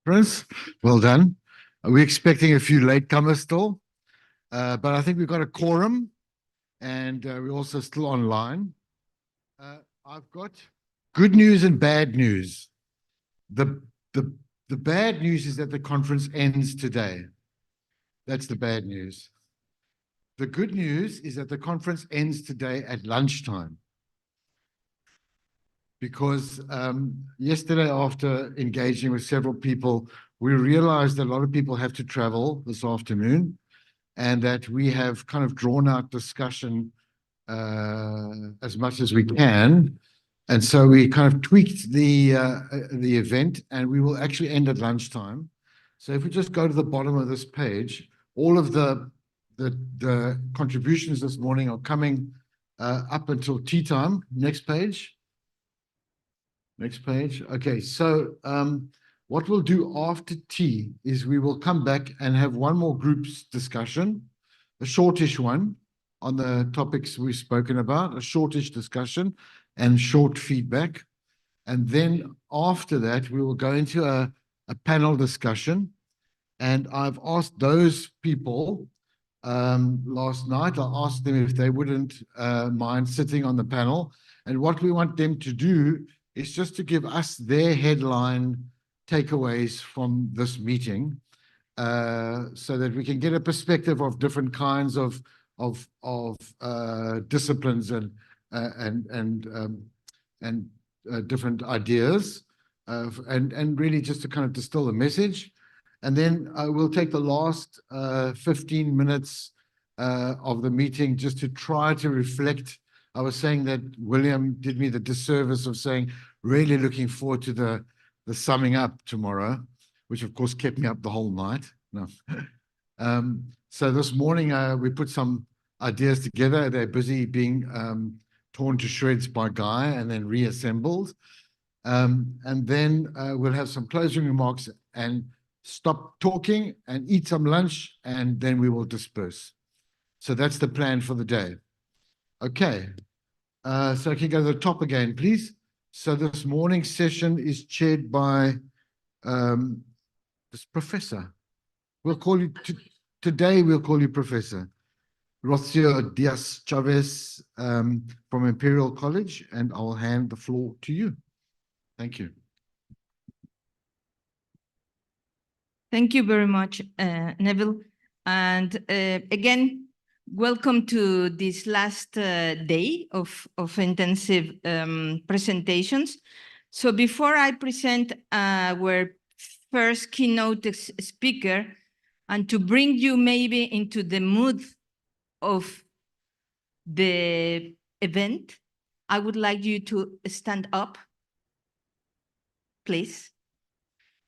Prince, well done. We're expecting a few latecomers still, but I think we've got a quorum, and we're also still online. I've got good news and bad news. The, the, the bad news is that the conference ends today. That's the bad news. The good news is that the conference ends today at lunchtime. Because yesterday, after engaging with several people, we realized that a lot of people have to travel this afternoon, and that we have kind of drawn out discussion as much as we can. And so we kind of tweaked the event, and we will actually end at lunchtime. So if we just go to the bottom of this page, all of the contributions this morning are coming up until tea time. Next page. Next page. Okay, so what we'll do after tea is we will come back and have one more group's discussion, a shortish one on the topics we've spoken about, a shortish discussion and short feedback. And then after that, we will go into a panel discussion. And I've asked those people last night, I asked them if they wouldn't mind sitting on the panel. And what we want them to do is just to give us their headline takeaways from this meeting, so that we can get a perspective of different kinds of disciplines and different ideas, and really just to kind of distill the message. And then we'll take the last 15 minutes of the meeting just to try to reflect. I was saying that William did me the disservice of saying, really looking forward to the summing up tomorrow, which of course kept me up the whole night. No. So this morning we put some ideas together. They're busy being torn to shreds by Guy and then reassembled. And then we'll have some closing remarks and stop talking and eat some lunch, and then we will disperse. So that's the plan for the day. Okay, so I can go to the top again, please. So this morning's session is chaired by this professor. We'll call you, today we'll call you Professor Rocio Diaz-Chavez from Imperial College, and I'll hand the floor to you. Thank you. Thank you very much, Neville. And again, welcome to this last day of intensive presentations. So before I present our first keynote speaker, and to bring you maybe into the mood of the event, I would like you to stand up, please,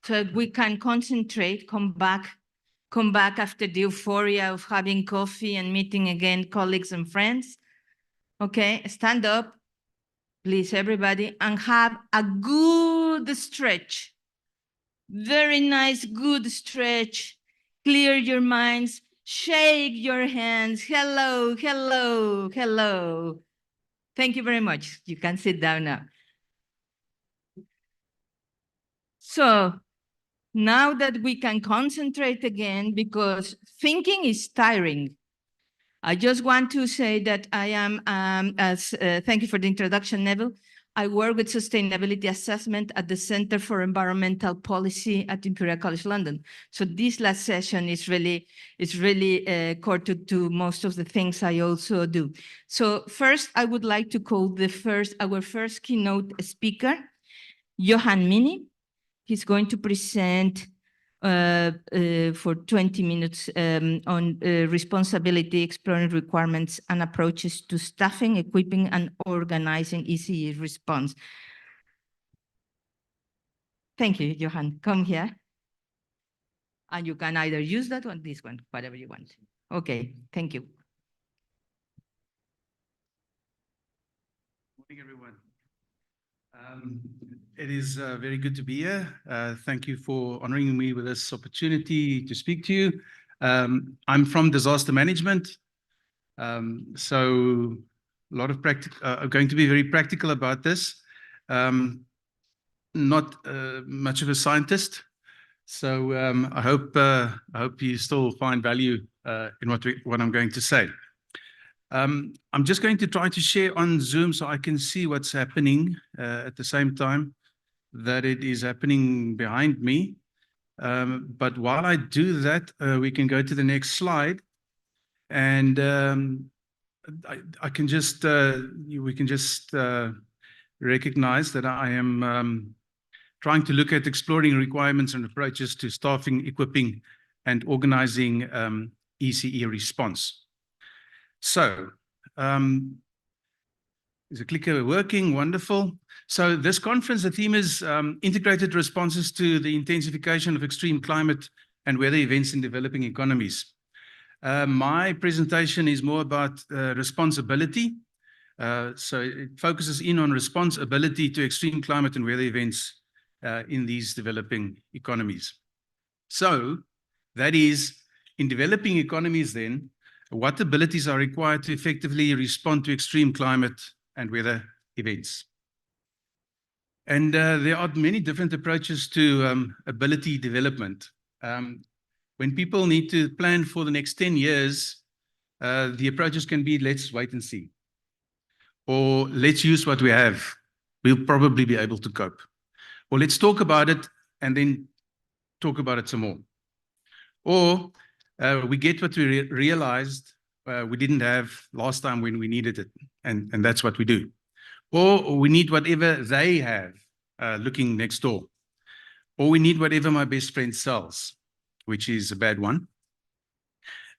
so we can concentrate, come back after the euphoria of having coffee and meeting again colleagues and friends. Okay, stand up, please, everybody, and have a good stretch. Very nice, good stretch. Clear your minds, shake your hands. Hello, hello, hello. Thank you very much. You can sit down now. So now that we can concentrate again, because thinking is tiring. I just want to say that I am, thank you for the introduction, Neville. I work with sustainability assessment at the Center for Environmental Policy at Imperial College London. So this last session is really core to most of the things I also do. So first, I would like to call our first keynote speaker, Johan Mini. He's going to present for 20 minutes on responsibility, exploring requirements and approaches to staffing, equipping, and organizing ECE response. Thank you, Johan. Come here. And you can either use that one, this one, whatever you want. Okay, thank you. Good morning, everyone. It is very good to be here. Thank you for honoring me with this opportunity to speak to you. I'm from disaster management, so a lot of going to be very practical about this. Not much of a scientist, So I hope you still find value in what I'm going to say. I'm just going to try to share on Zoom so I can see what's happening at the same time that it is happening behind me. But while I do that, we can go to the next slide, and I can just we can just recognize that I am trying to look at exploring requirements and approaches to staffing, equipping, and organizing ECE response. So, is the clicker working? Wonderful. So this conference, the theme is integrated responses to the intensification of extreme climate and weather events in developing economies. My presentation is more about responsibility. So it focuses in on responsibility to extreme climate and weather events in these developing economies. So that is, in developing economies then, what abilities are required to effectively respond to extreme climate and weather events? And there are many different approaches to ability development. When people need to plan for the next 10 years, the approaches can be, let's wait and see. Or let's use what we have. We'll probably be able to cope. Or let's talk about it and then talk about it some more. Or we get what we realized we didn't have last time when we needed it, and that's what we do. Or we need whatever they have looking next door. Or we need whatever my best friend sells, which is a bad one.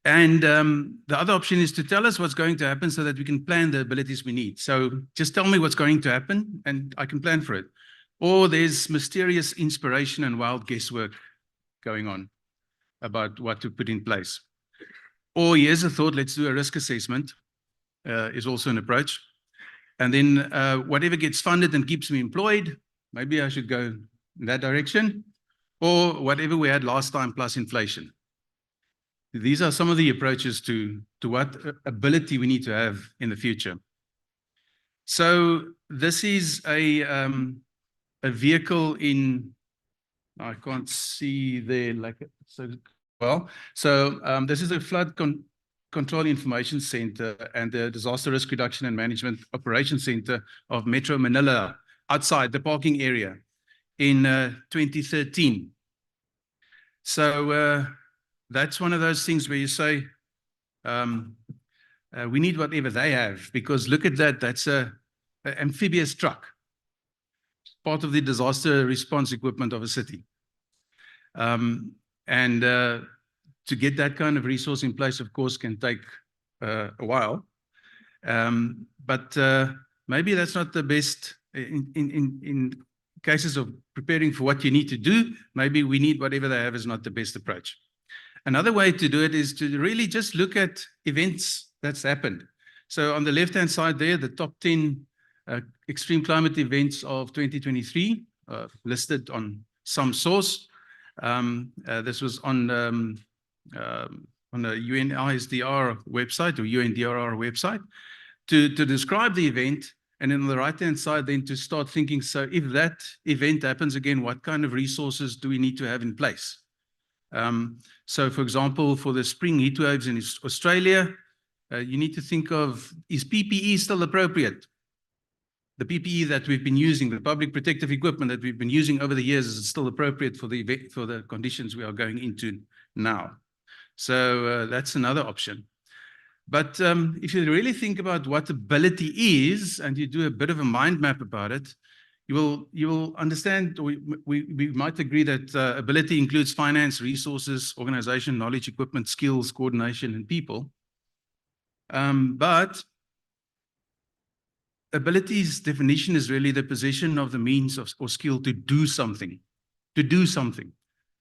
And the other option is to tell us what's going to happen so that we can plan the abilities we need. So just tell me what's going to happen and I can plan for it. Or there's mysterious inspiration and wild guesswork going on about what to put in place. Or here's a thought, let's do a risk assessment, is also an approach. And then whatever gets funded and keeps me employed, maybe I should go in that direction. Or whatever we had last time plus inflation. These are some of the approaches to what ability we need to have in the future. So this is a vehicle in, I can't see there like so well. So this is a flood control information center and the disaster risk reduction and management operations center of Metro Manila outside the parking area in 2013. So that's one of those things where you say, we need whatever they have, because look at that, that's an amphibious truck, part of the disaster response equipment of a city. To get that kind of resource in place, of course, can take a while. But maybe that's not the best in cases of preparing for what you need to do. Maybe we need whatever they have is not the best approach. Another way to do it is to really just look at events that's happened. So on the left-hand side there, the top 10 extreme climate events of 2023 listed on some source. This was on the UNISDR website or UNDRR website to describe the event. And then on the right-hand side, then to start thinking, so if that event happens again, what kind of resources do we need to have in place? So, for example, for the spring heat waves in Australia, you need to think of, is PPE still appropriate? The PPE that we've been using, the public protective equipment that we've been using over the years, is it still appropriate for the conditions we are going into now? So that's another option. But if you really think about what ability is, and you do a bit of a mind map about it, you will understand, we might agree that ability includes finance, resources, organization, knowledge, equipment, skills, coordination, and people. But ability's definition is really the possession of the means or skill to do something. To do something.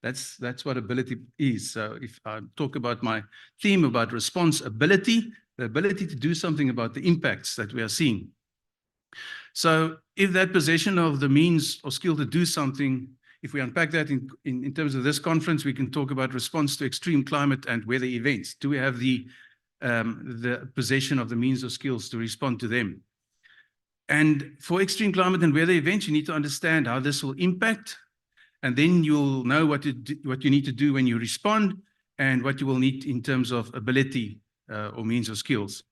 That's what ability is. So if I talk about my theme about responsibility, the ability to do something about the impacts that we are seeing. So if that possession of the means or skill to do something, if we unpack that in terms of this conference, we can talk about response to extreme climate and weather events. Do we have the possession of the means or skills to respond to them? And for extreme climate and weather events, you need to understand how this will impact. And then you'll know what you need to do when you respond and what you will need in terms of ability or means or skills.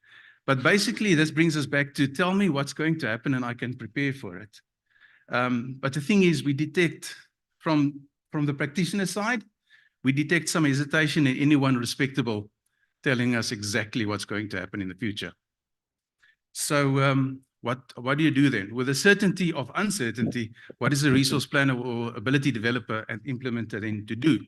But basically, this brings us back to tell me what's going to happen and I can prepare for it. But the thing is, we detect from the practitioner side, we detect some hesitation in anyone respectable telling us exactly what's going to happen in the future. So what do you do then? With the certainty of uncertainty, what is a resource planner or ability developer and implementer then to do?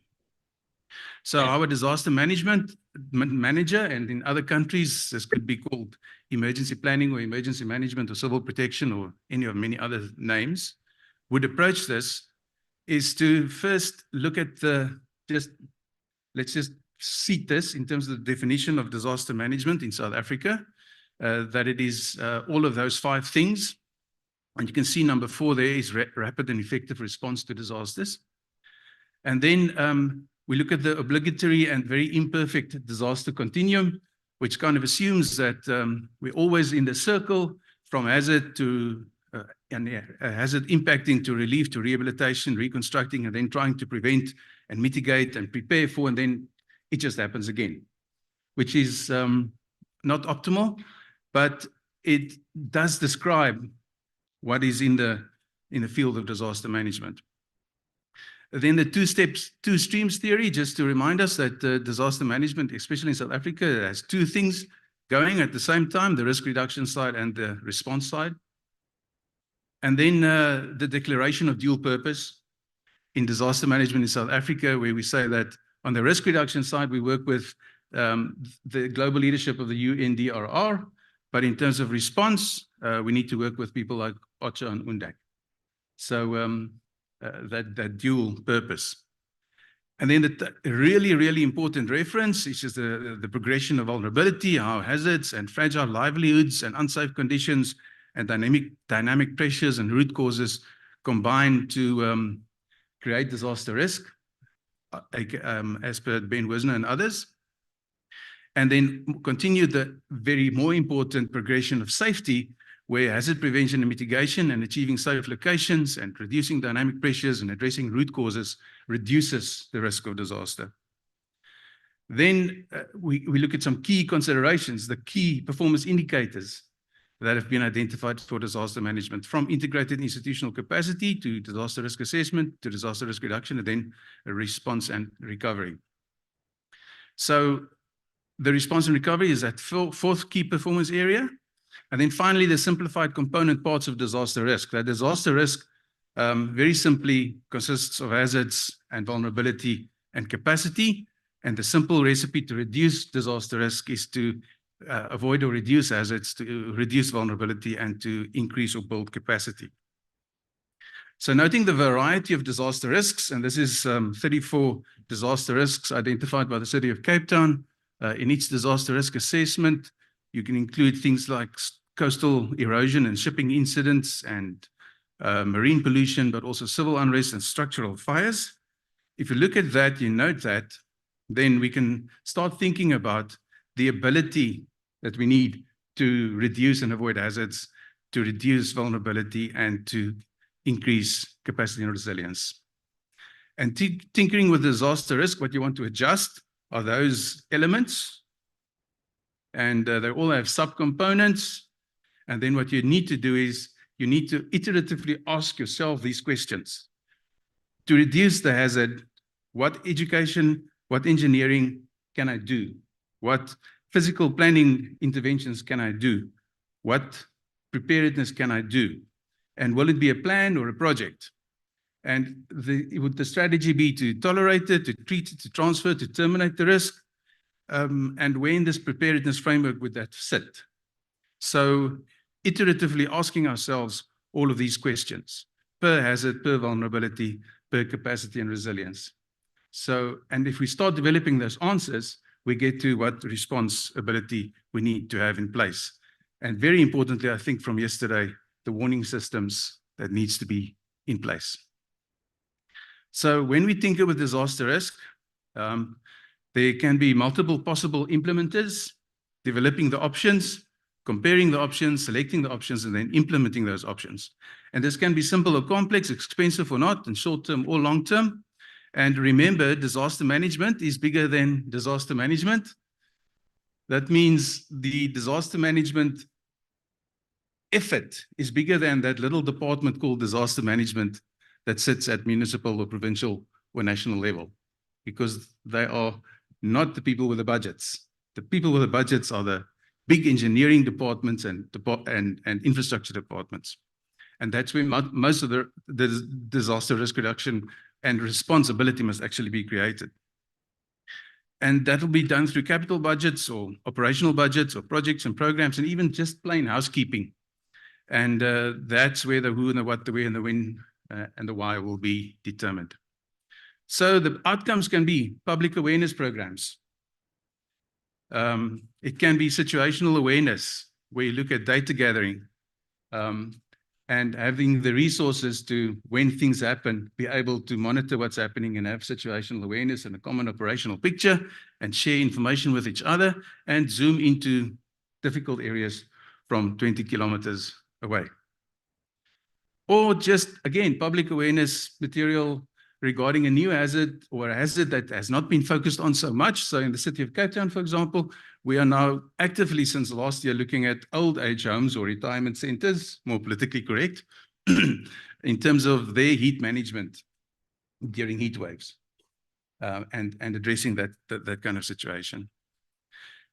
So our disaster management manager, and in other countries, this could be called emergency planning or emergency management or civil protection or any of many other names, would approach this is to first look at let's just seat this in terms of the definition of disaster management in South Africa, that it is all of those 5 things. And you can see number 4 there is rapid and effective response to disasters. And then we look at the obligatory and very imperfect disaster continuum, which kind of assumes that we're always in the circle from hazard to hazard impacting to relief to rehabilitation, reconstructing, and then trying to prevent and mitigate and prepare for, and then it just happens again, which is not optimal, but it does describe what is in the field of disaster management. Then the 2 streams theory, just to remind us that disaster management, especially in South Africa, has 2 things going at the same time, the risk reduction side and the response side. And then the declaration of dual purpose in disaster management in South Africa, where we say that on the risk reduction side, we work with the global leadership of the UNDRR, but in terms of response, we need to work with people like OCHA and UNDAC. So that dual purpose. And then the really important reference is just the progression of vulnerability, how hazards and fragile livelihoods and unsafe conditions and dynamic pressures and root causes combine to create disaster risk, as per Ben Wisner and others. And then continue the very more important progression of safety, where hazard prevention and mitigation and achieving safe locations and reducing dynamic pressures and addressing root causes reduces the risk of disaster. Then we look at some key considerations, the key performance indicators that have been identified for disaster management, from integrated institutional capacity to disaster risk assessment to disaster risk reduction, and then response and recovery. So the response and recovery is that 4th key performance area. And then finally, the simplified component parts of disaster risk. That disaster risk very simply consists of hazards and vulnerability and capacity. And the simple recipe to reduce disaster risk is to avoid or reduce hazards, to reduce vulnerability, and to increase or build capacity. So noting the variety of disaster risks, and this is 34 disaster risks identified by the City of Cape Town. In each disaster risk assessment, you can include things like coastal erosion and shipping incidents and marine pollution, but also civil unrest and structural fires. If you look at that, you note that, then we can start thinking about the ability that we need to reduce and avoid hazards, to reduce vulnerability, and to increase capacity and resilience. And tinkering with disaster risk, what you want to adjust are those elements, and they all have subcomponents. And then what you need to do is you need to iteratively ask yourself these questions. To reduce the hazard, what education, what engineering can I do? What physical planning interventions can I do? What preparedness can I do? And will it be a plan or a project? And would the strategy be to tolerate it, to treat it, to transfer, to terminate the risk? And where in this preparedness framework would that sit? So iteratively asking ourselves all of these questions, per hazard, per vulnerability, per capacity and resilience. So, and if we start developing those answers, we get to what responsibility we need to have in place. And very importantly, I think from yesterday, the warning systems that needs to be in place. So when we tinker with disaster risk, there can be multiple possible implementers, developing the options, comparing the options, selecting the options, and then implementing those options. And this can be simple or complex, expensive or not, and short-term or long-term. And remember, disaster management is bigger than disaster management. That means the disaster management effort is bigger than that little department called disaster management that sits at municipal or provincial or national level, because they are not the people with the budgets. The people with the budgets are the big engineering departments and infrastructure departments. And that's where most of the disaster risk reduction and responsibility must actually be created. And that will be done through capital budgets or operational budgets or projects and programs, and even just plain housekeeping. And that's where the who and the what, the where and the when and the why will be determined. So the outcomes can be public awareness programs. It can be situational awareness, where you look at data gathering and having the resources to, when things happen, be able to monitor what's happening and have situational awareness and a common operational picture and share information with each other and zoom into difficult areas from 20 kilometers away. Or just, again, public awareness material regarding a new hazard or a hazard that has not been focused on so much. So in the city of Cape Town, for example, we are now actively since last year looking at old age homes or retirement centers, more politically correct, in terms of their heat management during heat waves and addressing that kind of situation.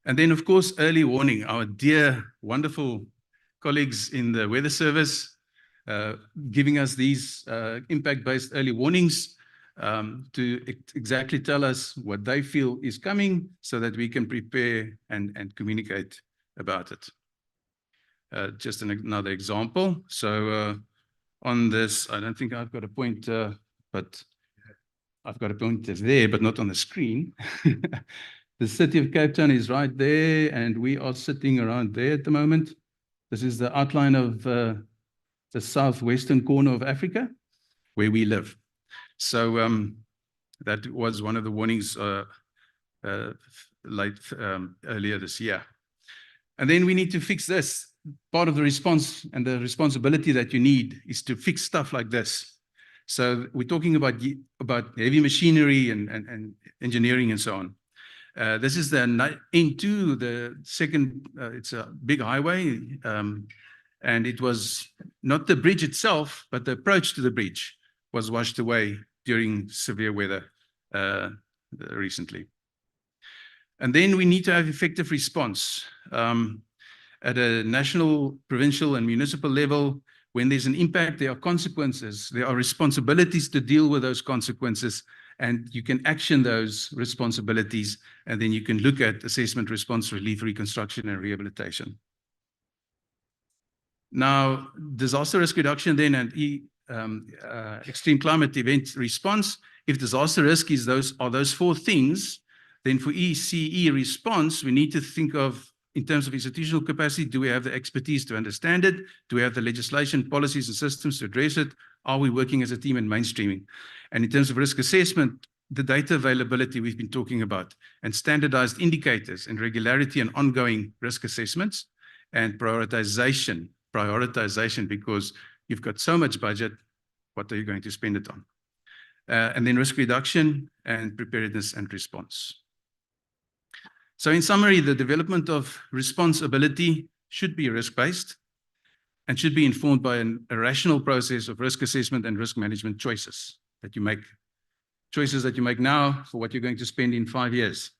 And then, of course, early warning. Our dear, wonderful colleagues in the weather service giving us these impact-based early warnings to exactly tell us what they feel is coming so that we can prepare and communicate about it. Just another example. So on this, I don't think I've got a pointer, but I've got a pointer there, but not on the screen. The city of Cape Town is right there, and we are sitting around there at the moment. This is the outline of the southwestern corner of Africa, where we live. So that was one of the warnings earlier this year. And then we need to fix this. Part of the response and the responsibility that you need is to fix stuff like this. So we're talking about heavy machinery and engineering and so on. This is into the second, it's a big highway, and it was not the bridge itself, but the approach to the bridge was washed away during severe weather recently. And then we need to have effective response at a national, provincial, and municipal level. When there's an impact, there are consequences. There are responsibilities to deal with those consequences, and you can action those responsibilities, and then you can look at assessment, response, relief, reconstruction, and rehabilitation. Now, disaster risk reduction then and extreme climate event response. If disaster risk is those four things, then for ECE response, we need to think of, in terms of institutional capacity, do we have the expertise to understand it? Do we have the legislation, policies, and systems to address it? Are we working as a team in mainstreaming? And in terms of risk assessment, the data availability we've been talking about, and standardized indicators and regularity and ongoing risk assessments, and prioritization, because you've got so much budget, what are you going to spend it on? And then risk reduction and preparedness and response. So in summary, the development of responsibility should be risk-based and should be informed by a rational process of risk assessment and risk management choices that you make. Choices that you make now for what you're going to spend in 5 years.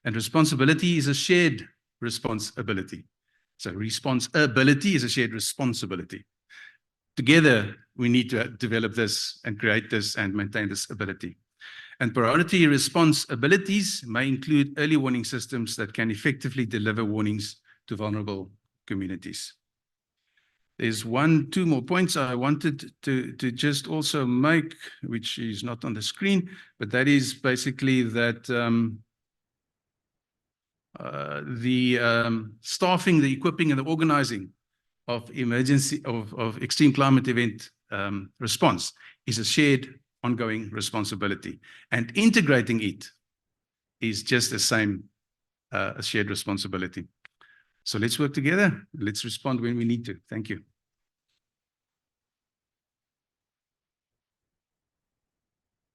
And responsibility is a shared responsibility. So responsibility is a shared responsibility. Together, we need to develop this and create this and maintain this ability. And priority response abilities may include early warning systems that can effectively deliver warnings to vulnerable communities. There's two more points I wanted to just also make, which is not on the screen, but that is basically that the staffing, the equipping, and the organizing of extreme climate event response is a shared ongoing responsibility, and integrating it is just the same as shared responsibility. So let's work together. Let's respond when we need to. Thank you.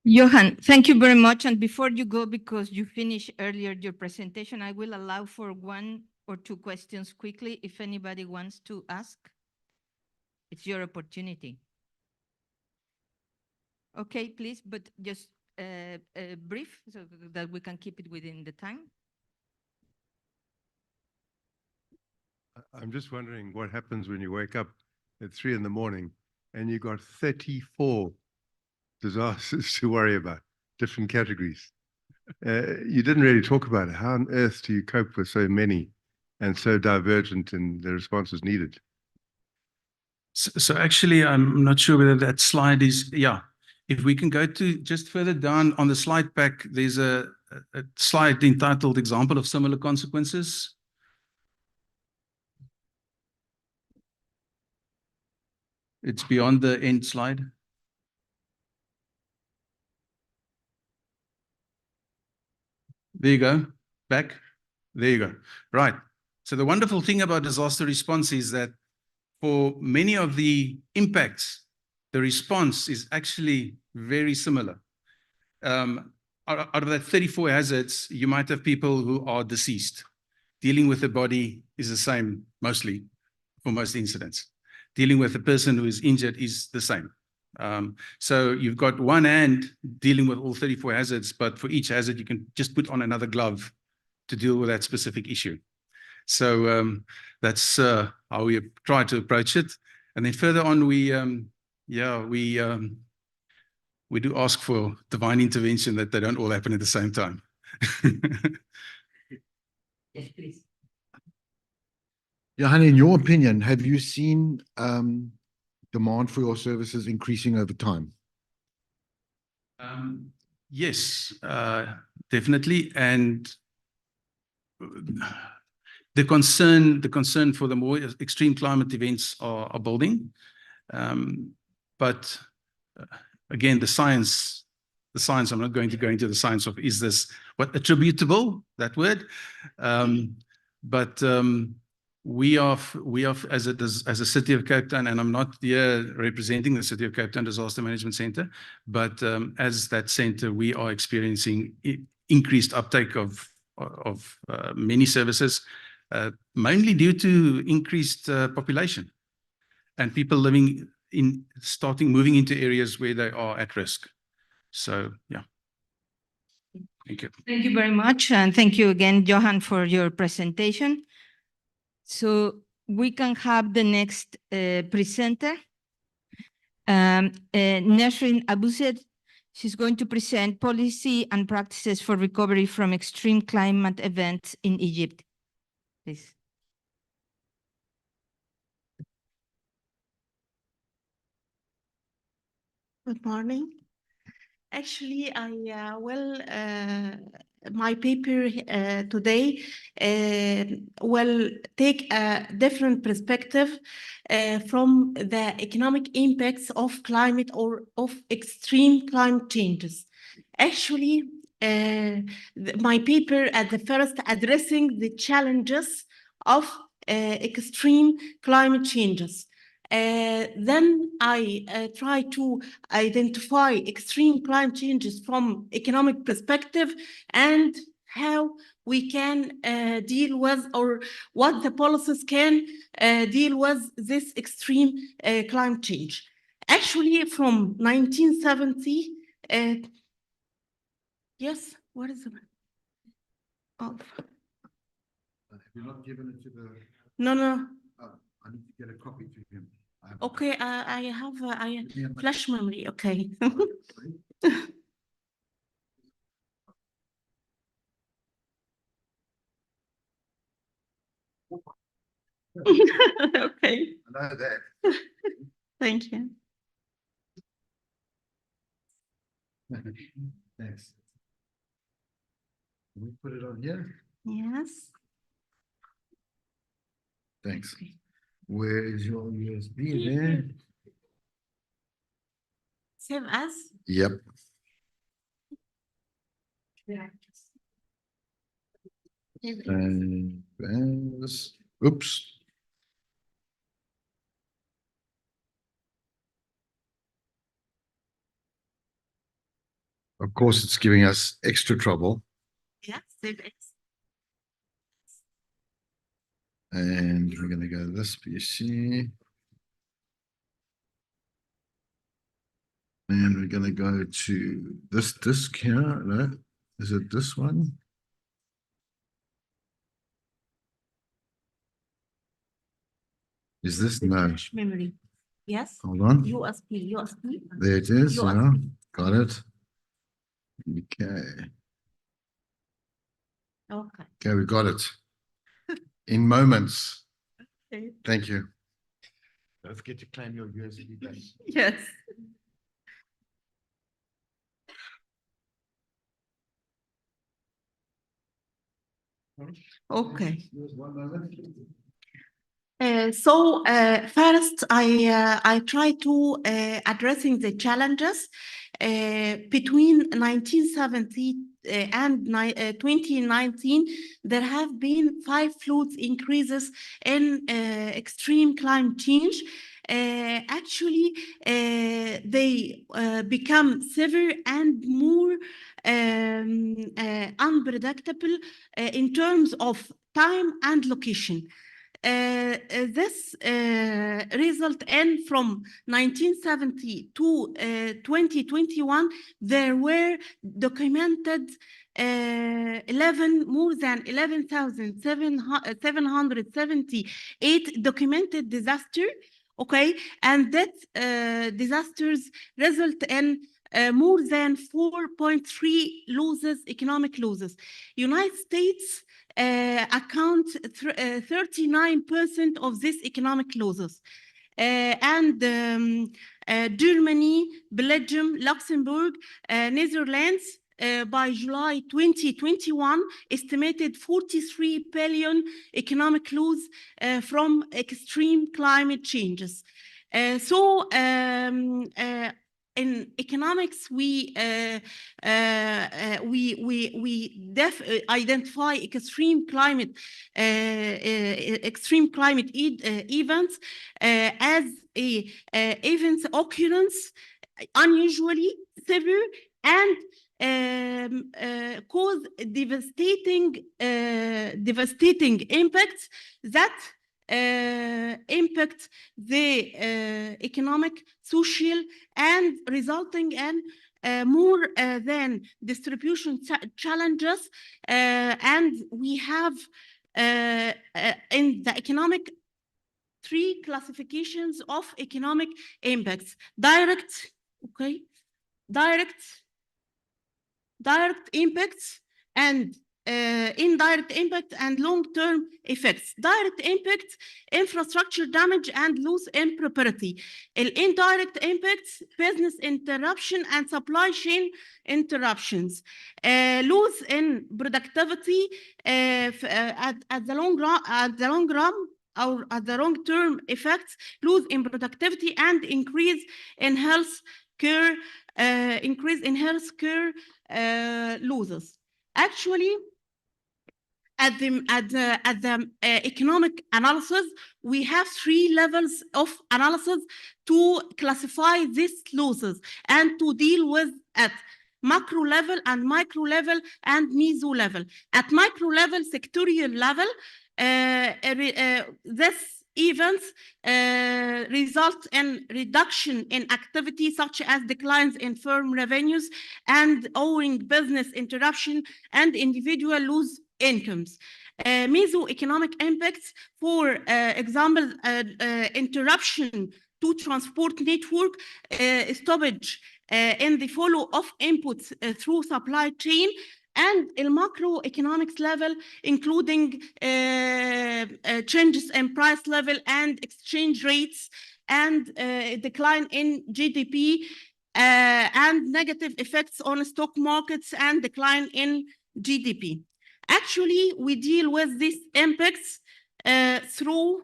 Johan, thank you very much. And before you go, because you finished earlier your presentation, I will allow for 1 or 2 questions quickly if anybody wants to ask. It's your opportunity. Okay, please, but just brief so that we can keep it within the time. I'm just wondering what happens when you wake up at 3 in the morning and you've got 34 disasters to worry about, different categories. You didn't really talk about it. How on earth do you cope with so many and so divergent in the responses needed? So actually, I'm not sure whether that slide is, yeah. If we can go to just further down on the slide pack, there's a slide entitled Example of Similar Consequences. It's beyond the end slide. There you go. Back. There you go. Right. So the wonderful thing about disaster response is that for many of the impacts, the response is actually very similar. Out of that 34 hazards, you might have people who are deceased. Dealing with the body is the same, mostly, for most incidents. Dealing with a person who is injured is the same. So you've got one hand dealing with all 34 hazards, but for each hazard, you can just put on another glove to deal with that specific issue. So that's how we try to approach it. And then further on, we do ask for divine intervention that they don't all happen at the same time. Yes, please. Johan, in your opinion, have you seen demand for your services increasing over time? Yes, definitely. And the concern for the more extreme climate events are building. But again, the science, I'm not going to go into the science of is this what attributable, that word. But we are as a City of Cape Town, and I'm not here representing the City of Cape Town Disaster Management Centre, but as that centre, we are experiencing increased uptake of many services, mainly due to increased population and people moving into areas where they are at risk. So, yeah. Thank you. Thank you very much. And thank you again, Johan, for your presentation. So we can have the next presenter, Nesrin Abuzed. She's going to present policy and practices for recovery from extreme climate events in Egypt. Please. Good morning. Actually, my paper today will take a different perspective from the economic impacts of climate or of extreme climate changes. Actually, my paper at the first addressing the challenges of extreme climate changes. Then I try to identify extreme climate changes from economic perspective and how we can deal with, or what the policies can deal with this extreme climate change. Actually, from 1970, yes, what is it? Oh. Have you not given it to the... No. I need to get a copy to him. Okay, I have flash memory. Okay. Okay. I know that. Thank you. Thanks. Can we put it on here? Yes. Thanks. Where is your USB there? Save as? Yep. Yeah. And as Oops. Of course, it's giving us extra trouble. Yes, it is. And we're going to go to this PC. And we're going to go to this disk here. No, is it this one? Is this? No. Flash memory. Yes. Hold on. USB. There it is. USB. Yeah, got it. Okay. Okay. Okay, we got it. In moments. Okay. Thank you. Don't forget to claim your USB back. Yes. Okay. One moment. First, I try to addressing the challenges between 1970 and 2019. There have been 5 floods increases in extreme climate change. Actually, they become severe and more unpredictable in terms of time and location. This result in from 1970 to 2021, there were documented more than 11,778 documented disaster. Okay, and that disasters result in more than 4.3 economic losses. United States account 39% of this economic losses. And Germany, Belgium, Luxembourg, Netherlands, by July 2021, estimated 43 billion economic loss from extreme climate changes. In economics, we identify extreme climate events as events occurrence unusually severe and cause devastating impacts that impact the economic, social, and resulting in more than distribution challenges. And we have in the economic 3 classifications of economic impacts: direct, okay, direct impacts, and indirect impact and long-term effects. Direct impact, infrastructure damage and loss in property. Indirect impacts, business interruption and supply chain interruptions. Loss in productivity at the long run, or at the long-term effects, lose in productivity and increase in health care losses. Actually, at the economic analysis, we have 3 levels of analysis to classify these losses and to deal with at macro level and micro level and meso level. At micro level, sectorial level, this events result in reduction in activity, such as declines in firm revenues and owing business interruption, and individual lose incomes. Mesoeconomic impacts, for example, interruption to transport network, stoppage in the flow of inputs through supply chain, and in macroeconomics level, including changes in price level and exchange rates, and decline in GDP, and negative effects on stock markets and decline in GDP. Actually, we deal with these impacts through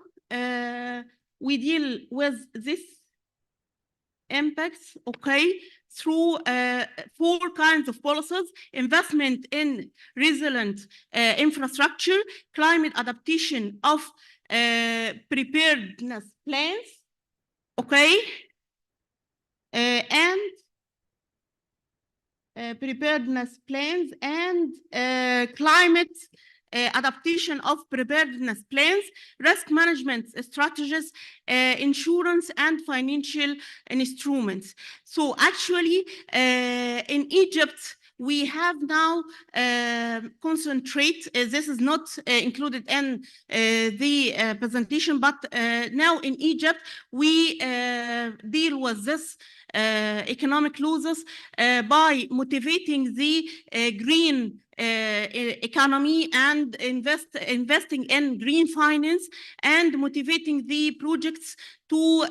through 4 kinds of policies: investment in resilient infrastructure, climate adaptation of preparedness plans, okay, and preparedness plans and climate adaptation of preparedness plans, risk management strategies, insurance and financial instruments. So actually, in Egypt, we have now concentrate, this is not included in the presentation, but now in Egypt, we deal with this economic losses by motivating the green economy and investing in green finance and motivating the projects to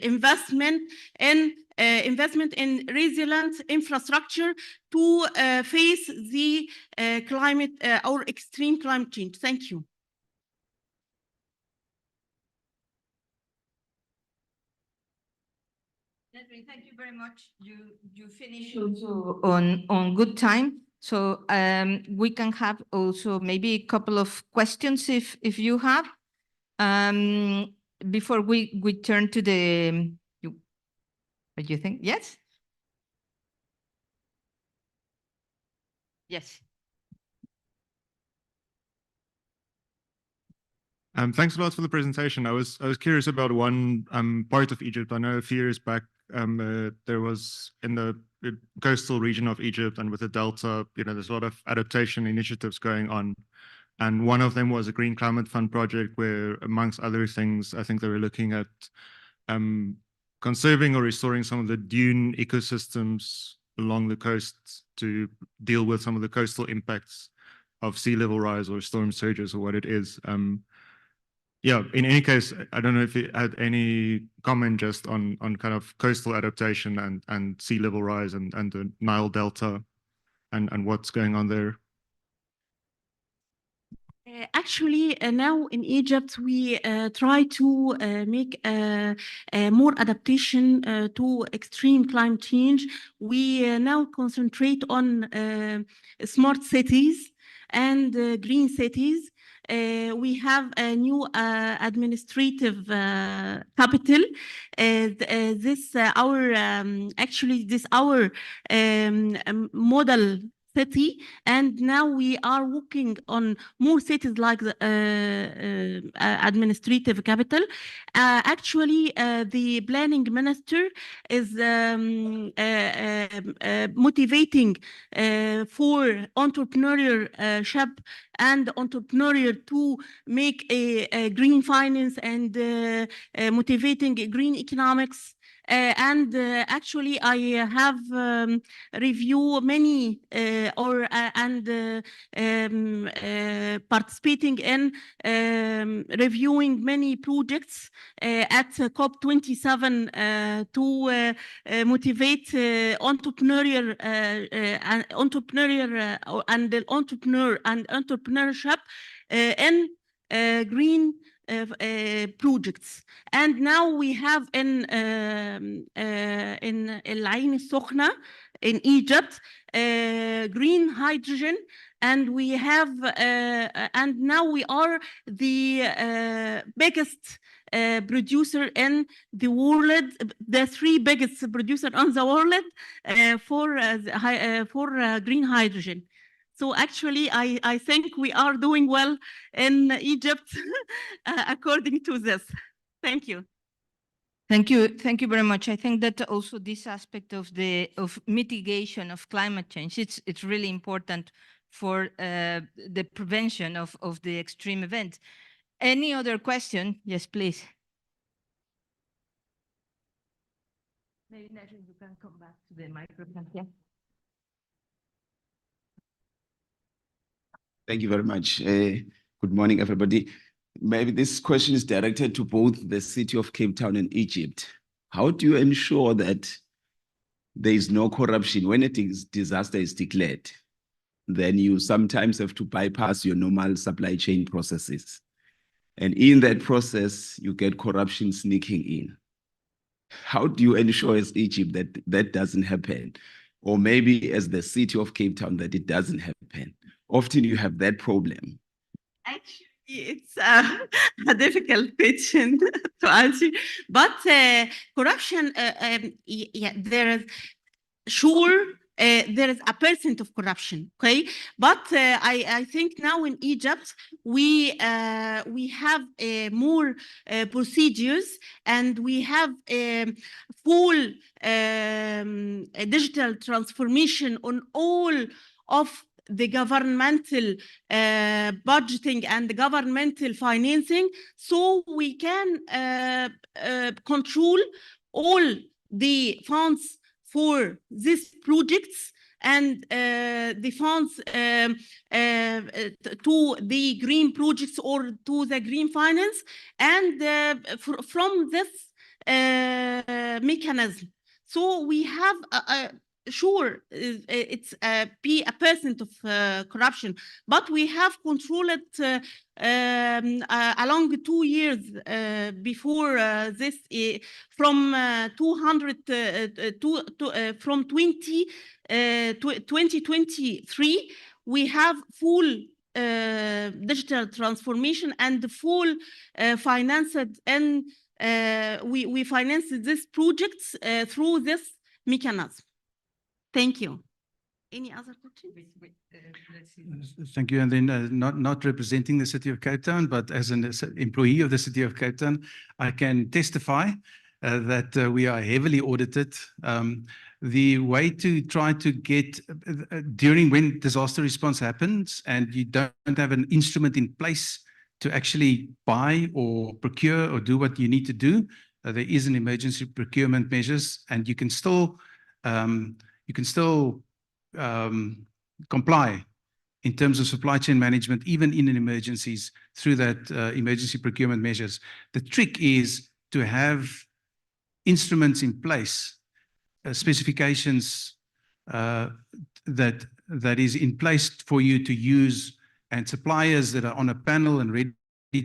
investment in resilient infrastructure to face the climate or extreme climate change. Thank you. Thank you very much. You finished also on good time. So we can have also maybe a couple of questions if you have. Before we turn to the what do you think? Yes? Yes. Thanks a lot for the presentation. I was curious about one part of Egypt. I know a few years back there was in the coastal region of Egypt and with the Delta, there's a lot of adaptation initiatives going on. And one of them was a Green Climate Fund project where, amongst other things, I think they were looking at conserving or restoring some of the dune ecosystems along the coast to deal with some of the coastal impacts of sea level rise or storm surges or what it is. Yeah, in any case, I don't know if you had any comment just on kind of coastal adaptation and sea level rise and the Nile Delta and what's going on there. Actually, now in Egypt, we try to make more adaptation to extreme climate change. We now concentrate on smart cities and green cities. We have a new administrative capital. This our model city, and now we are working on more cities like the administrative capital. Actually, the planning minister is motivating for entrepreneurship and entrepreneur to make a green finance and motivating green economics. Actually, I have reviewed many participating in reviewing many projects at COP27 to motivate entrepreneurship in green projects. And now we have in El Ain Sokhna in Egypt green hydrogen, and we have and now we are the biggest producer in the world, the 3 biggest producer on the world for green hydrogen. So actually, I think we are doing well in Egypt according to this. Thank you. Thank you very much. I think that also this aspect of mitigation of climate change, it's really important for the prevention of the extreme events. Any other question? Yes, please. Maybe you can come back to the microphone. Yeah. Thank you very much. Good morning, everybody. Maybe this question is directed to both the city of Cape Town and Egypt. How do you ensure that there is no corruption when a disaster is declared? Then you sometimes have to bypass your normal supply chain processes. And in that process, you get corruption sneaking in. How do you ensure as Egypt that that doesn't happen? Or maybe as the city of Cape Town that it doesn't happen? Often you have that problem. Actually, It's a difficult question to answer, but corruption, yeah, there is sure there is a percent of corruption, okay? But I think now in Egypt we have more procedures, and we have full digital transformation on all of the governmental budgeting and the governmental financing, so we can control all the funds for these projects, and the funds to the green projects or to the green finance, and from this mechanism. So we have sure, it's a percent of corruption, but we have controlled it along 2 years before this, from 2023, we have full digital transformation and full financed, and we financed these projects through this mechanism. Thank you. Any other questions? Thank you. And then not representing the City of Cape Town, but as an employee of the City of Cape Town, I can testify that we are heavily audited. The way to try to get, during when disaster response happens and you don't have an instrument in place to actually buy or procure or do what you need to do, there is an emergency procurement measures, and you can still comply in terms of supply chain management, even in emergencies, through that emergency procurement measures. The trick is to have instruments in place, specifications that is in place for you to use, and suppliers that are on a panel and ready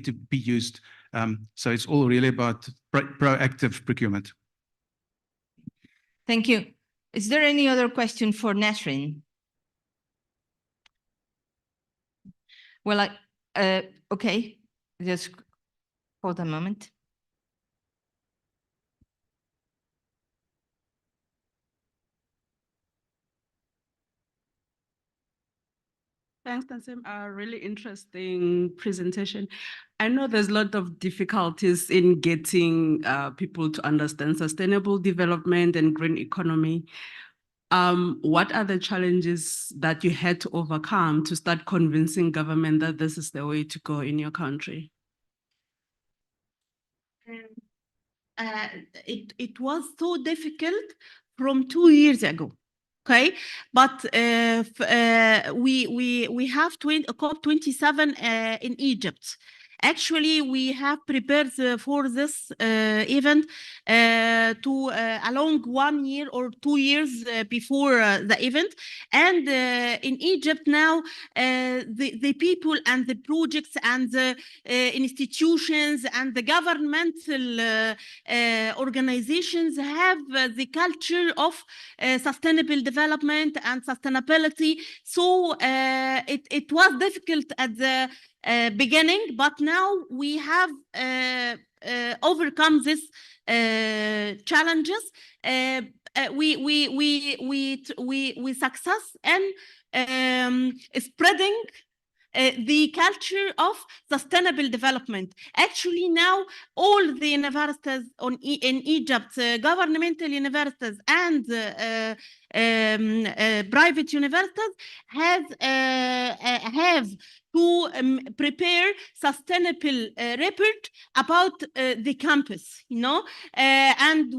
to be used. So it's all really about proactive procurement. Thank you. Is there any other question for Nasrin? Well, okay, just hold a moment. Thanks, Tansim. A really interesting presentation. I know there's a lot of difficulties in getting people to understand sustainable development and green economy. What are the challenges that you had to overcome to start convincing government that this is the way to go in your country? It was so difficult from 2 years ago. Okay, but we have COP27 in Egypt. Actually, we have prepared for this event to along 1 year or 2 years before the event. And in Egypt now, the people and the projects and the institutions and the governmental organizations have the culture of sustainable development and sustainability. So it was difficult at the beginning, but now we have overcome these challenges. We success in spreading the culture of sustainable development. Actually, now all the universities in Egypt, governmental universities and private universities, have to prepare sustainable report about the campus, you know, and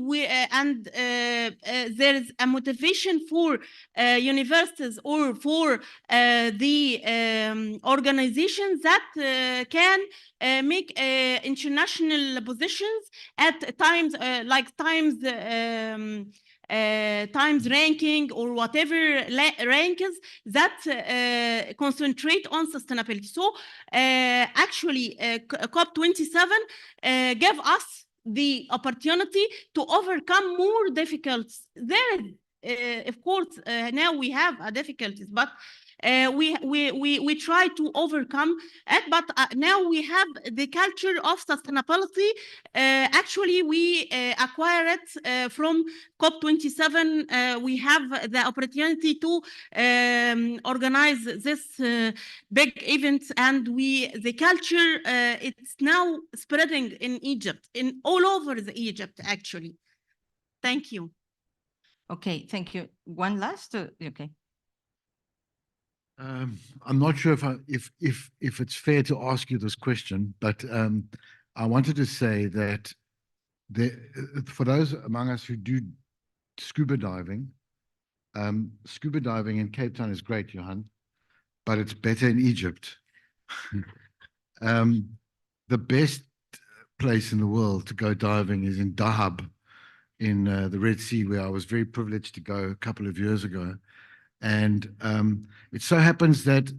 there is a motivation for universities or for the organizations that can make international positions at times, like Times ranking or whatever rankings that concentrate on sustainability. So actually COP27 gave us the opportunity to overcome more difficulties. There, of course, now we have difficulties, but we try to overcome it, but now we have the culture of sustainability. Actually, we acquire it from COP27. We have the opportunity to organize this big event, and the culture it's now spreading in Egypt, in all over the Egypt actually. Thank you. Okay, thank you. One last, okay. I'm not sure if it's fair to ask you this question, but I wanted to say that for those among us who do scuba diving in Cape Town is great, Johan, but it's better in Egypt. The best place in the world to go diving is in Dahab in the Red Sea, where I was very privileged to go a couple of years ago. And it so happens that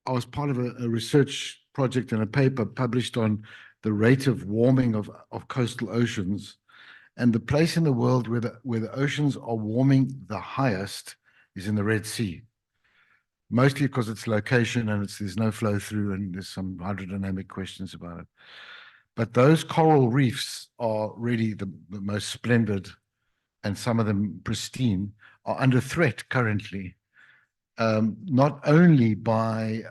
I was part of a research project and a paper published on the rate of warming of coastal oceans. And the place in the world where the oceans are warming the highest is in the Red Sea. Mostly because its location and there's no flow through, and there's some hydrodynamic questions about it. But those coral reefs are really the most splendid, and some of them pristine, are under threat currently, not only by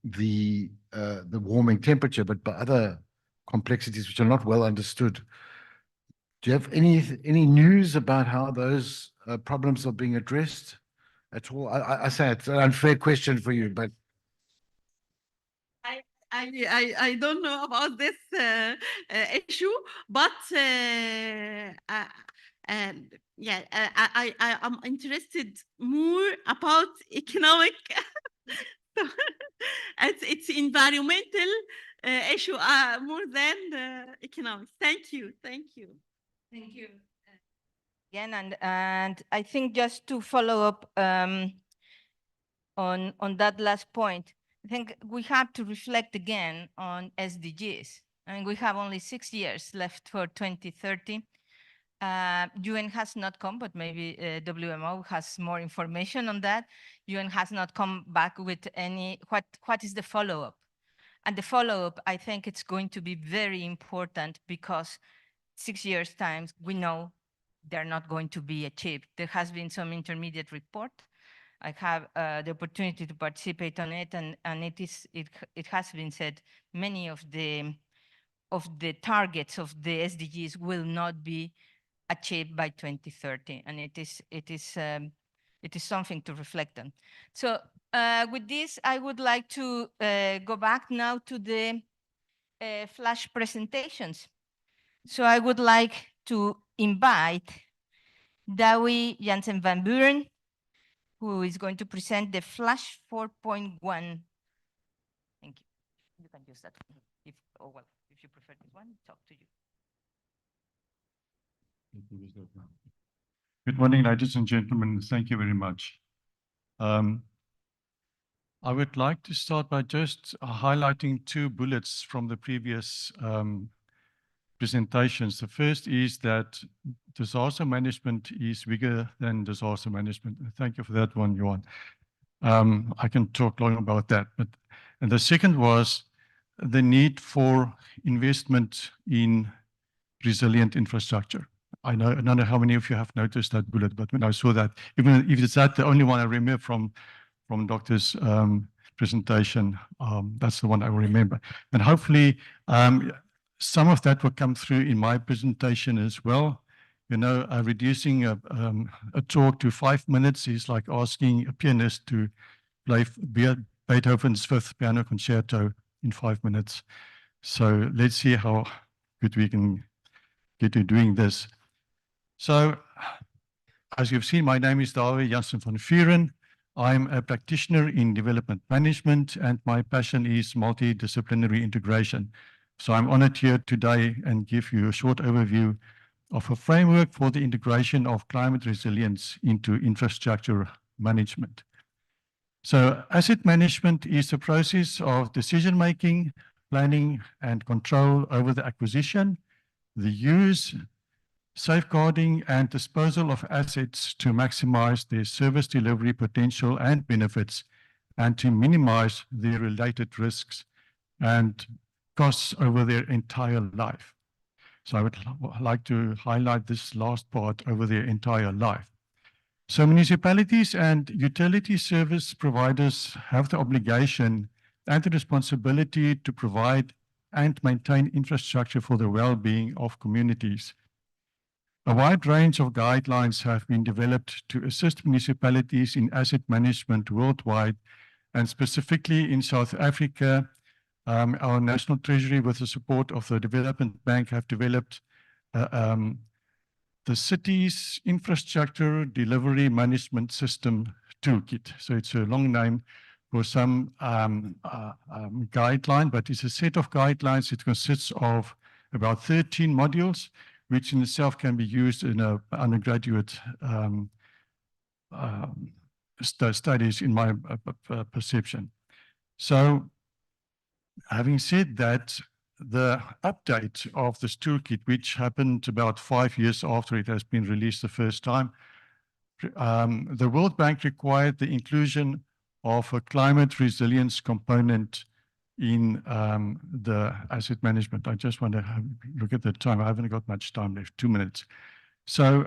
the warming temperature, but by other complexities which are not well understood. Do you have any news about how those problems are being addressed at all? I say it's an unfair question for you, but I don't know about this issue, but yeah, I am interested more about economic. It's environmental issue more than economics. Thank you. Thank you. Again, and I think just to follow up on that last point, I think we have to reflect again on SDGs. I mean, we have only 6 years left for 2030. UN has not come, but maybe WMO has more information on that. UN has not come back with any, what is the follow-up? And the follow-up, I think it's going to be very important, because 6 years' time, we know they're not going to be achieved. There has been some intermediate report. I have the opportunity to participate on it, and it has been said many of the targets of the SDGs will not be achieved by 2030, and it is something to reflect on. So with this, I would like to go back now to the flash presentations. So I would like to invite Douwe Jansen van Buren, who is going to present the Flash 4.1. Thank you. You can use that. If you prefer this one, talk to you. Good morning, ladies and gentlemen. Thank you very much. I would like to start by just highlighting 2 bullets from the previous presentations. The first is that disaster management is bigger than disaster management. Thank you for that one, Johan. I can talk long about that. And the second was the need for investment in resilient infrastructure. I don't know how many of you have noticed that bullet, but when I saw that, even if it's that the only one I remember from Doctor's presentation, that's the one I remember. And hopefully some of that will come through in my presentation as well. You know, reducing a talk to 5 minutes is like asking a pianist to play Beethoven's 5th piano concerto in 5 minutes. So let's see how good we can get to doing this. So, as you've seen, my name is Douwe Jansen van Buren. I'm a practitioner in development management, and my passion is multidisciplinary integration. So I'm honored here today and give you a short overview of a framework for the integration of climate resilience into infrastructure management. So asset management is the process of decision-making, planning, and control over the acquisition, the use, safeguarding and disposal of assets to maximize their service delivery potential and benefits, and to minimize the related risks and costs over their entire life. So I would like to highlight this last part, over their entire life. So municipalities and utility service providers have the obligation and the responsibility to provide and maintain infrastructure for the well-being of communities. A wide range of guidelines have been developed to assist municipalities in asset management worldwide, and specifically in South Africa, our National Treasury, with the support of the Development Bank, have developed the city's infrastructure delivery management system toolkit. So it's a long name for some guideline, but it's a set of guidelines. It consists of about 13 modules, which in itself can be used in an undergraduate studies, in my perception. So having said that, the update of this toolkit, which happened about 5 years after it has been released the first time, the World Bank required the inclusion of a climate resilience component in the asset management. I just want to look at the time. I haven't got much time left, 2 minutes. So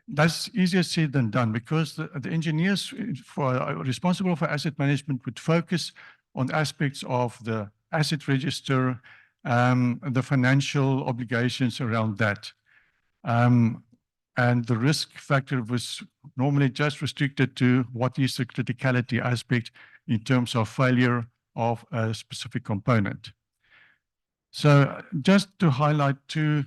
that's easier said than done, because the engineers responsible for asset management would focus on aspects of the asset register, the financial obligations around that. And the risk factor was normally just restricted to what is the criticality aspect in terms of failure of a specific component. So just to highlight two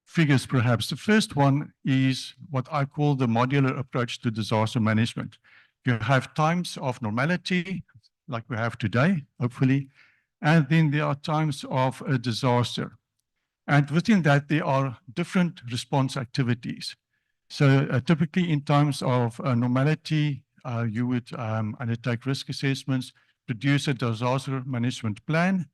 figures perhaps. The first one is what I call the modular approach to disaster management. You have times of normality, like we have today, hopefully, and then there are times of a disaster. And within that, there are different response activities. So typically in times of normality, you would undertake risk assessments, produce a disaster management plan,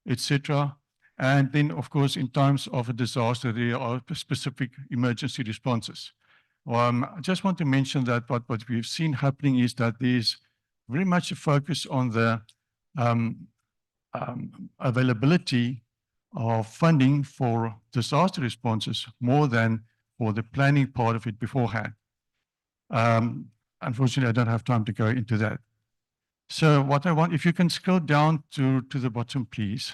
etc. And then, of course, in times of a disaster, there are specific emergency responses. I just want to mention that what we've seen happening is that there's very much a focus on the availability of funding for disaster responses more than for the planning part of it beforehand. Unfortunately, I don't have time to go into that. So what I want, if you can scroll down to the bottom, please.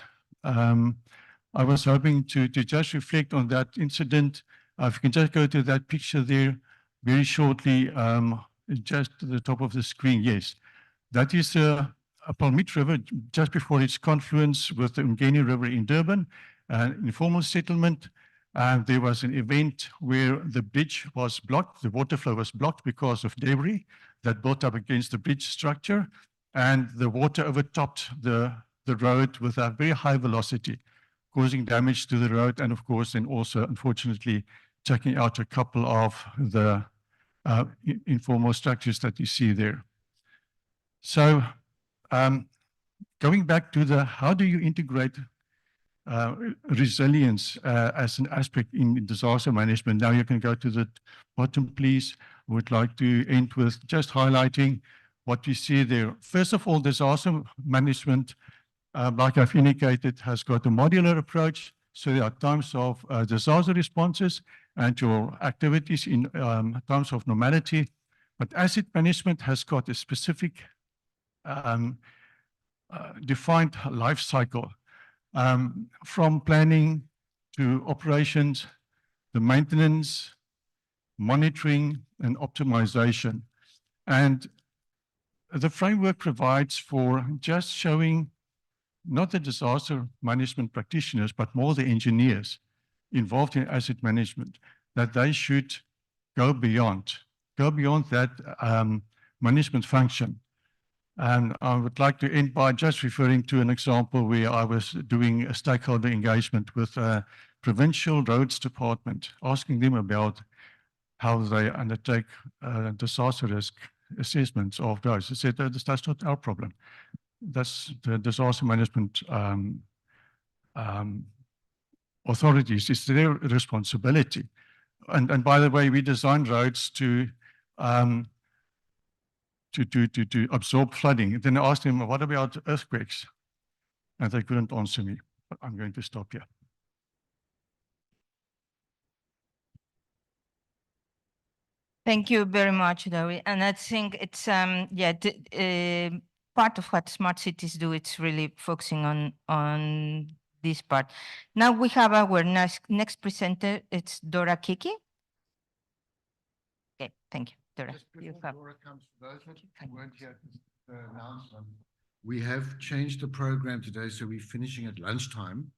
I was hoping to just reflect on that incident. If you can just go to that picture there very shortly, just to the top of the screen. Yes, that is a Palmit River just before its confluence with the Umgeni River in Durban, an informal settlement. There was an event where the bridge was blocked, the water flow was blocked because of debris that built up against the bridge structure, and the water overtopped the road with a very high velocity, causing damage to the road, and of course, then also, unfortunately, taking out a couple of the informal structures that you see there. So going back to the, how do you integrate resilience as an aspect in disaster management? Now you can go to the bottom, please. I would like to end with just highlighting what we see there. First of all, disaster management, like I've indicated, has got a modular approach. So there are times of disaster responses and your activities in times of normality. But asset management has got a specific defined life cycle, from planning to operations, the maintenance, monitoring, and optimization. And the framework provides for just showing not the disaster management practitioners, but more the engineers involved in asset management, that they should go beyond that management function. And I would like to end by just referring to an example where I was doing a stakeholder engagement with a provincial roads department, asking them about how they undertake disaster risk assessments of roads. They said, that's not our problem. that's the disaster management authorities. It's their responsibility. And by the way, we designed roads to absorb flooding. Then I asked them, what about earthquakes? And they couldn't answer me. But I'm going to stop here. Thank you very much, Dawie. And I think it's part of what smart cities do. It's really focusing on this part. Now we have our next presenter. It's Dora Kiki. Okay, thank you, Dora. Just You before have. Dora comes, for those of you who weren't here at the announcement, we have changed the program today, so we're finishing at lunchtime.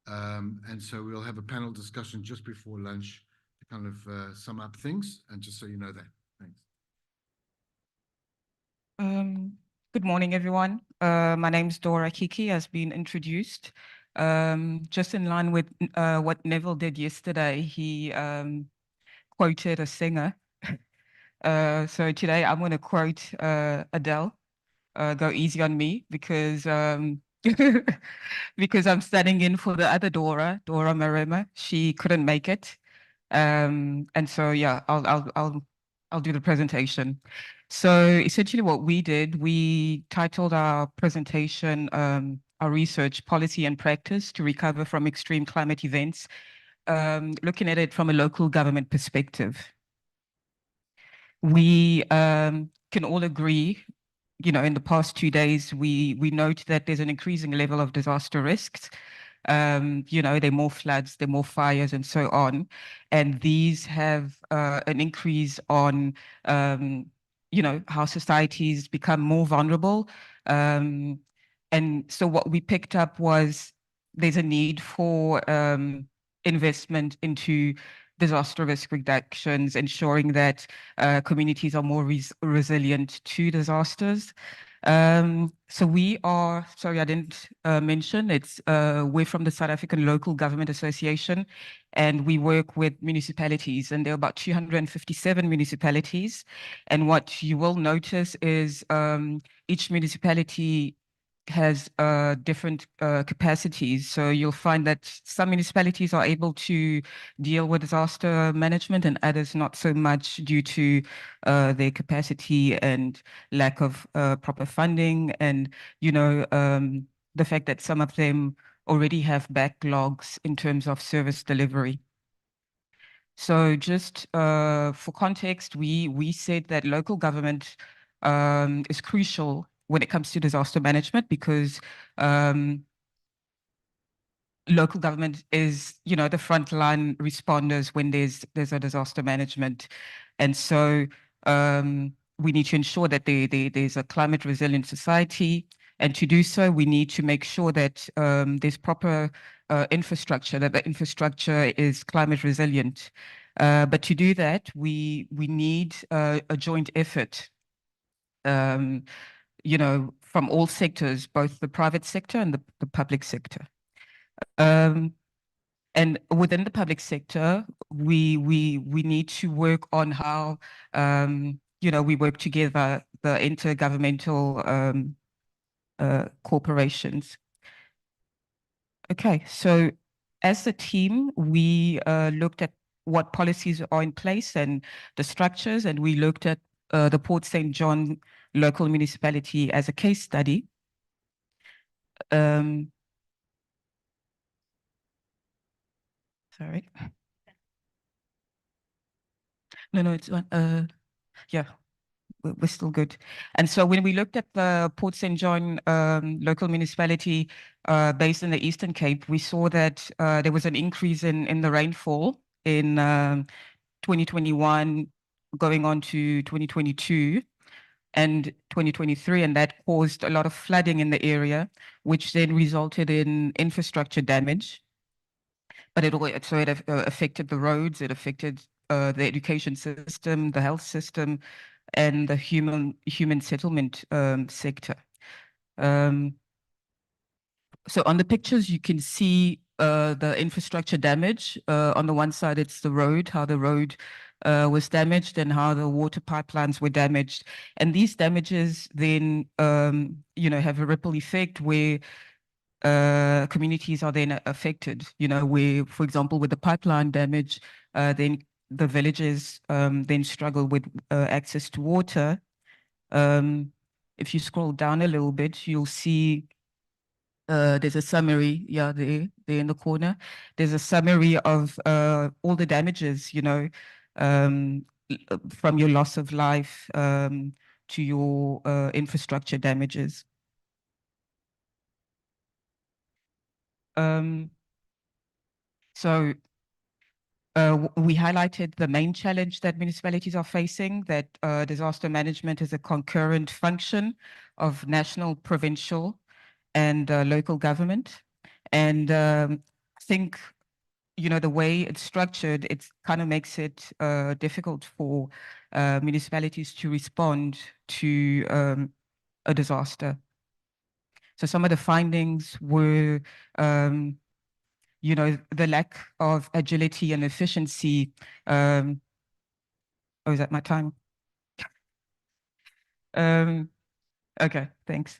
And so we'll have a panel discussion just before lunch to kind of sum up things, and just so you know that. Thanks. Good morning, everyone. My name is Dora Kiki, has been introduced. Just in line with what Neville did yesterday, he quoted a singer. So today I'm going to quote Adele, Go Easy on Me, because because I'm standing in for the other Dora Marema. She couldn't make it. And so, yeah, I'll do the presentation. So essentially what we did, we titled our presentation, our research, policy and practice to recover from extreme climate events, looking at it from a local government perspective. We can all agree, you know, in the past 2 days, we note that there's an increasing level of disaster risks. You know, there are more floods, there are more fires and so on. And these have an increase on, you know, how societies become more vulnerable. And so what we picked up was there's a need for investment into disaster risk reductions, ensuring that communities are more resilient to disasters. So we are, sorry, I didn't mention, we're from the South African Local Government Association, and we work with municipalities, and there are about 257 municipalities. And what you will notice is each municipality has different capacities. So you'll find that some municipalities are able to deal with disaster management and others not so much due to their capacity and lack of proper funding, and, you know, the fact that some of them already have backlogs in terms of service delivery. So just for context, we said that local government is crucial when it comes to disaster management, because local government is, you know, the frontline responders when there's a disaster management. And so we need to ensure that there's a climate resilient society. And to do so, we need to make sure that there's proper infrastructure, that the infrastructure is climate resilient. But to do that, we need a joint effort, you know, from all sectors, both the private sector and the public sector. And within the public sector, we need to work on how, you know, we work together, the intergovernmental corporations. Okay, so as a team, we looked at what policies are in place and the structures, and we looked at the Port St. John local municipality as a case study. Sorry. No, it's one. Yeah, we're still good. And so when we looked at the Port St. John local municipality based in the Eastern Cape, we saw that there was an increase in the rainfall in 2021 going on to 2022 and 2023, and that caused a lot of flooding in the area, which then resulted in infrastructure damage. But it affected the roads, it affected the education system, the health system, and the human settlement sector. So on the pictures, you can see the infrastructure damage. On the one side, it's the road, how the road was damaged and how the water pipelines were damaged. And these damages then, have a ripple effect where communities are then affected, where, for example, with the pipeline damage, then the villages then struggle with access to water. If you scroll down a little bit, you'll see there's a summary, there in the corner. There's a summary of all the damages, from your loss of life to your infrastructure damages. So we highlighted the main challenge that municipalities are facing, that disaster management is a concurrent function of national, provincial, and local government. And I think, the way it's structured, it kind of makes it difficult for municipalities to respond to a disaster. So some of the findings were, the lack of agility and efficiency. Oh, is that my time? Okay, thanks.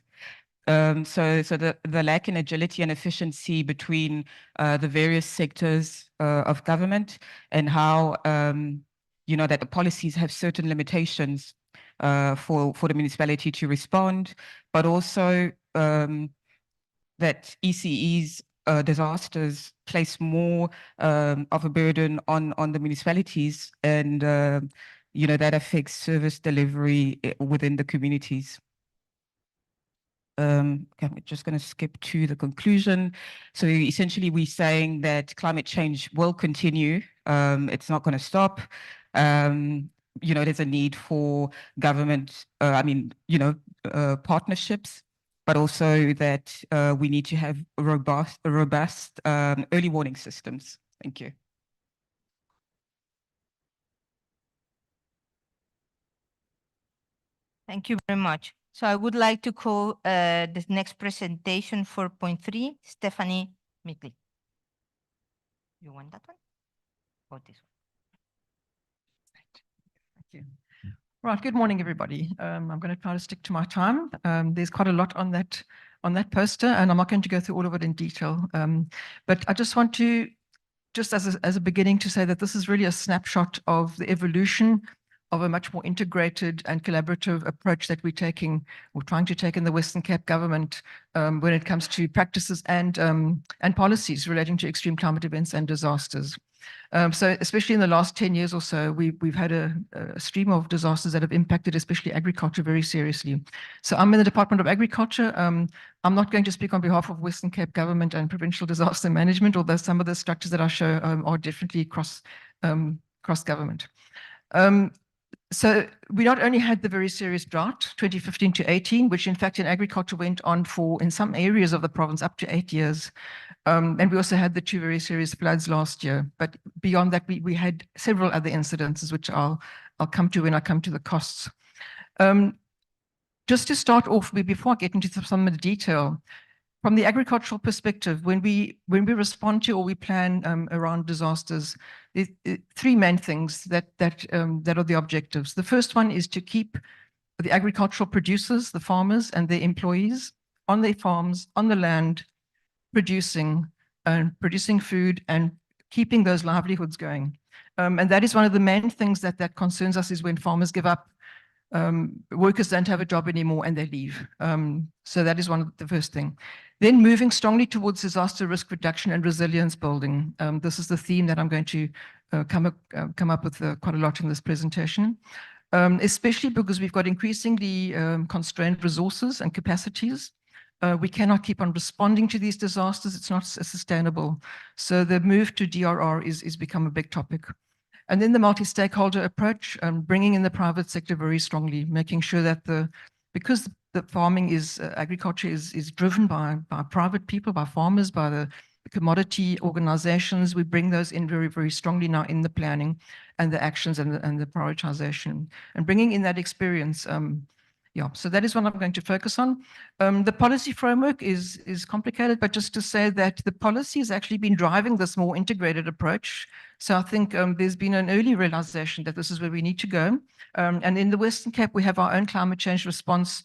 So the lack in agility and efficiency between the various sectors of government, and how that the policies have certain limitations for the municipality to respond, but also that ECE's disasters place more of a burden on the municipalities, and that affects service delivery within the communities. Okay, I'm just going to skip to the conclusion. So essentially, we're saying that climate change will continue. It's not going to stop. There's a need for government, partnerships, but also that we need to have robust early warning systems. Thank you. Thank you very much. So I would like to call the next presentation for point 3, Stephanie Mickley. You want that one? Or this one? Thank you. Right, good morning, everybody. I'm going to try to stick to my time. There's quite a lot on that poster, and I'm not going to go through all of it in detail. But I just want to, just as a beginning, to say that this is really a snapshot of the evolution of a much more integrated and collaborative approach that we're taking, or trying to take in the Western Cape government when it comes to practices and policies relating to extreme climate events and disasters. So especially in the last 10 years or so, we've had a stream of disasters that have impacted especially agriculture very seriously. So I'm in the Department of Agriculture. I'm not going to speak on behalf of Western Cape government and provincial disaster management, although some of the structures that I show are definitely cross government. So we not only had the very serious drought, 2015 to 18, which in fact in agriculture went on for, in some areas of the province, up to 8 years. And we also had the 2 very serious floods last year. But beyond that, we had several other incidences, which I'll come to when I come to the costs. Just to start off, before I get into some of the detail, from the agricultural perspective, when we respond to or we plan around disasters, 3 main things that are the objectives. The first one is to keep the agricultural producers, the farmers and their employees on their farms, on the land, producing food and keeping those livelihoods going. And that is one of the main things that concerns us, is when farmers give up, workers don't have a job anymore and they leave. So that is the first thing. Then moving strongly towards disaster risk reduction and resilience building. This is the theme that I'm going to come up with quite a lot in this presentation, especially because we've got increasingly constrained resources and capacities. We cannot keep on responding to these disasters. It's not sustainable. So the move to DRR is become a big topic. And then the multi-stakeholder approach, bringing in the private sector very strongly, making sure that because the farming agriculture is driven by private people, by farmers, by the commodity organizations, we bring those in very, very strongly now in the planning and the actions and the prioritization. And bringing in that experience Yeah, so that is what I'm going to focus on. The policy framework is complicated, but just to say that the policy has actually been driving this more integrated approach. So I think there's been an early realization that this is where we need to go. And in the Western Cape, we have our own climate change response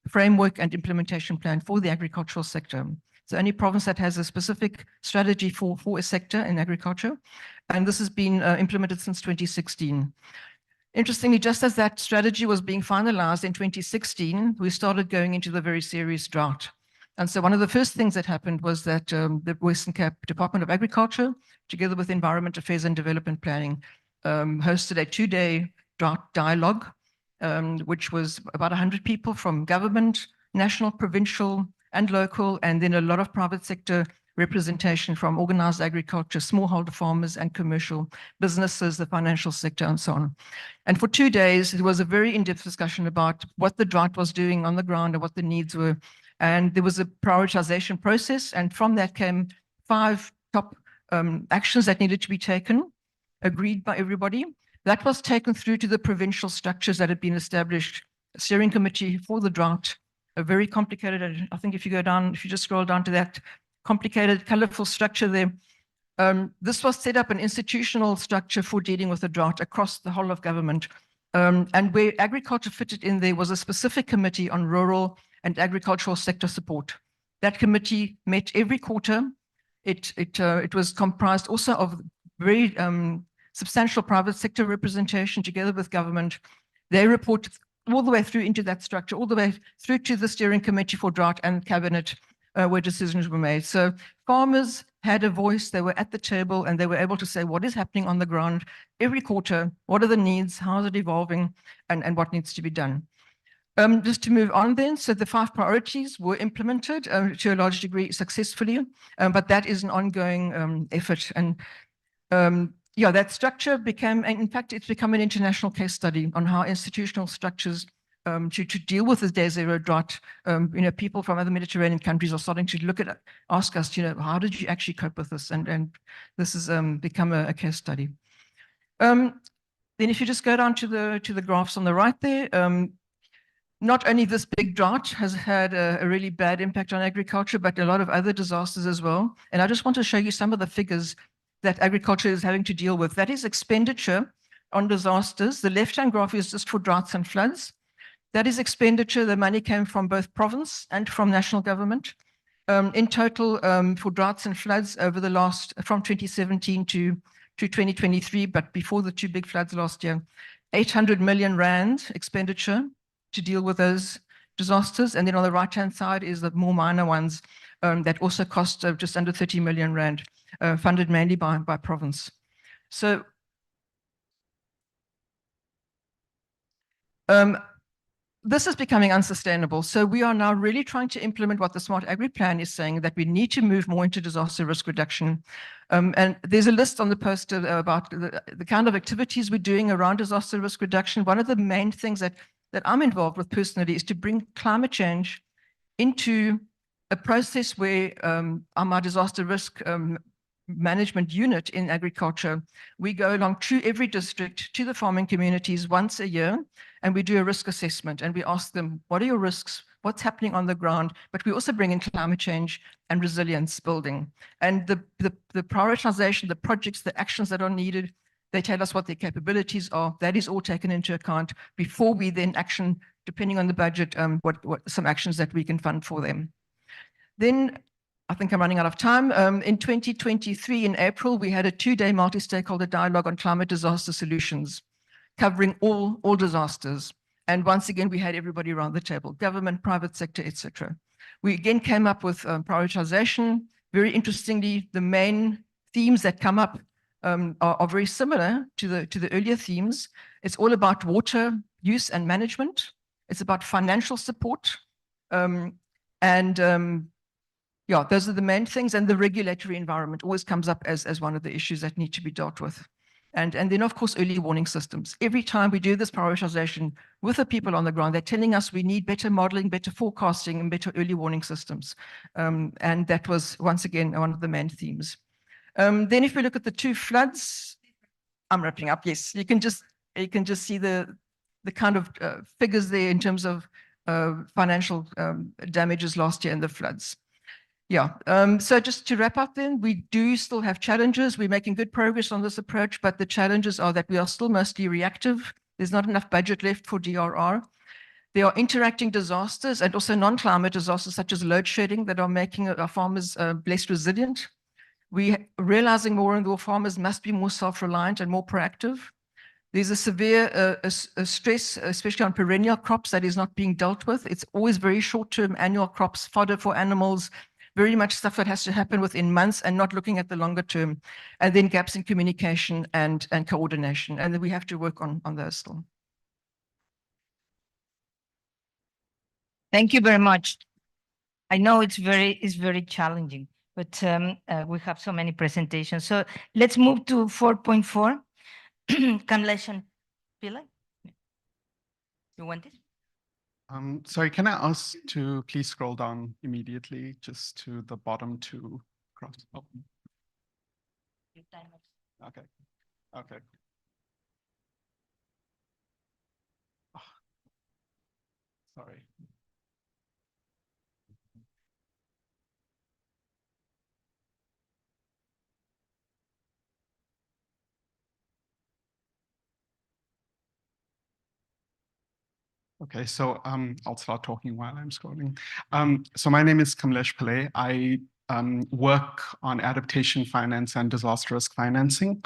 framework and implementation plan for the agricultural sector. It's the only province that has a specific strategy for a sector in agriculture. And this has been implemented since 2016. Interestingly, just as that strategy was being finalized in 2016, we started going into the very serious drought. And so one of the first things that happened was that the Western Cape Department of Agriculture, together with Environment Affairs and Development Planning, hosted a 2-day drought dialogue, which was about 100 people from government, national, provincial, and local, and then a lot of private sector representation from organized agriculture, smallholder farmers, and commercial businesses, the financial sector, and so on. And for 2 days, it was a very in-depth discussion about what the drought was doing on the ground and what the needs were. And there was a prioritization process, and from that came 5 top actions that needed to be taken, agreed by everybody. That was taken through to the provincial structures that had been established, a steering committee for the drought, a very complicated, I think if you go down, if you just scroll down to that complicated, colorful structure there, this was set up an institutional structure for dealing with the drought across the whole of government. And where agriculture fitted in there was a specific committee on rural and agricultural sector support. That committee met every quarter. It was comprised also of very substantial private sector representation together with government. They reported all the way through into that structure, all the way through to the steering committee for drought and cabinet, where decisions were made. So farmers had a voice, they were at the table, and they were able to say what is happening on the ground every quarter, what are the needs, how is it evolving, and what needs to be done. Just to move on then, so the 5 priorities were implemented to a large degree successfully, but that is an ongoing effort. And yeah, that structure became, and in fact, it's become an international case study on how institutional structures to deal with this day zero drought. People from other Mediterranean countries are starting to ask us, how did you actually cope with this? And this has become a case study. Then if you just go down to the graphs on the right there, not only this big drought has had a really bad impact on agriculture, but a lot of other disasters as well. And I just want to show you some of the figures that agriculture is having to deal with. That is expenditure on disasters. The left-hand graph is just for droughts and floods. That is expenditure. The money came from both province and from national government. In total, for droughts and floods over the from 2017 to 2023, but before the 2 big floods last year, 800 million rand expenditure to deal with those disasters. And then on the right-hand side is the more minor ones that also cost just under 30 million rand, funded mainly by province. So this is becoming unsustainable. So we are now really trying to implement what the Smart Agri Plan is saying, that we need to move more into disaster risk reduction. And there's a list on the poster about the kind of activities we're doing around disaster risk reduction. One of the main things that I'm involved with personally is to bring climate change into a process where our disaster risk management unit in agriculture, we go along to every district, to the farming communities once a year, and we do a risk assessment and we ask them, what are your risks? What's happening on the ground? But we also bring in climate change and resilience building. And the prioritization, the projects, the actions that are needed, they tell us what their capabilities are. That is all taken into account before we then action, depending on the budget, what some actions that we can fund for them. Then I think I'm running out of time. In 2023, in April, we had a 2-day multi-stakeholder dialogue on climate disaster solutions, covering all disasters. And once again, we had everybody around the table, government, private sector, etc. We again came up with prioritization. Very interestingly, the main themes that come up are very similar to the earlier themes. It's all about water use and management. It's about financial support. Yeah, those are the main things. And the regulatory environment always comes up as one of the issues that need to be dealt with. And then, of course, early warning systems. Every time we do this prioritization with the people on the ground, they're telling us we need better modeling, better forecasting, and better early warning systems. And that was, once again, one of the main themes. Then if we look at the 2 floods, I'm wrapping up, yes. You can just see the kind of figures there in terms of financial damages last year in the floods. Yeah, so just to wrap up then, we do still have challenges. We're making good progress on this approach, but the challenges are that we are still mostly reactive. There's not enough budget left for DRR. There are interacting disasters and also non-climate disasters such as load shedding that are making our farmers less resilient. We're realizing more and more farmers must be more self-reliant and more proactive. There's a severe stress, especially on perennial crops, that is not being dealt with. It's always very short-term annual crops, fodder for animals, very much stuff that has to happen within months and not looking at the longer term. And then gaps in communication and coordination. And then we have to work on those still. Thank you very much. I know it's very challenging, but we have so many presentations. So let's move to 4.4. Kamlesh and Pillai. You want this? Sorry, can I ask to please scroll down immediately just to the bottom two graphs? Oh. Okay. Okay. Oh. Sorry. Okay, so I'll start talking while I'm scrolling. So my name is Kamlesh Pillai. I work on adaptation finance and disaster risk financing.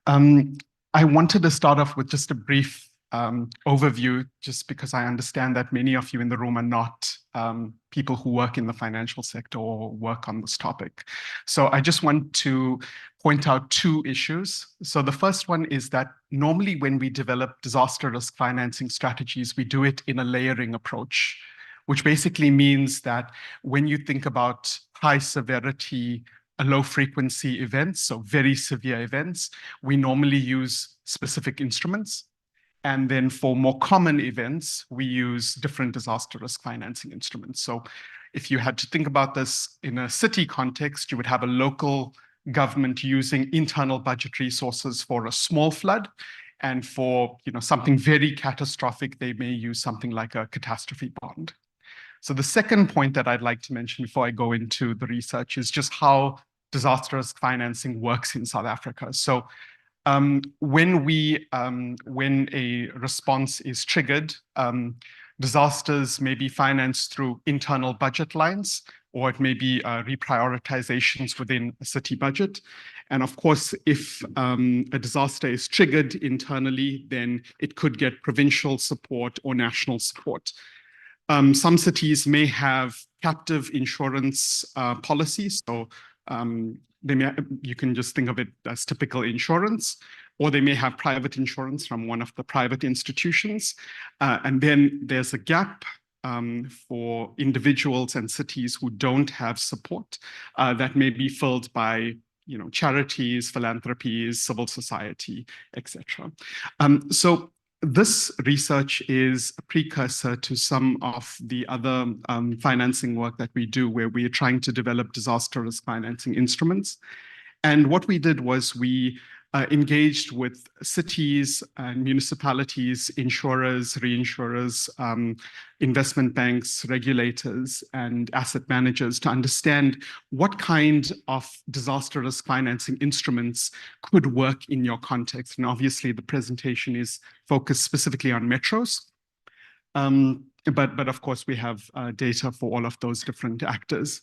I wanted to start off with just a brief overview, just because I understand that many of you in the room are not people who work in the financial sector or work on this topic. So I just want to point out two issues. So the first one is that normally when we develop disaster risk financing strategies, we do it in a layering approach, which basically means that when you think about high severity, low frequency events, so very severe events, we normally use specific instruments. And then for more common events, we use different disaster risk financing instruments. So if you had to think about this in a city context, you would have a local government using internal budget resources for a small flood. And for something very catastrophic, they may use something like a catastrophe bond. So the second point that I'd like to mention before I go into the research is just how disaster risk financing works in South Africa. So when a response is triggered, disasters may be financed through internal budget lines, or it may be reprioritizations within a city budget. And of course, if a disaster is triggered internally, then it could get provincial support or national support. Some cities may have captive insurance policies. So you can just think of it as typical insurance, or they may have private insurance from one of the private institutions. And then there's a gap for individuals and cities who don't have support that may be filled by charities, philanthropies, civil society, etc. So this research is a precursor to some of the other financing work that we do, where we are trying to develop disaster risk financing instruments. And what we did was we engaged with cities and municipalities, insurers, reinsurers, investment banks, regulators, and asset managers to understand what kind of disaster risk financing instruments could work in your context. And obviously, the presentation is focused specifically on metros. But of course, we have data for all of those different actors.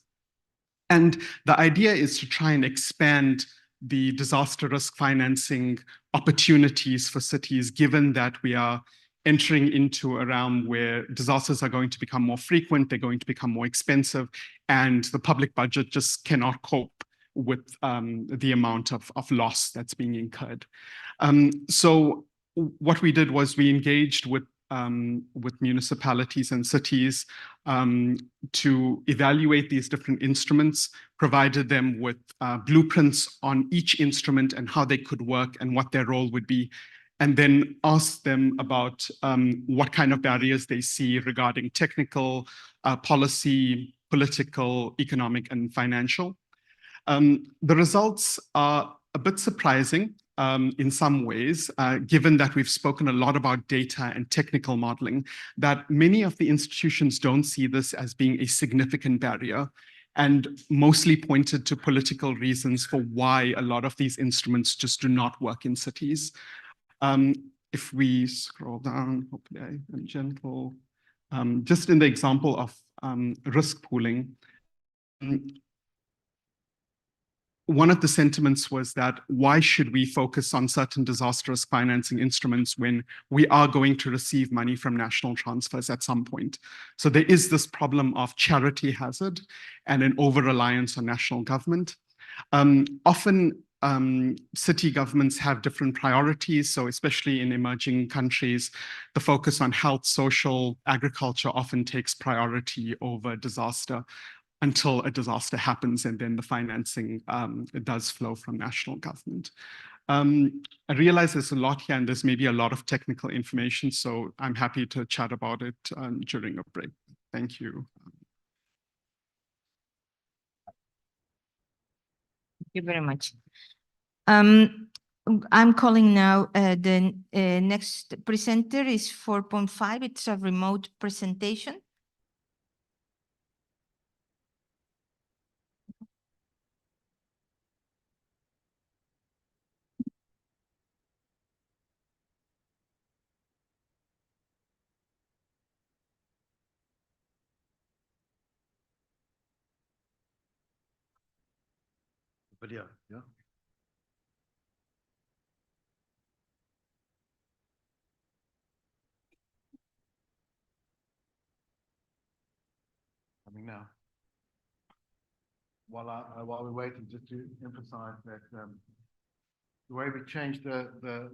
And the idea is to try and expand the disaster risk financing opportunities for cities, given that we are entering into a realm where disasters are going to become more frequent, they're going to become more expensive, and the public budget just cannot cope with the amount of loss that's being incurred. So what we did was we engaged with municipalities and cities to evaluate these different instruments, provided them with blueprints on each instrument and how they could work and what their role would be, and then asked them about what kind of barriers they see regarding technical, policy, political, economic, and financial. The results are a bit surprising. in some ways, given that we've spoken a lot about data and technical modeling, that many of the institutions don't see this as being a significant barrier, and mostly pointed to political reasons for why a lot of these instruments just do not work in cities. If we scroll down, hopefully I am gentle, just in the example of risk pooling, one of the sentiments was that why should we focus on certain disaster risk financing instruments when we are going to receive money from national transfers at some point? So there is this problem of charity hazard and an over-reliance on national government. Often city governments have different priorities. So especially in emerging countries, the focus on health, social, agriculture often takes priority over disaster, until a disaster happens, and then the financing does flow from national government. I realize there's a lot here and there's maybe a lot of technical information, so I'm happy to chat about it during a break. Thank you. Thank you very much. I'm calling now the next presenter is 4.5. It's a remote presentation. Video, yeah. Coming now. While we're waiting, just to emphasize that the way we changed the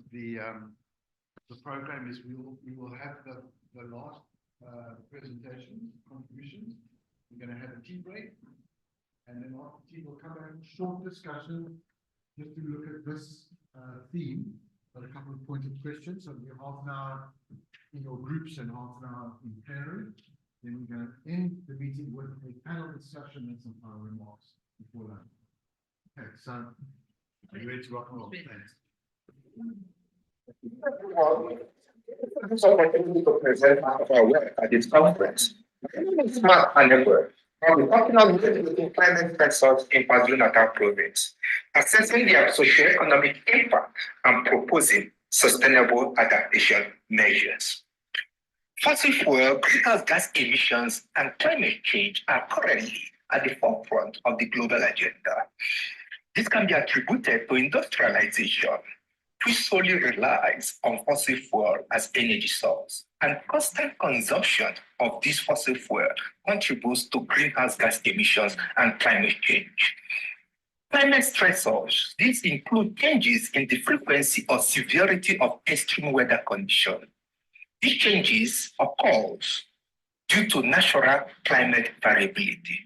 program is we will have the last presentation contributions. We're going to have a tea break, and then after tea we'll come back, short discussion just to look at this theme, but a couple of pointed questions. So we'll be half an hour in your groups and half an hour in pairing. Then we're going to end the meeting with a panel discussion and some final remarks before that. Okay, so are you ready to rock and roll? Thanks. It's an opportunity to present our work at this conference. My name is Mark Anegwe. I'll be talking about the climate factors in KwaZulu-Natal province, assessing their socioeconomic impact and proposing sustainable adaptation measures. Fossil fuel, greenhouse gas emissions, and climate change are currently at the forefront of the global agenda. This can be attributed to industrialization, which solely relies on fossil fuel as energy source, and constant consumption of this fossil fuel contributes to greenhouse gas emissions and climate change. Climate stressors, these include changes in the frequency or severity of extreme weather conditions. These changes occur due to natural climate variability.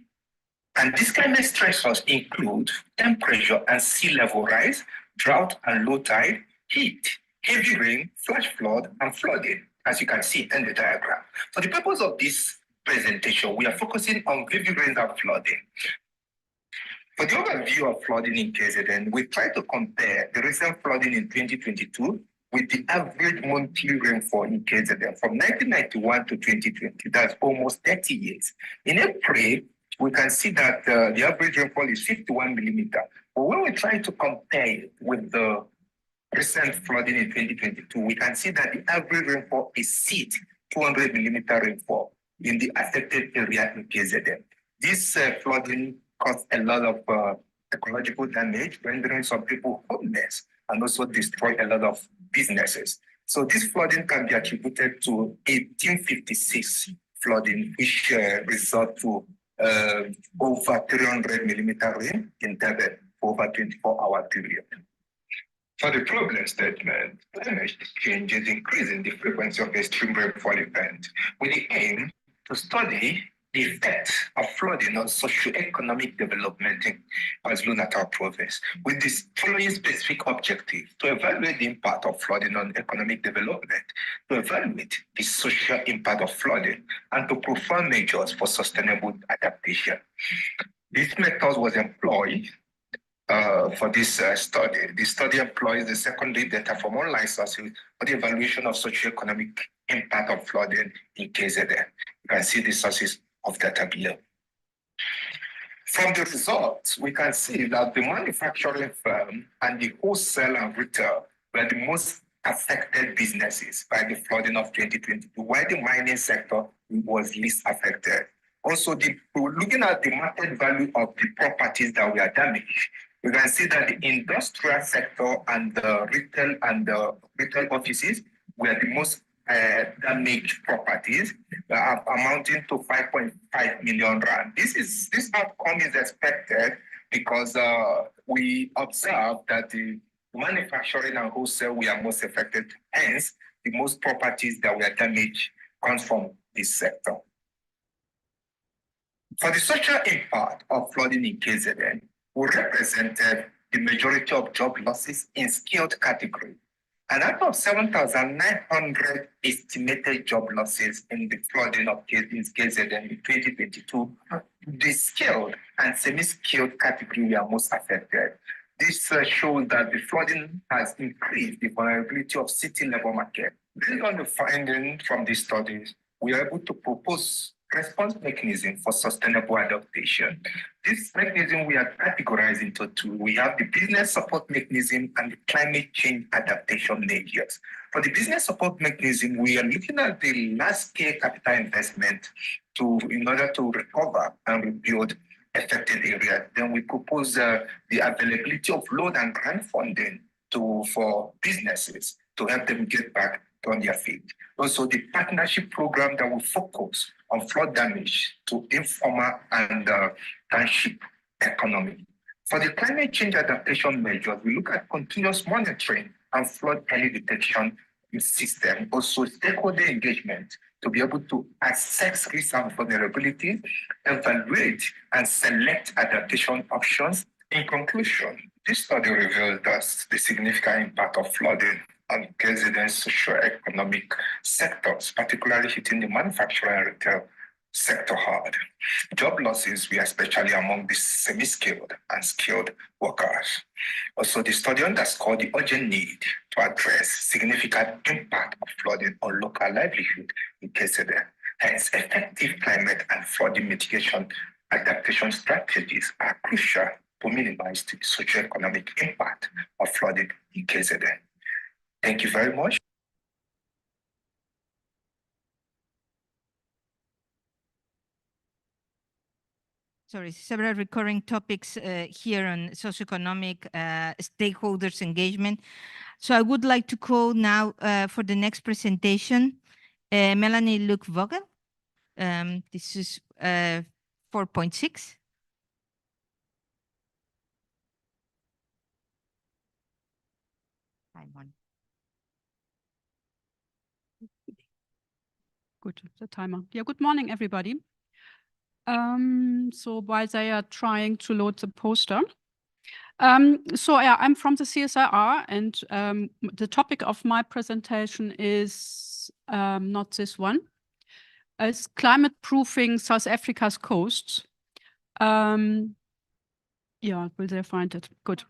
And these climate stressors include temperature and sea level rise, drought and low tide, heat, heavy rain, flash flood, and flooding, as you can see in the diagram. For the purpose of this presentation, we are focusing on heavy rain and flooding. For the overview of flooding in KZN, we try to compare the recent flooding in 2022 with the average monthly rainfall in KZN from 1991 to 2020. That's almost 30 years. In April, we can see that the average rainfall is 51 millimeter. But when we try to compare it with the recent flooding in 2022, we can see that the average rainfall exceeds 200 millimeter rainfall in the affected area in KZN. This flooding caused a lot of ecological damage, rendering some people homeless, and also destroy a lot of businesses. So this flooding can be attributed to 1856 flooding, which result to over 300 millimeter rain in Durban for over 24-hour period. For the problem statement, climate change is increasing the frequency of extreme rainfall events with the aim to study the effect of flooding on socio-economic development in KwaZulu-Natal province, with this following specific objective: to evaluate the impact of flooding on economic development, to evaluate the social impact of flooding, and to perform measures for sustainable adaptation. This method was employed for this study. The study employs the secondary data from online sources for the evaluation of socioeconomic impact of flooding in KZN. You can see the sources of data below. From the results, we can see that the manufacturing firm and the wholesale and retail were the most affected businesses by the flooding of 2022, while the mining sector was least affected. Also, looking at the market value of the properties that were damaged, we can see that the industrial sector and the retail offices were the most damaged properties, amounting to 5.5 million rand. This outcome is expected because we observed that the manufacturing and wholesale were most affected. Hence, the most properties that were damaged comes from this sector. For the social impact of flooding in KZN, we represented the majority of job losses in skilled category. And out of 7,900 estimated job losses in the flooding of KZN in 2022, the skilled and semi-skilled category are most affected. This shows that the flooding has increased the vulnerability of city labor market. Based on the findings from these studies, we are able to propose response mechanism for sustainable adaptation. This mechanism we are categorized into two. We have the business support mechanism and the climate change adaptation measures. For the business support mechanism, we are looking at the large-scale capital investment in order to recover and rebuild affected areas. Then we propose the availability of loan and grant funding for businesses to help them get back on their feet. Also, the partnership program that will focus on flood damage to informal and township economy. For the climate change adaptation measures, we look at continuous monitoring and flood early detection system, also stakeholder engagement to be able to assess risk and vulnerability, evaluate and select adaptation options. In conclusion, this study revealed us the significant impact of flooding on KZN's socio-economic sectors, particularly hitting the manufacturing and retail sector hard. Job losses were especially among the semi-skilled and skilled workers. Also, the study underscored the urgent need to address significant impact of flooding on local livelihood in KZN. Hence, effective climate and flooding mitigation adaptation strategies are crucial to minimize the socio-economic impact of flooding in KZN. Thank you very much. Sorry, several recurring topics here on socioeconomic stakeholders engagement. So I would like to call now for the next presentation, Melanie Luke-Vogel. This is 4.6. Good, the timer. Yeah, good morning, everybody. So while they are trying to load the poster, I'm from the CSIR, and the topic of my presentation is not this one. It's climate proofing South Africa's coasts. Yeah, will they find it? Good.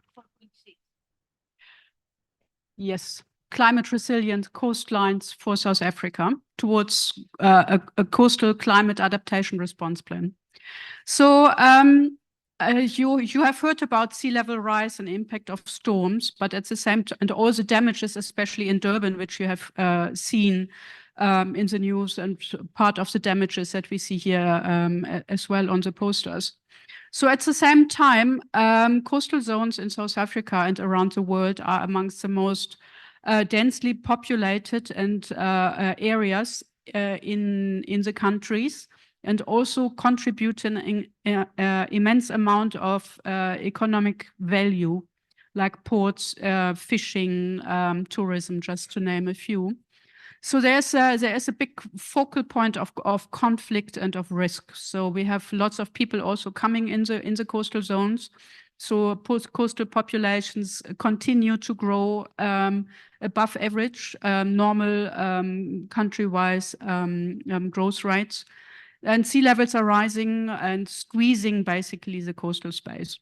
Yes, climate resilient coastlines for South Africa towards a coastal climate adaptation response plan. So you have heard about sea level rise and impact of storms, but at the same time, and all the damages, especially in Durban, which you have seen in the news, and part of the damages that we see here as well on the posters. So at the same time, coastal zones in South Africa and around the world are amongst the most densely populated and areas in the countries, and also contributing an immense amount of economic value, like ports, fishing, tourism, just to name a few. So there is a big focal point of conflict and of risk. So we have lots of people also coming in the coastal zones. So coastal populations continue to grow above average, normal country-wise growth rates. And sea levels are rising and squeezing basically the coastal space.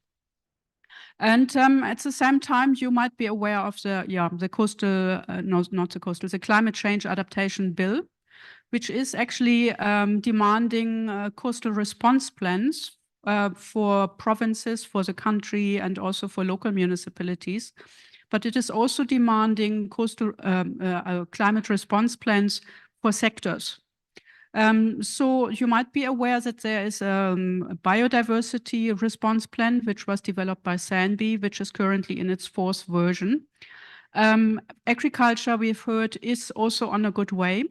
And at the same time, you might be aware of the coastal, no, not the coastal, the climate change adaptation bill, which is actually demanding coastal response plans for provinces, for the country, and also for local municipalities. But it is also demanding coastal climate response plans for sectors. So you might be aware that there is a biodiversity response plan, which was developed by SANBI, which is currently in its 4th version. Agriculture, we've heard, is also on a good way.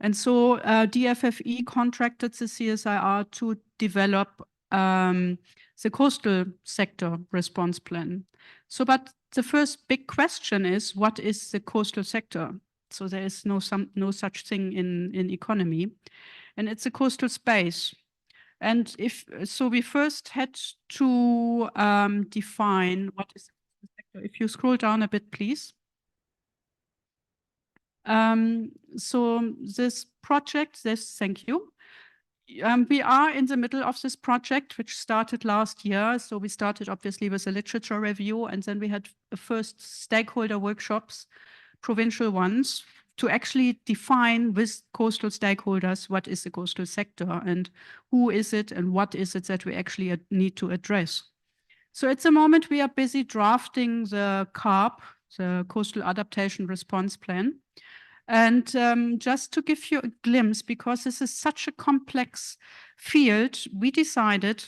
And so DFFE contracted the CSIR to develop the coastal sector response plan. So, but the first big question is, what is the coastal sector? So there is no such thing in economy, and it's a coastal space. And so we first had to define what is the coastal sector. If you scroll down a bit, please. So this project, thank you. We are in the middle of this project, which started last year. So we started obviously with a literature review, and then we had first stakeholder workshops, provincial ones, to actually define with coastal stakeholders what is the coastal sector and who is it and what is it that we actually need to address. So at the moment, we are busy drafting the CARP, the Coastal Adaptation Response Plan. And just to give you a glimpse, because this is such a complex field, we decided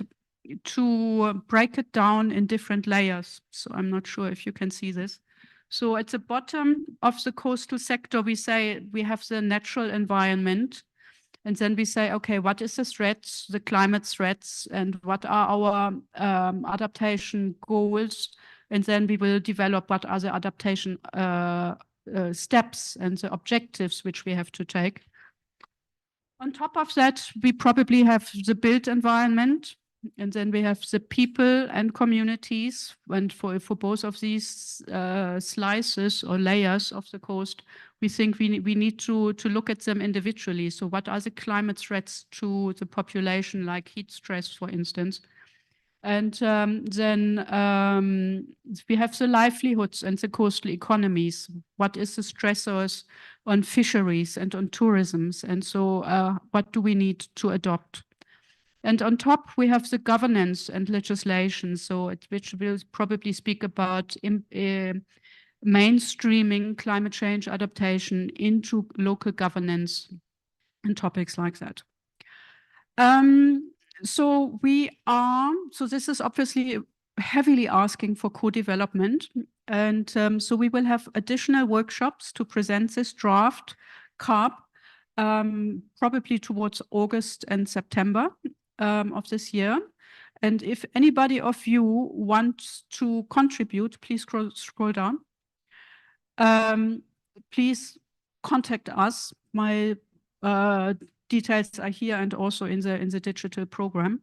to break it down in different layers. So I'm not sure if you can see this. So at the bottom of the coastal sector, we say we have the natural environment. And then we say, okay, what is the threats, the climate threats, and what are our adaptation goals? And then we will develop what are the adaptation steps and the objectives which we have to take. On top of that, we probably have the built environment, and then we have the people and communities. And for both of these slices or layers of the coast, we think we need to look at them individually. So what are the climate threats to the population, like heat stress, for instance? And then we have the livelihoods and the coastal economies. What is the stressors on fisheries and on tourism? And so what do we need to adopt? And on top, we have the governance and legislation, so which will probably speak about mainstreaming climate change adaptation into local governance and topics like that. So this is obviously heavily asking for co-development. And so we will have additional workshops to present this draft CARP, probably towards August and September of this year. And if anybody of you wants to contribute, please scroll down. Please contact us. My details are here and also in the digital program.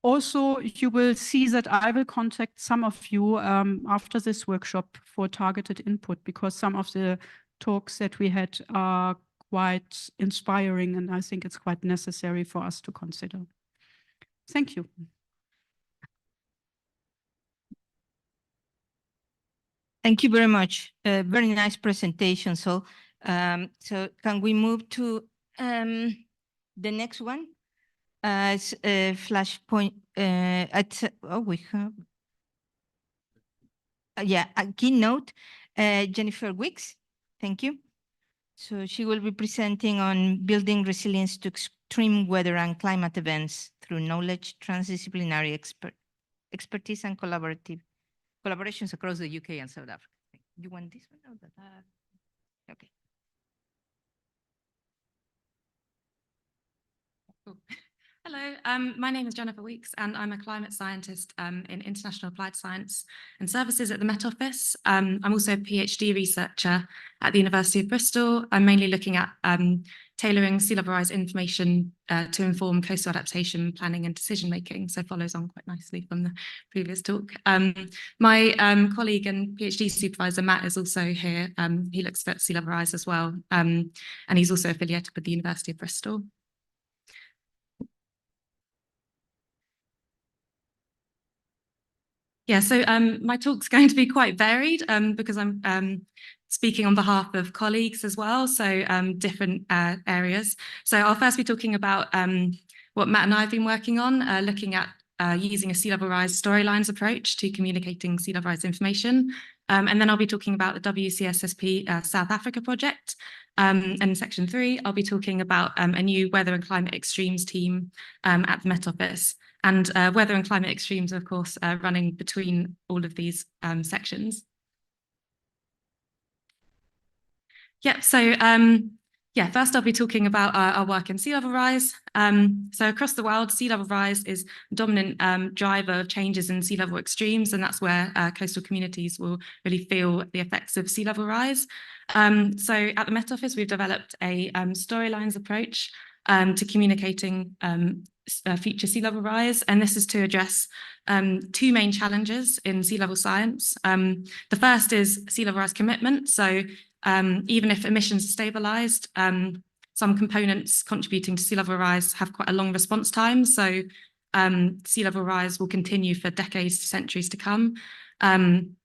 Also, you will see that I will contact some of you after this workshop for targeted input, because some of the talks that we had are quite inspiring, and I think it's quite necessary for us to consider. Thank you. Thank you very much. Very nice presentation. So can we move to the next one? As a flashpoint, we have, a keynote, Jennifer Wicks. Thank you. So she will be presenting on building resilience to extreme weather and climate events through knowledge, transdisciplinary expertise, and collaborations across the UK and South Africa. You want this one or that? Okay. Cool. Hello, my name is Jennifer Weeks, and I'm a climate scientist in international applied science and services at the Met Office. I'm also a PhD researcher at the University of Bristol. I'm mainly looking at tailoring sea level rise information to inform coastal adaptation planning and decision making. So follows on quite nicely from the previous talk. My colleague and PhD supervisor, Matt, is also here. He looks at sea level rise as well, and he's also affiliated with the University of Bristol. Yeah, so my talk's going to be quite varied because I'm speaking on behalf of colleagues as well, so different areas. So I'll first be talking about what Matt and I have been working on, looking at using a sea level rise storylines approach to communicating sea level rise information. And then I'll be talking about the WCSSP South Africa project. And in section 3, I'll be talking about a new weather and climate extremes team at the Met Office. And weather and climate extremes, of course, running between all of these sections. Yeah, so first I'll be talking about our work in sea level rise. So across the world, sea level rise is a dominant driver of changes in sea level extremes, and that's where coastal communities will really feel the effects of sea level rise. So at the Met Office, we've developed a storylines approach to communicating future sea level rise, and this is to address two main challenges in sea level science. The first is sea level rise commitment. So even if emissions are stabilised, some components contributing to sea level rise have quite a long response time. So sea level rise will continue for decades to centuries to come. And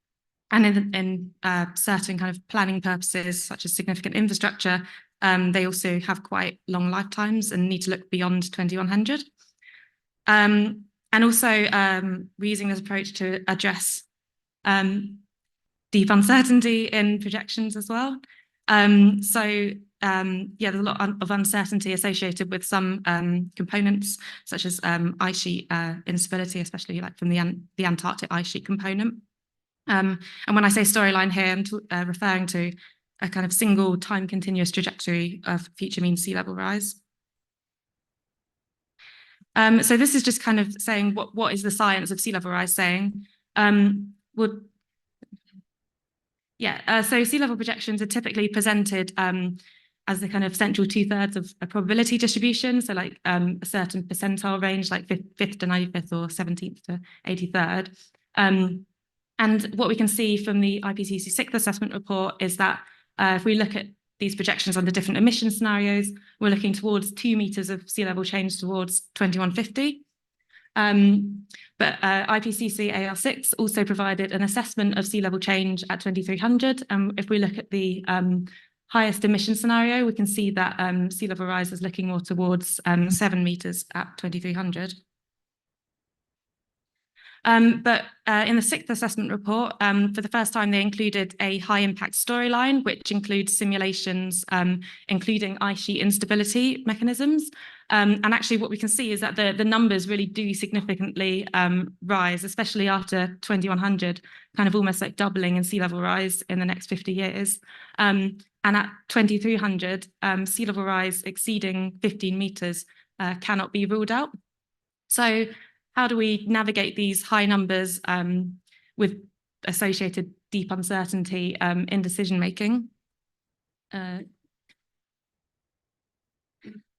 in certain kind of planning purposes, such as significant infrastructure, they also have quite long lifetimes and need to look beyond 2100. And also we're using this approach to address deep uncertainty in projections as well. There's a lot of uncertainty associated with some components, such as ice sheet instability, especially like from the Antarctic ice sheet component. And when I say storyline here, I'm referring to a kind of single time continuous trajectory of future mean sea level rise. So this is just kind of saying what is the science of sea level rise saying. So sea level projections are typically presented as the kind of central 2/3 of a probability distribution. So like a certain percentile range, like 5th to 95th or 17th to 83rd. And what we can see from the IPCC 6th assessment report is that if we look at these projections under different emission scenarios, we're looking towards 2 meters of sea level change towards 2150. But IPCC AR6 also provided an assessment of sea level change at 2300. And if we look at the highest emission scenario, we can see that sea level rise is looking more towards 7 meters at 2300. But in the 6th assessment report, for the first time, they included a high impact storyline, which includes simulations, including ice sheet instability mechanisms. And actually what we can see is that the numbers really do significantly rise, especially after 2100, kind of almost like doubling in sea level rise in the next 50 years. And at 2300, sea level rise exceeding 15 meters cannot be ruled out. So how do we navigate these high numbers with associated deep uncertainty in decision making?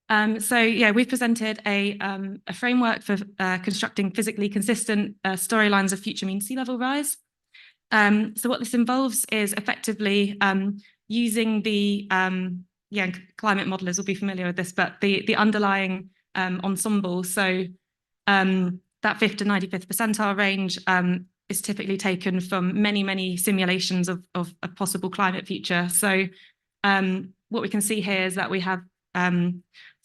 We've presented a framework for constructing physically consistent storylines of future mean sea level rise. So what this involves is effectively using the climate modelers will be familiar with this, but the underlying ensemble. So that 5th to 95th percentile range is typically taken from many simulations of a possible climate future. So what we can see here is that we have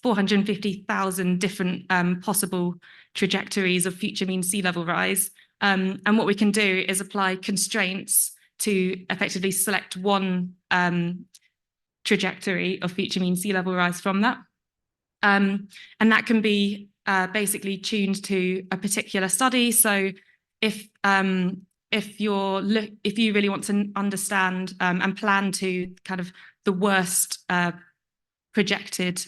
450,000 different possible trajectories of future mean sea level rise. And what we can do is apply constraints to effectively select one trajectory of future mean sea level rise from that. And that can be basically tuned to a particular study. So if you really want to understand and plan to kind of the worst projected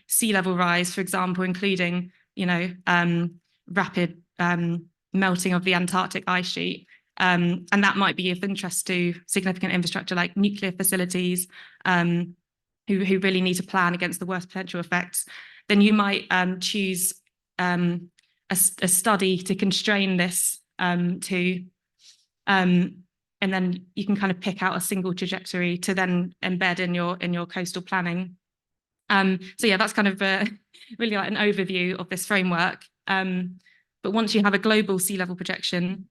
sea level rise, for example, including rapid melting of the Antarctic ice sheet, and that might be of interest to significant infrastructure like nuclear facilities, who really need to plan against the worst potential effects, then you might choose a study to constrain this to, and then you can kind of pick out a single trajectory to then embed in your coastal planning. That's kind of really like an overview of this framework. But once you have a global sea level projection,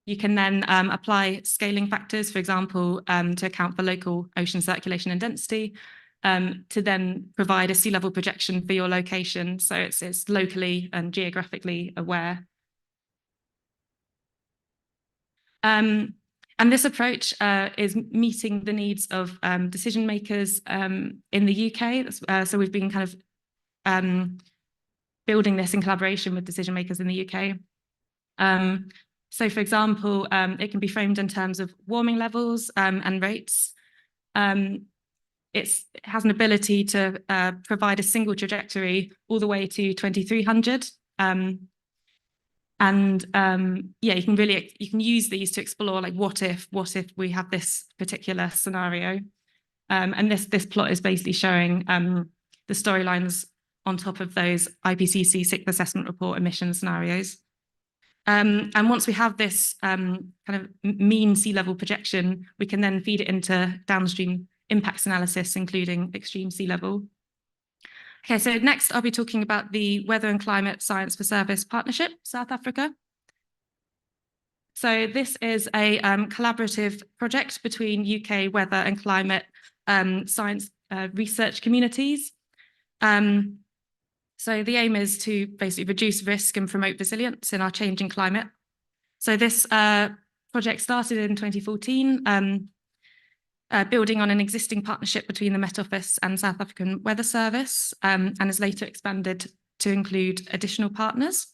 You can then apply scaling factors, for example, to account for local ocean circulation and density, to then provide a sea level projection for your location. So it's locally and geographically aware. And this approach is meeting the needs of decision makers in the UK. So we've been kind of building this in collaboration with decision makers in the UK. So, for example, it can be framed in terms of warming levels and rates. It has an ability to provide a single trajectory all the way to 2300. Yeah, you can use these to explore, like, what if we have this particular scenario. And this plot is basically showing the storylines on top of those IPCC Sixth Assessment Report emission scenarios. And once we have this kind of mean sea level projection, we can then feed it into downstream impacts analysis, including extreme sea level. Okay, so next I'll be talking about the Weather and Climate Science for Service Partnership, South Africa. So this is a collaborative project between UK weather and climate science research communities. So the aim is to basically reduce risk and promote resilience in our changing climate. So this project started in 2014, building on an existing partnership between the Met Office and South African Weather Service, and is later expanded to include additional partners.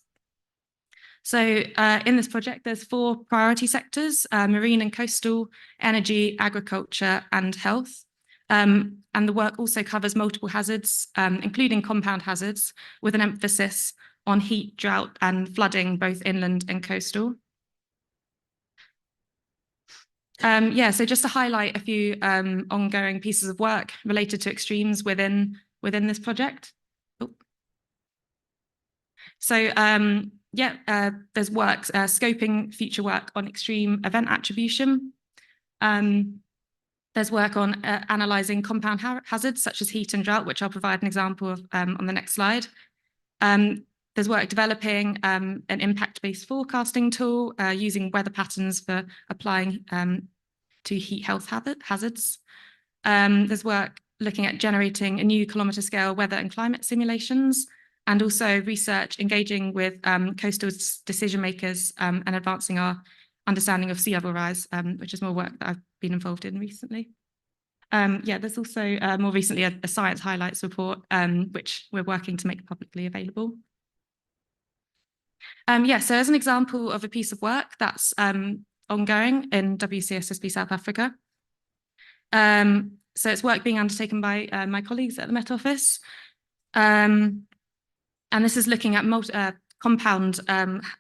So in this project, there's 4 priority sectors: marine and coastal, energy, agriculture, and health. And the work also covers multiple hazards, including compound hazards, with an emphasis on heat, drought, and flooding, both inland and coastal. Yeah, so just to highlight a few ongoing pieces of work related to extremes within this project. Oh. So yeah, there's work scoping future work on extreme event attribution. There's work on analysing compound hazards such as heat and drought, which I'll provide an example of on the next slide. There's work developing an impact-based forecasting tool using weather patterns for applying to heat health hazards. There's work looking at generating a new kilometre scale weather and climate simulations, and also research engaging with coastal decision makers and advancing our understanding of sea level rise, which is more work that I've been involved in recently. Yeah, there's also more recently a science highlights report, which we're working to make publicly available. Yeah, so as an example of a piece of work that's ongoing in WCSSB South Africa. So it's work being undertaken by my colleagues at the Met Office. And this is looking at compound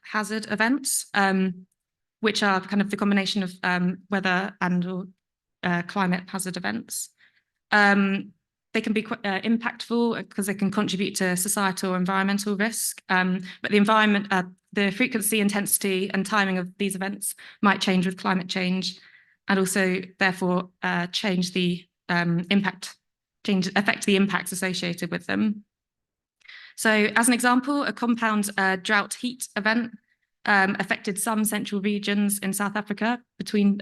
hazard events, which are kind of the combination of weather and climate hazard events. They can be quite impactful because they can contribute to societal or environmental risk, but the frequency, intensity, and timing of these events might change with climate change, and also therefore affect the impacts associated with them. So as an example, a compound drought heat event affected some central regions in South Africa between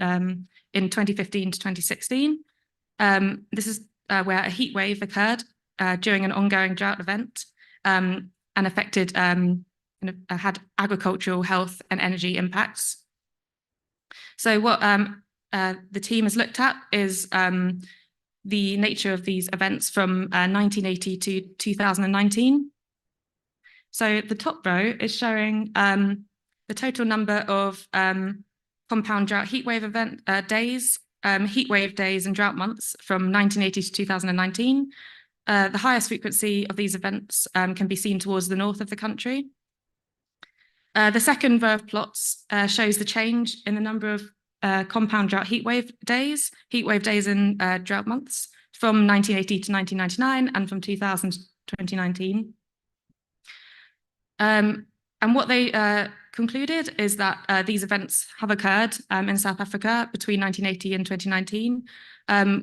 in 2015 to 2016. This is where a heat wave occurred during an ongoing drought event and affected had agricultural, health, and energy impacts. So what the team has looked at is the nature of these events from 1980 to 2019. So the top row is showing the total number of compound drought heatwave event days, heatwave days and drought months from 1980 to 2019. The highest frequency of these events can be seen towards the north of the country. The second row of plots shows the change in the number of compound drought heatwave days and drought months from 1980 to 1999 and from 2000 to 2019. And what they concluded is that these events have occurred in South Africa between 1980 and 2019,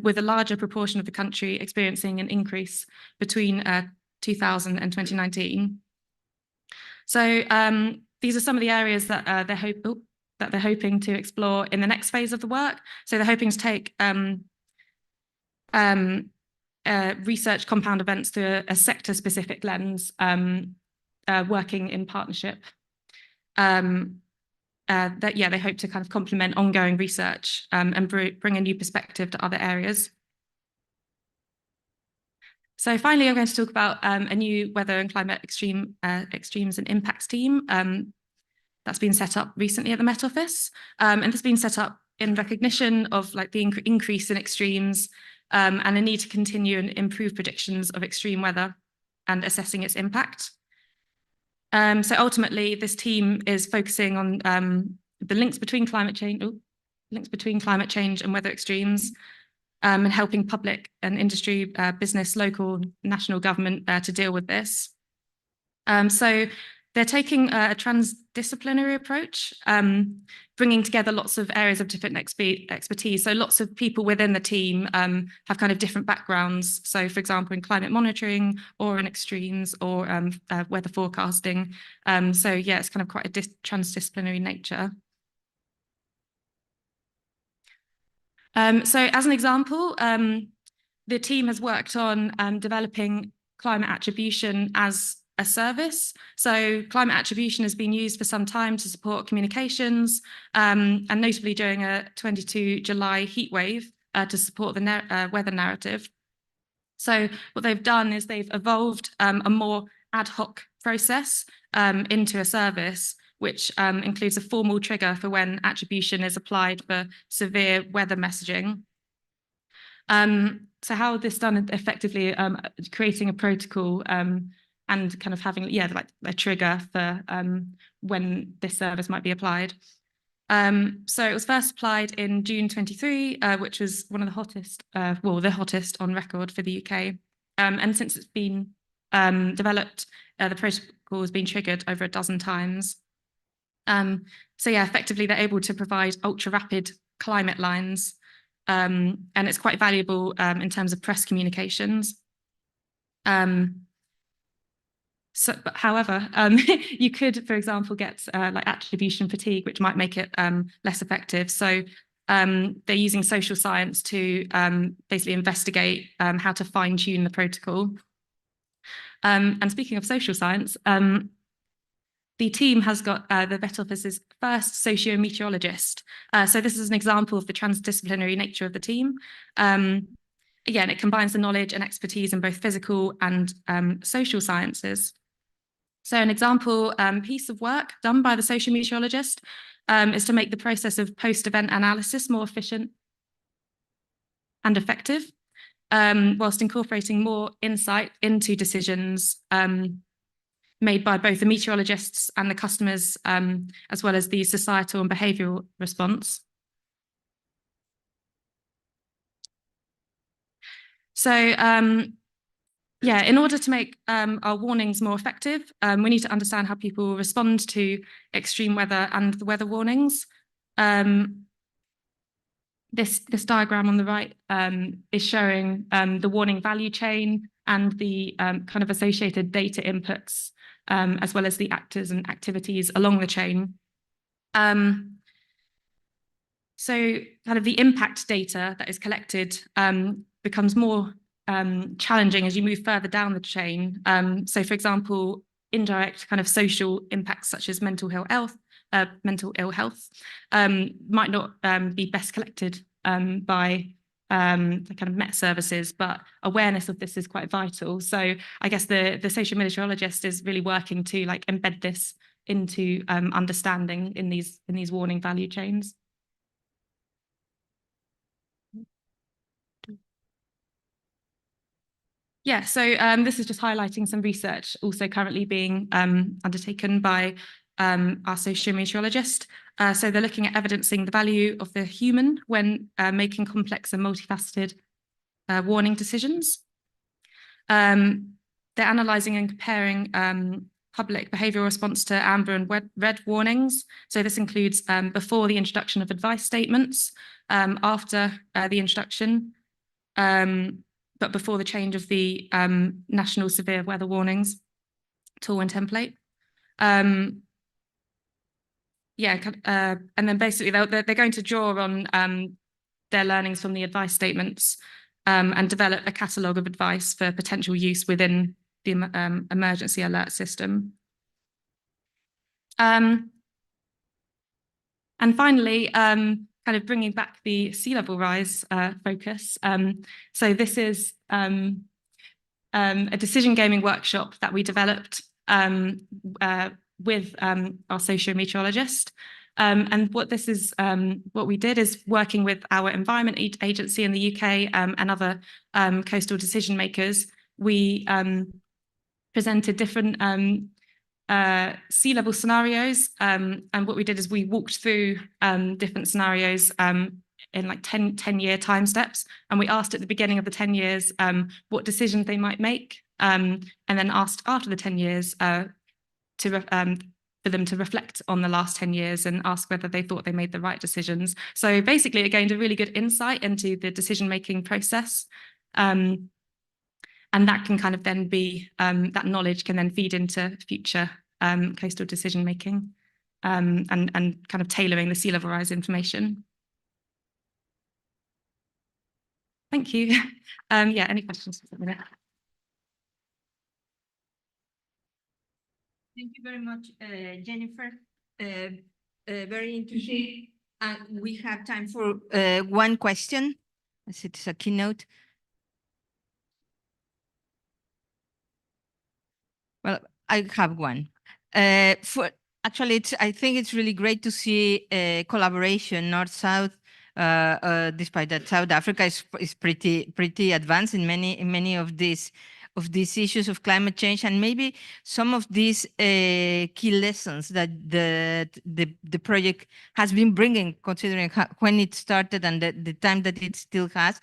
with a larger proportion of the country experiencing an increase between 2000 and 2019. So these are some of the areas that that they're hoping to explore in the next phase of the work. So they're hoping to take research compound events through a sector-specific lens, working in partnership. They hope to kind of complement ongoing research and bring a new perspective to other areas. So finally, I'm going to talk about a new weather and climate extremes and impacts team that's been set up recently at the Met Office. And this has been set up in recognition of like the increase in extremes and a need to continue and improve predictions of extreme weather and assessing its impact. So ultimately, this team is focusing on the links between climate change and weather extremes, and helping public and industry, business, local, national government to deal with this. So they're taking a transdisciplinary approach, bringing together lots of areas of different expertise. So lots of people within the team have kind of different backgrounds. So for example, in climate monitoring or in extremes or weather forecasting. So yeah, it's kind of quite a transdisciplinary nature. So as an example, the team has worked on developing climate attribution as a service. So climate attribution has been used for some time to support communications, and notably during a 22 July heatwave to support the weather narrative. So what they've done is they've evolved a more ad hoc process into a service, which includes a formal trigger for when attribution is applied for severe weather messaging. So how this done effectively, creating a protocol and kind of having, like a trigger for when this service might be applied. So it was first applied in June 23, which was one of the hottest, the hottest on record for the UK. And since it's been developed, the protocol has been triggered over a dozen times. So yeah, effectively they're able to provide ultra rapid climate lines, and it's quite valuable in terms of press communications. But however, you could, for example, get like attribution fatigue, which might make it less effective. So they're using social science to basically investigate how to fine tune the protocol. And speaking of social science, the team has got the Met Office's first socio-meteorologist. So this is an example of the transdisciplinary nature of the team. Again, it combines the knowledge and expertise in both physical and social sciences. So an example piece of work done by the socio-meteorologist is to make the process of post-event analysis more efficient and effective, whilst incorporating more insight into decisions made by both the meteorologists and the customers, as well as the societal and behavioural response. So yeah, in order to make our warnings more effective, we need to understand how people respond to extreme weather and the weather warnings. This diagram on the right is showing the warning value chain and the kind of associated data inputs, as well as the actors and activities along the chain. So kind of the impact data that is collected becomes more challenging as you move further down the chain. So for example, indirect kind of social impacts such as mental ill health might not be best collected by the kind of Met services, but awareness of this is quite vital. So I guess the social meteorologist is really working to like embed this into understanding in these warning value chains. Yeah, so this is just highlighting some research also currently being undertaken by our socio-meteorologist. So they're looking at evidencing the value of the human when making complex and multifaceted warning decisions. They're analysing and comparing public behavioural response to amber and red warnings. So this includes before the introduction of advice statements, after the introduction, but before the change of the national severe weather warnings tool and template. and then basically they're going to draw on their learnings from the advice statements and develop a catalogue of advice for potential use within the emergency alert system. And finally, kind of bringing back the sea level rise focus. So this is a decision gaming workshop that we developed with our socio-meteorologist. And what this is, what we did is working with our Environment Agency in the UK and other coastal decision makers, we presented different sea level scenarios. And what we did is we walked through different scenarios in like 10-year time steps. And we asked at the beginning of the 10 years what decisions they might make. And then asked after the 10 years for them to reflect on the last 10 years and ask whether they thought they made the right decisions. So basically it gained a really good insight into the decision-making process. And that can kind of then be, that knowledge can then feed into future coastal decision-making and kind of tailoring the sea level rise information. Thank you. Yeah, any questions? Thank you very much, Jennifer. Very interesting. And we have time for one question, as it is a keynote. Well, I have one. Actually, I think it's really great to see collaboration North-South. Despite that, South Africa is pretty advanced in many of these issues of climate change, and maybe some of these key lessons that the project has been bringing, considering when it started and the time that it still has,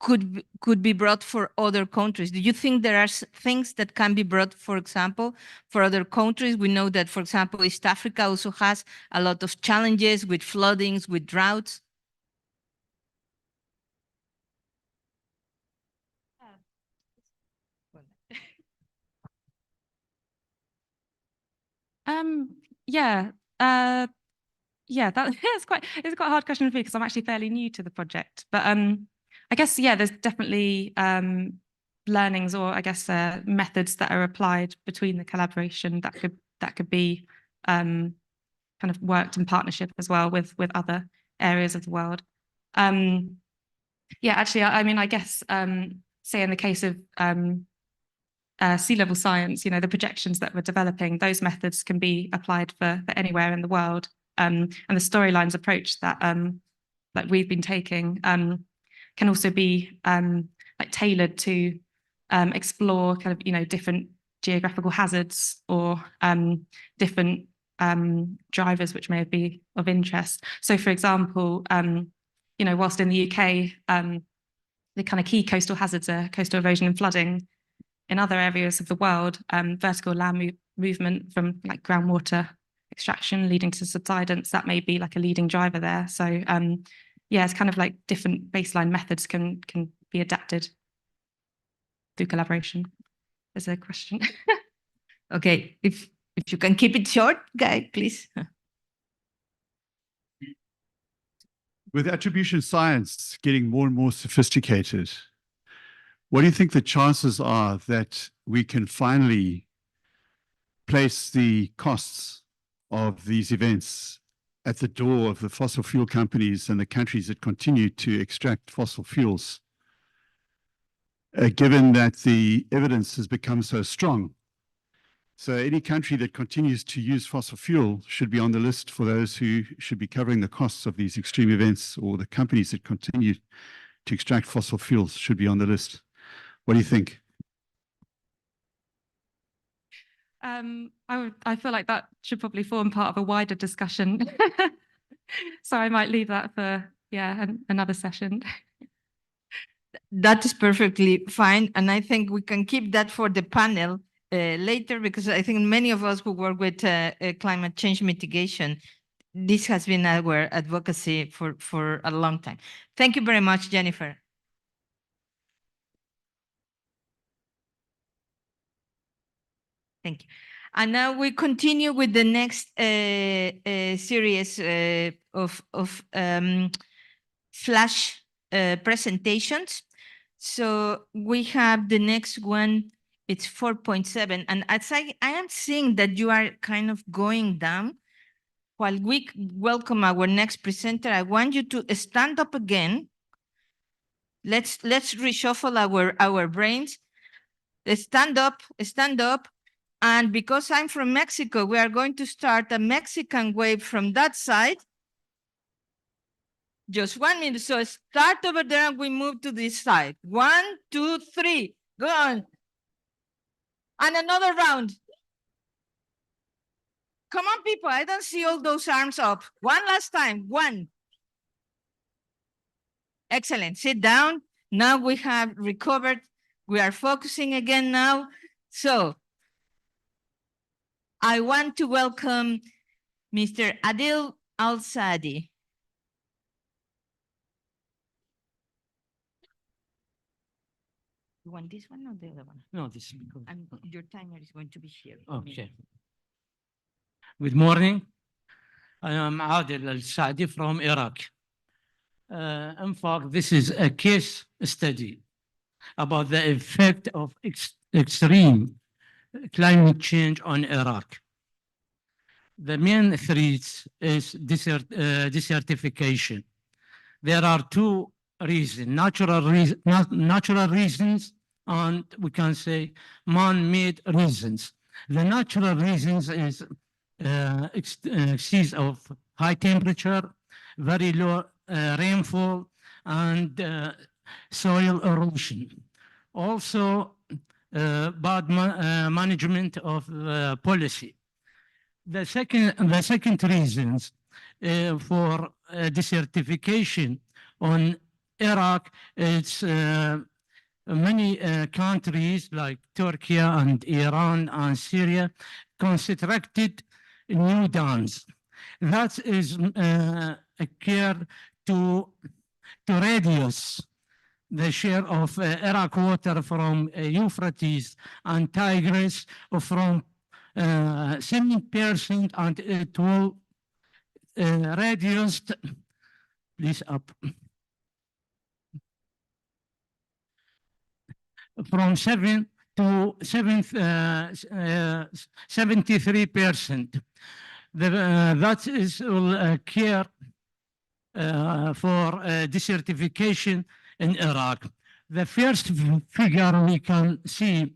could be brought for other countries. Do you think there are things that can be brought, for example, for other countries? We know that, for example, East Africa also has a lot of challenges with floodings, with droughts. Yeah, it's quite a hard question for me because I'm actually fairly new to the project. But I guess there's definitely learnings or I guess methods that are applied between the collaboration that could be kind of worked in partnership as well with other areas of the world. Yeah, actually, I mean, I guess say in the case of sea level science, the projections that we're developing, those methods can be applied for anywhere in the world. And the storylines approach that we've been taking can also be like tailored to explore kind of different geographical hazards or different drivers which may be of interest. So, for example, whilst in the UK, the kind of key coastal hazards are coastal erosion and flooding. In other areas of the world, vertical land movement from like groundwater extraction leading to subsidence, that may be like a leading driver there. So yeah, it's kind of like different baseline methods can be adapted through collaboration. There's a question. Okay, if you can keep it short, Guy, please. With attribution science getting more and more sophisticated, what do you think the chances are that we can finally place the costs of these events at the door of the fossil fuel companies and the countries that continue to extract fossil fuels, given that the evidence has become so strong? So any country that continues to use fossil fuel should be on the list for those who should be covering the costs of these extreme events, or the companies that continue to extract fossil fuels should be on the list. What do you think? I feel like that should probably form part of a wider discussion. So I might leave that for another session. That is perfectly fine. And I think we can keep that for the panel later, because I think many of us who work with climate change mitigation, this has been our advocacy for a long time. Thank you very much, Jennifer. Thank you. And now we continue with the next series of flash presentations. So we have the next one, it's 4.7. And as I am seeing that you are kind of going down, while we welcome our next presenter, I want you to stand up again. Let's reshuffle our brains. Stand up. And because I'm from Mexico, we are going to start a Mexican wave from that side. Just 1 minute. So start over there and we move to this side. 1, 2, 3. Go on. And another round. Come on, people. I don't see all those arms up. One last time. 1. Excellent. Sit down. Now we have recovered. We are focusing again now. So I want to welcome Mr. Adil Al-Saadi. You want this one or the other one? No, this. Your timer is going to be here. Okay. Good morning. I am Adil Al-Saadi from Iraq. In fact, this is a case study about the effect of extreme climate change on Iraq. The main threat is desertification. There are two reasons, natural reasons, and we can say man-made reasons. The natural reasons is excess of high temperature, very low rainfall, and soil erosion. Also, bad management of policy. The second reasons for desertification on Iraq, it's many countries like Turkey and Iran and Syria constructed new dams. That is occurred to reduce the share of Iraq water from Euphrates and Tigris from 7%, and it will reduce, please up, from 7 to 73%. That is will occur for desertification in Iraq. The first figure we can see,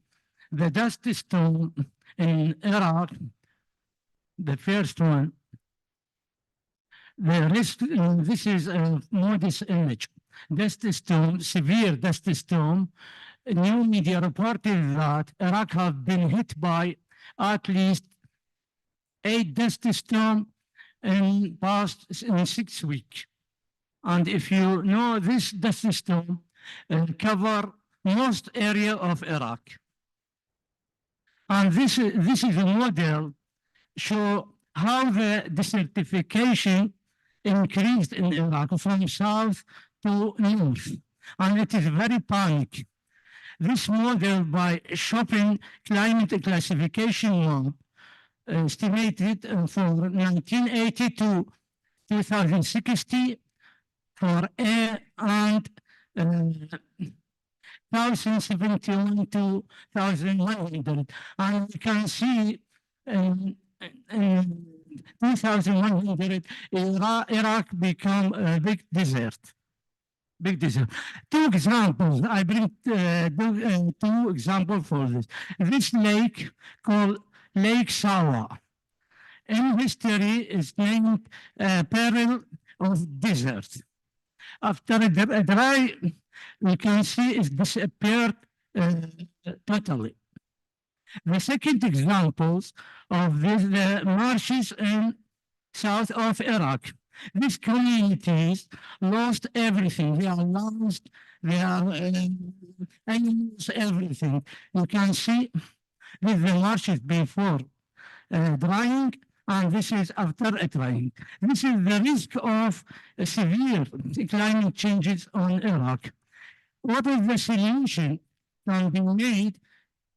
the dust storm in Iraq, the first one. The risk, this is a modest image. Dust storm, severe dust storm. New media reported that Iraq have been hit by at least 8 dust storms in past 6 weeks. And if you know, this dust storm cover most area of Iraq. And this is a model show how the desertification increased in Iraq from south to north. And it is very panic. This model by shopping climate classification map estimated for 1980 to 2060 for air and 1071 to 1100. And you can see in 2100, Iraq become a big desert. Big desert. 2 examples. I bring 2 examples for this. This lake called Lake Sawa. In history, is named Peril of Desert. After a dry, we can see it disappeared totally. The second examples of this, the marshes in south of Iraq. These communities lost everything. They are lost, they are animals, everything. You can see with the marshes before drying, and this is after drying. This is the risk of severe climate changes on Iraq. What is the solution can be made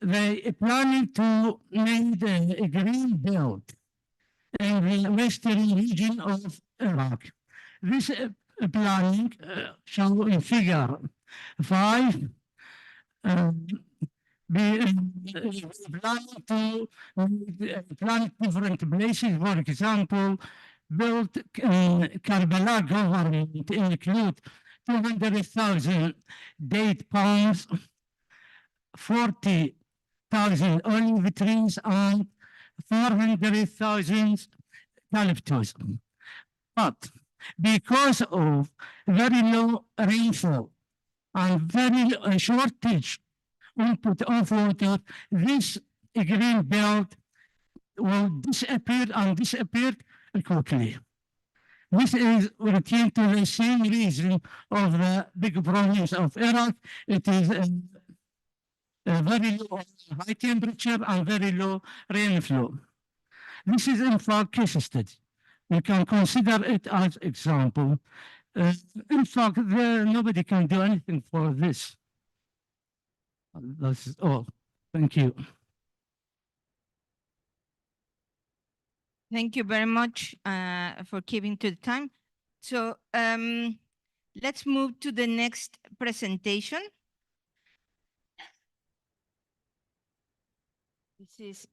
they planning to make a green belt in the western region of Iraq. This planning shown in figure 5 planning to plan different places, for example, build Karbala government include 200,000 date palms, 40,000 olive trees, and 400,000 eucalyptus. But because of very low rainfall and very shortage input of water, this green belt will disappear and disappear quickly. This is return to the same reason of the big problems of Iraq. It is a very low high temperature and very low rainflow. This is in fact case study. We can consider it as example. In fact, nobody can do anything for this. That's all. Thank you. Thank you very much for keeping to the time. So let's move to the next presentation. This is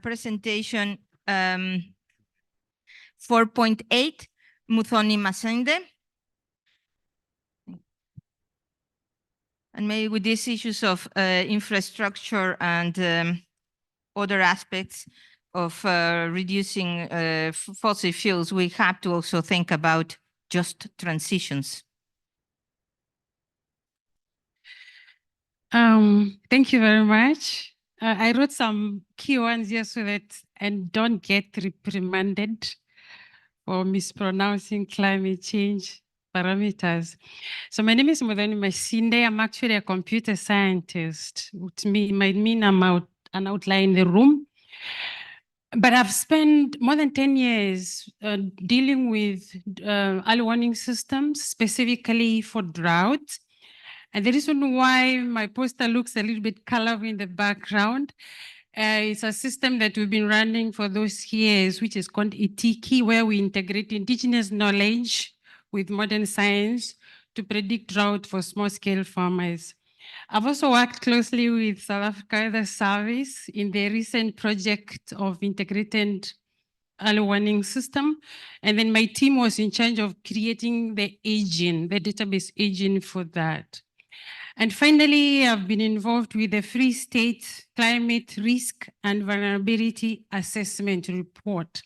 presentation 4.8, Muthoni Masende. And maybe with these issues of infrastructure and other aspects of reducing fossil fuels, we have to also think about just transitions. Thank you very much. I wrote some key ones here so that I don't get reprimanded for mispronouncing climate change parameters. So my name is Muthoni Masinde. I'm actually a computer scientist, which might mean I'm an outlier in the room. But I've spent more than 10 years dealing with early warning systems, specifically for drought. And the reason why my poster looks a little bit colored in the background, it's a system that we've been running for those years, which is called ECE, where we integrate indigenous knowledge with modern science to predict drought for small-scale farmers. I've also worked closely with South Africa Weather Service in the recent project of integrated early warning system. And then my team was in charge of creating the agent, the database agent for that. And finally, I've been involved with the Free State Climate Risk and Vulnerability Assessment Report.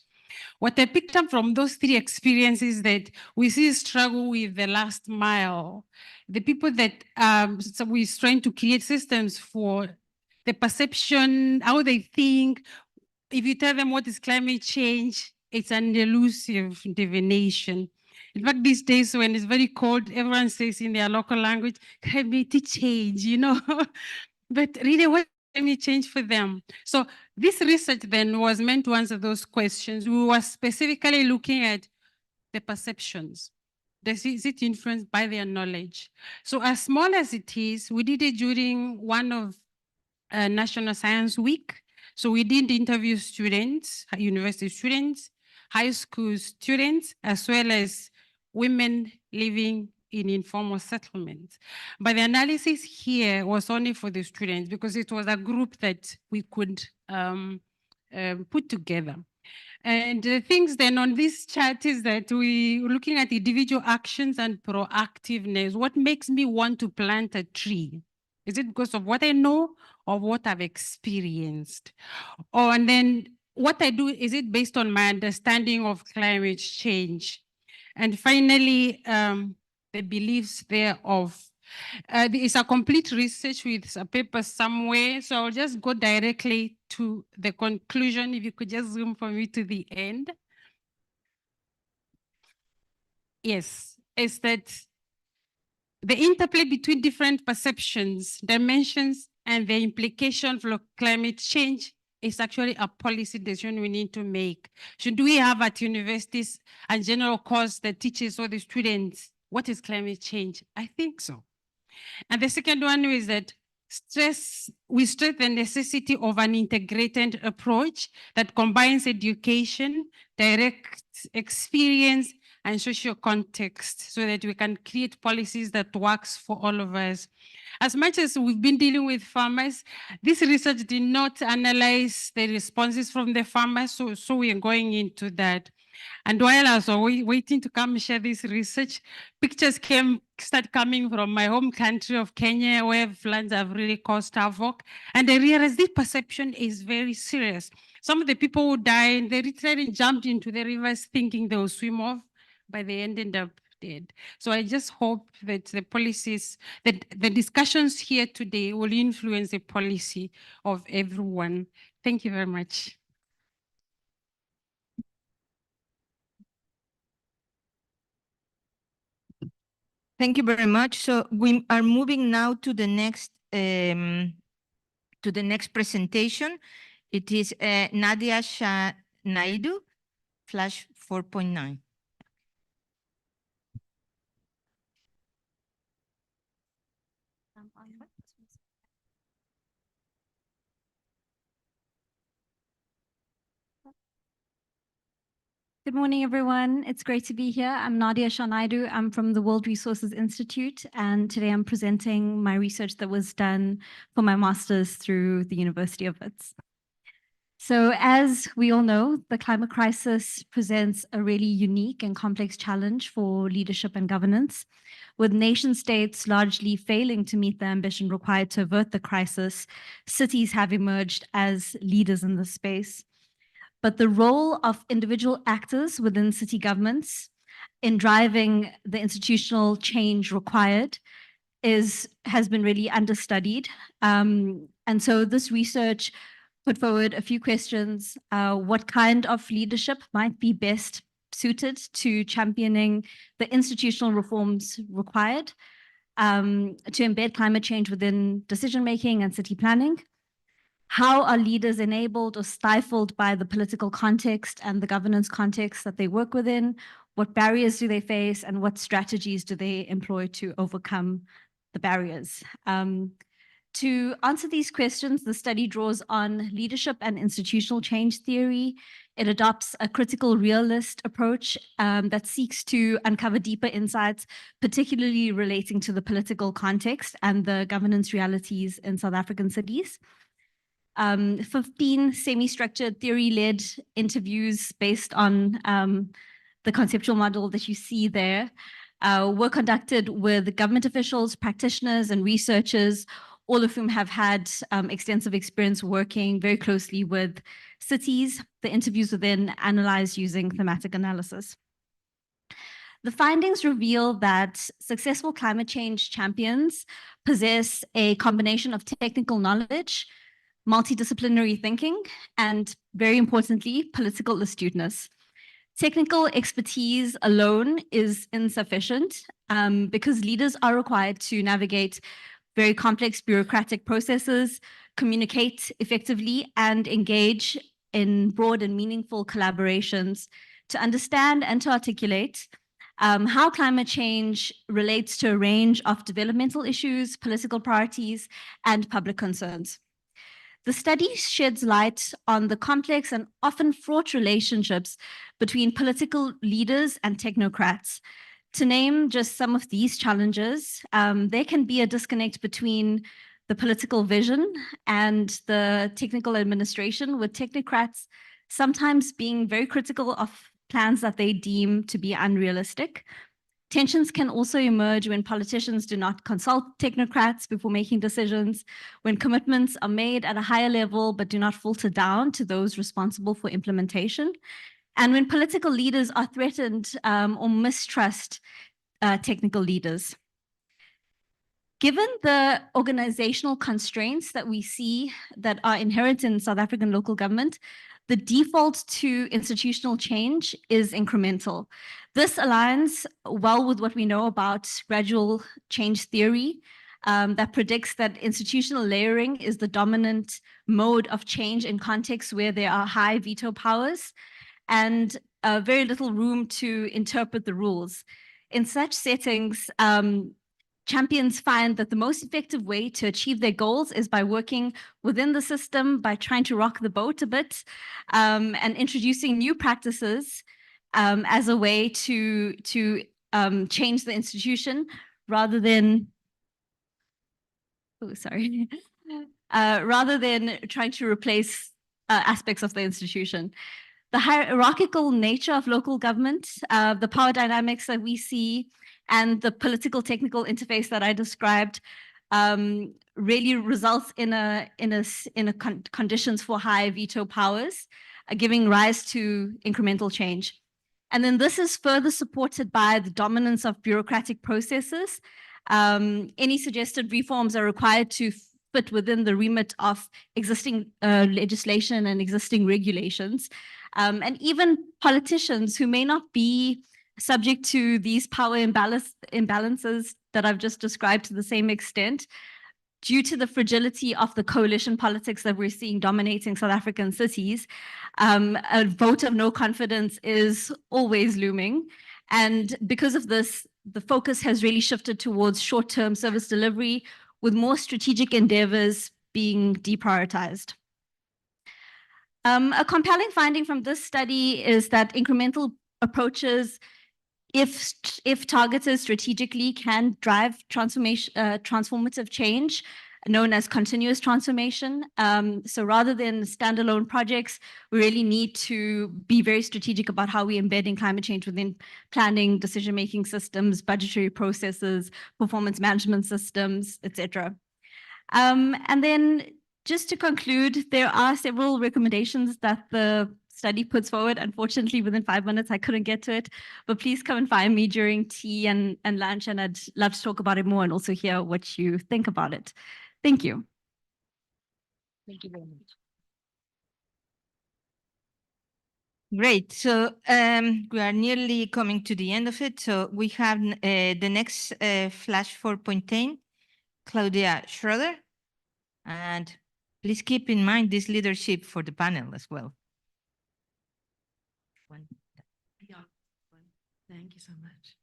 What I picked up from those three experiences that we see struggle with the last mile, the people that so we're trying to create systems for the perception, how they think. If you tell them what is climate change, it's an elusive divination. In fact, these days when it's very cold, everyone says in their local language, climate change, you know. But really, what is climate change for them? So this research then was meant to answer those questions. We were specifically looking at the perceptions. Is it influenced by their knowledge? So as small as it is, we did it during one of National Science Week. So we did interview students, university students, high school students, as well as women living in informal settlements. But the analysis here was only for the students because it was a group that we could put together. And the things then on this chart is that we're looking at individual actions and proactiveness. What makes me want to plant a tree? Is it because of what I know or what I've experienced? Oh, and then what I do, is it based on my understanding of climate change? And finally, the beliefs thereof. It's a complete research with a paper somewhere, so I'll just go directly to the conclusion. If you could just zoom for me to the end. Yes, it's that the interplay between different perceptions, dimensions, and the implication for climate change is actually a policy decision we need to make. Should we have at universities a general course that teaches all the students what is climate change? I think so. And the second one is that we stress the necessity of an integrated approach that combines education, direct experience, and social context so that we can create policies that works for all of us. As much as we've been dealing with farmers, this research did not analyze the responses from the farmers, so we are going into that. And while I was waiting to come share this research, pictures started coming from my home country of Kenya, where floods have really caused havoc. And I realized this perception is very serious. Some of the people who died, they literally jumped into the rivers thinking they will swim off, but they ended up dead. So I just hope that the policies, that the discussions here today will influence the policy of everyone. Thank you very much. Thank you very much. So we are moving now to the next presentation. It is Nadia Shah Naidu, Flash 4.9. Good morning, everyone. It's great to be here. I'm Nadia Shah Naidu. I'm from the World Resources Institute, and today I'm presenting my research that was done for my master's through the University of Wits. So as we all know, the climate crisis presents a really unique and complex challenge for leadership and governance, with nation states largely failing to meet the ambition required to avert the crisis. Cities have emerged as leaders in this space. But the role of individual actors within city governments in driving the institutional change required has been really understudied. And so this research put forward a few questions. What kind of leadership might be best suited to championing the institutional reforms required to embed climate change within decision-making and city planning? How are leaders enabled or stifled by the political context and the governance context that they work within? What barriers do they face, and what strategies do they employ to overcome the barriers? To answer these questions, the study draws on leadership and institutional change theory. It adopts a critical realist approach that seeks to uncover deeper insights, particularly relating to the political context and the governance realities in South African cities. 15 semi-structured theory-led interviews based on the conceptual model that you see there were conducted with government officials, practitioners, and researchers, all of whom have had extensive experience working very closely with cities. The interviews were then analyzed using thematic analysis. The findings reveal that successful climate change champions possess a combination of technical knowledge, multidisciplinary thinking, and very importantly, political astuteness. Technical expertise alone is insufficient because leaders are required to navigate very complex bureaucratic processes, communicate effectively, and engage in broad and meaningful collaborations to understand and to articulate how climate change relates to a range of developmental issues, political priorities, and public concerns. The study sheds light on the complex and often fraught relationships between political leaders and technocrats. To name just some of these challenges, there can be a disconnect between the political vision and the technical administration, with technocrats sometimes being very critical of plans that they deem to be unrealistic. Tensions can also emerge when politicians do not consult technocrats before making decisions, when commitments are made at a higher level but do not filter down to those responsible for implementation, and when political leaders are threatened or mistrust technical leaders. Given the organizational constraints that we see that are inherent in South African local government, the default to institutional change is incremental. This aligns well with what we know about gradual change theory that predicts that institutional layering is the dominant mode of change in contexts where there are high veto powers and very little room to interpret the rules. In such settings, champions find that the most effective way to achieve their goals is by working within the system, by trying to rock the boat a bit, and introducing new practices as a way to change the institution rather than, rather than trying to replace aspects of the institution. The hierarchical nature of local government, the power dynamics that we see, and the political technical interface that I described really results in conditions for high veto powers, giving rise to incremental change. And then this is further supported by the dominance of bureaucratic processes. Any suggested reforms are required to fit within the remit of existing legislation and existing regulations. And even politicians who may not be subject to these power imbalances that I've just described to the same extent, due to the fragility of the coalition politics that we're seeing dominating South African cities, a vote of no confidence is always looming. And because of this, the focus has really shifted towards short-term service delivery, with more strategic endeavors being deprioritized. A compelling finding from this study is that incremental approaches, if targeted strategically, can drive transformative change, known as continuous transformation. So rather than standalone projects, we really need to be very strategic about how we embed in climate change within planning, decision-making systems, budgetary processes, performance management systems, etc. And then just to conclude, there are several recommendations that the study puts forward. Unfortunately, within 5 minutes, I couldn't get to it, but please come and find me during tea and lunch, and I'd love to talk about it more and also hear what you think about it. Thank you. Thank you very much. Great. So we are nearly coming to the end of it. So we have the next Flash 4.10, Claudia Schroeder. And please keep in mind this leadership for the panel as well. Thank you so much.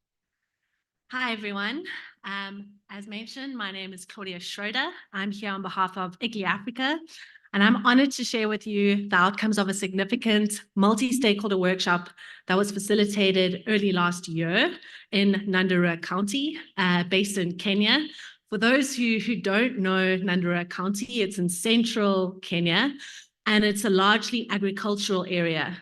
Hi, everyone. As mentioned, my name is Claudia Schroeder. I'm here on behalf of ECE Africa, and I'm honored to share with you the outcomes of a significant multi-stakeholder workshop that was facilitated early last year in Nyandarua County, based in Kenya. For those who don't know Nyandarua County, it's in central Kenya, and it's a largely agricultural area.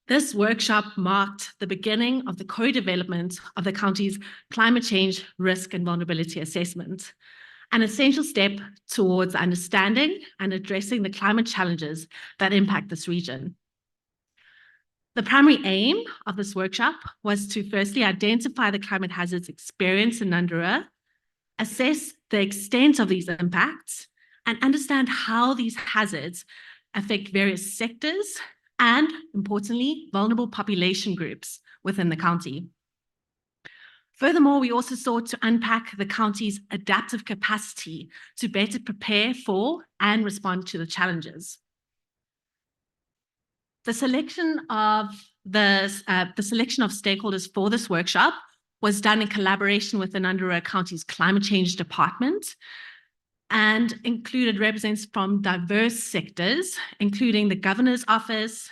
This workshop marked the beginning of the co-development of the county's climate change risk and vulnerability assessment, an essential step towards understanding and addressing the climate challenges that impact this region. The primary aim of this workshop was to firstly identify the climate hazards experienced in Nyandarua, assess the extent of these impacts, and understand how these hazards affect various sectors and, importantly, vulnerable population groups within the county. Furthermore, we also sought to unpack the county's adaptive capacity to better prepare for and respond to the challenges. The selection of stakeholders for this workshop was done in collaboration with the Nyandarua County's Climate Change Department and included representatives from diverse sectors, including the Governor's Office,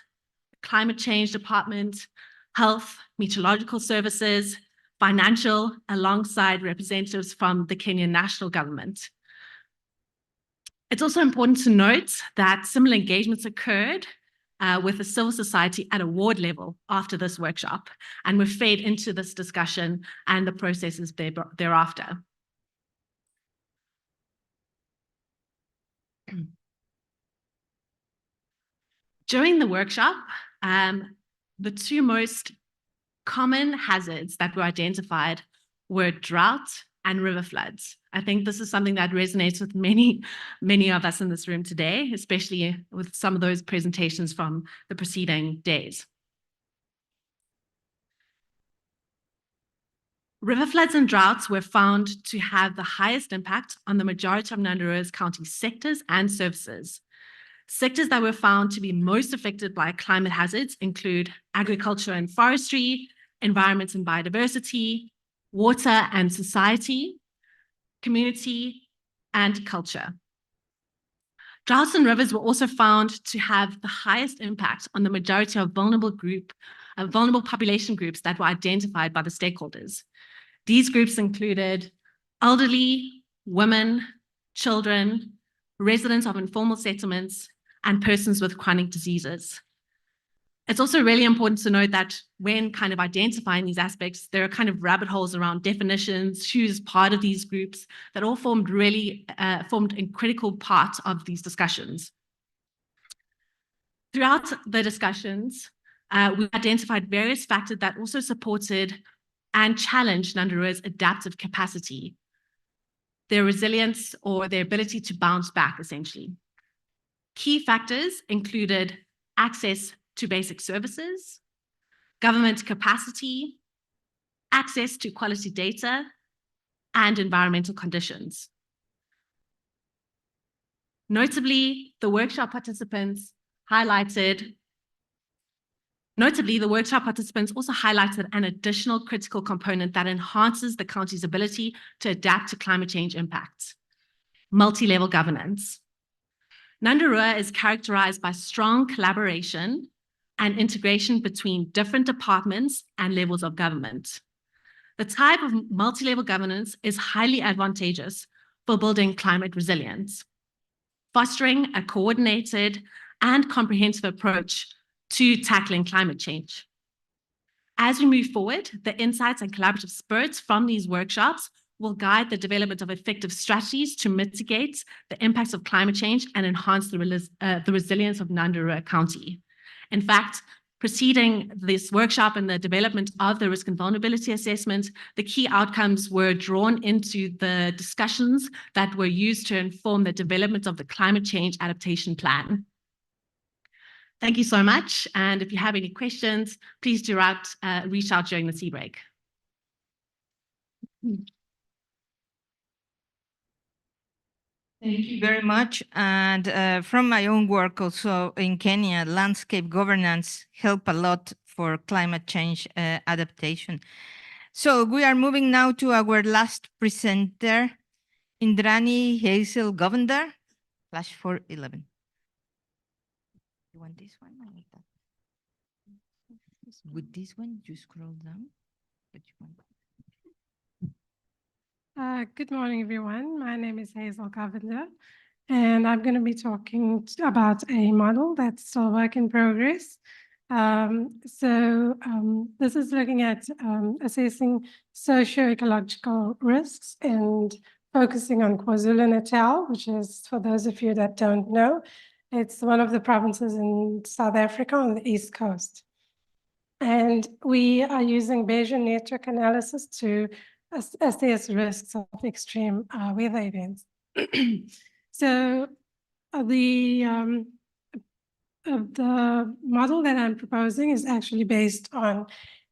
Climate Change Department, Health, Meteorological Services, Financial, alongside representatives from the Kenyan National Government. It's also important to note that similar engagements occurred with the civil society at a ward level after this workshop, and were fed into this discussion and the processes thereafter. During the workshop, the two most common hazards that were identified were drought and river floods. I think this is something that resonates with many of us in this room today, especially with some of those presentations from the preceding days. River floods and droughts were found to have the highest impact on the majority of Nyandarua's county sectors and services. Sectors that were found to be most affected by climate hazards include agriculture and forestry, environment and biodiversity, water and society, community, and culture. Droughts and rivers were also found to have the highest impact on the majority of vulnerable population groups that were identified by the stakeholders. These groups included elderly, women, children, residents of informal settlements, and persons with chronic diseases. It's also really important to note that when kind of identifying these aspects, there are kind of rabbit holes around definitions, who's part of these groups, that all formed a critical part of these discussions. Throughout the discussions, we identified various factors that also supported and challenged Nandarua's adaptive capacity, their resilience or their ability to bounce back, essentially. Key factors included access to basic services, government capacity, access to quality data, and environmental conditions. Notably, the workshop participants also highlighted an additional critical component that enhances the county's ability to adapt to climate change impacts: multi-level governance. Nandarua is characterized by strong collaboration and integration between different departments and levels of government. The type of multi-level governance is highly advantageous for building climate resilience, fostering a coordinated and comprehensive approach to tackling climate change. As we move forward, the insights and collaborative spirits from these workshops will guide the development of effective strategies to mitigate the impacts of climate change and enhance the resilience of Nandarua County. In fact, preceding this workshop and the development of the risk and vulnerability assessment, the key outcomes were drawn into the discussions that were used to inform the development of the climate change adaptation plan. Thank you so much. And if you have any questions, please do reach out during the tea break. Thank you very much. And from my own work also in Kenya, landscape governance help a lot for climate change adaptation. So we are moving now to our last presenter, Indrani Hazel Govender, flash 411. You want this one or that? With this one, you scroll down. Which one? Good morning, everyone. My name is Hazel Govender, and I'm going to be talking about a model that's still a work in progress. This is looking at assessing socio-ecological risks and focusing on KwaZulu-Natal, which is, for those of you that don't know, it's one of the provinces in South Africa on the East Coast. And we are using Bayesian network analysis to assess risks of extreme weather events. So the model that I'm proposing is actually based on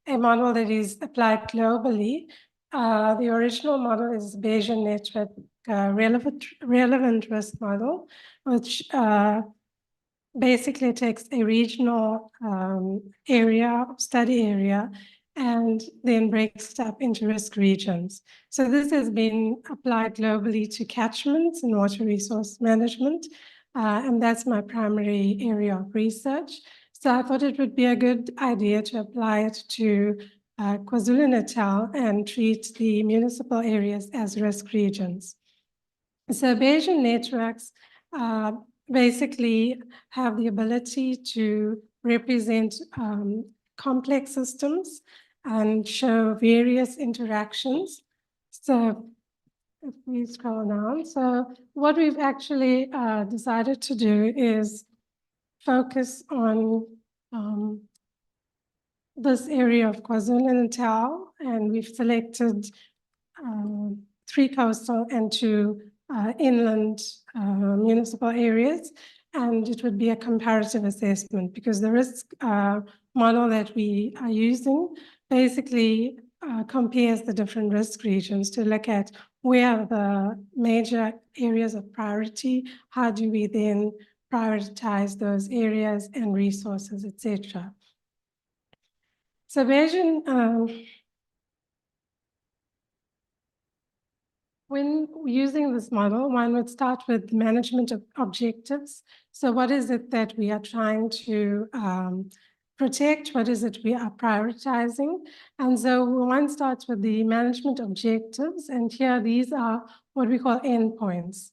a model that is applied globally. The original model is Bayesian network relevant risk model, which basically takes a regional study area, and then breaks it up into risk regions. So this has been applied globally to catchments and water resource management, and that's my primary area of research. So I thought it would be a good idea to apply it to KwaZulu-Natal and treat the municipal areas as risk regions. So Bayesian networks basically have the ability to represent complex systems and show various interactions. So if we scroll down, so what we've actually decided to do is focus on this area of KwaZulu-Natal, and we've selected 3 coastal and 2 inland municipal areas, and it would be a comparative assessment because the risk model that we are using basically compares the different risk regions to look at where are the major areas of priority, how do we then prioritize those areas and resources, etc. So Bayesian when using this model, one would start with management objectives. So what is it that we are trying to protect? What is it we are prioritizing? And so one starts with the management objectives, and here these are what we call endpoints.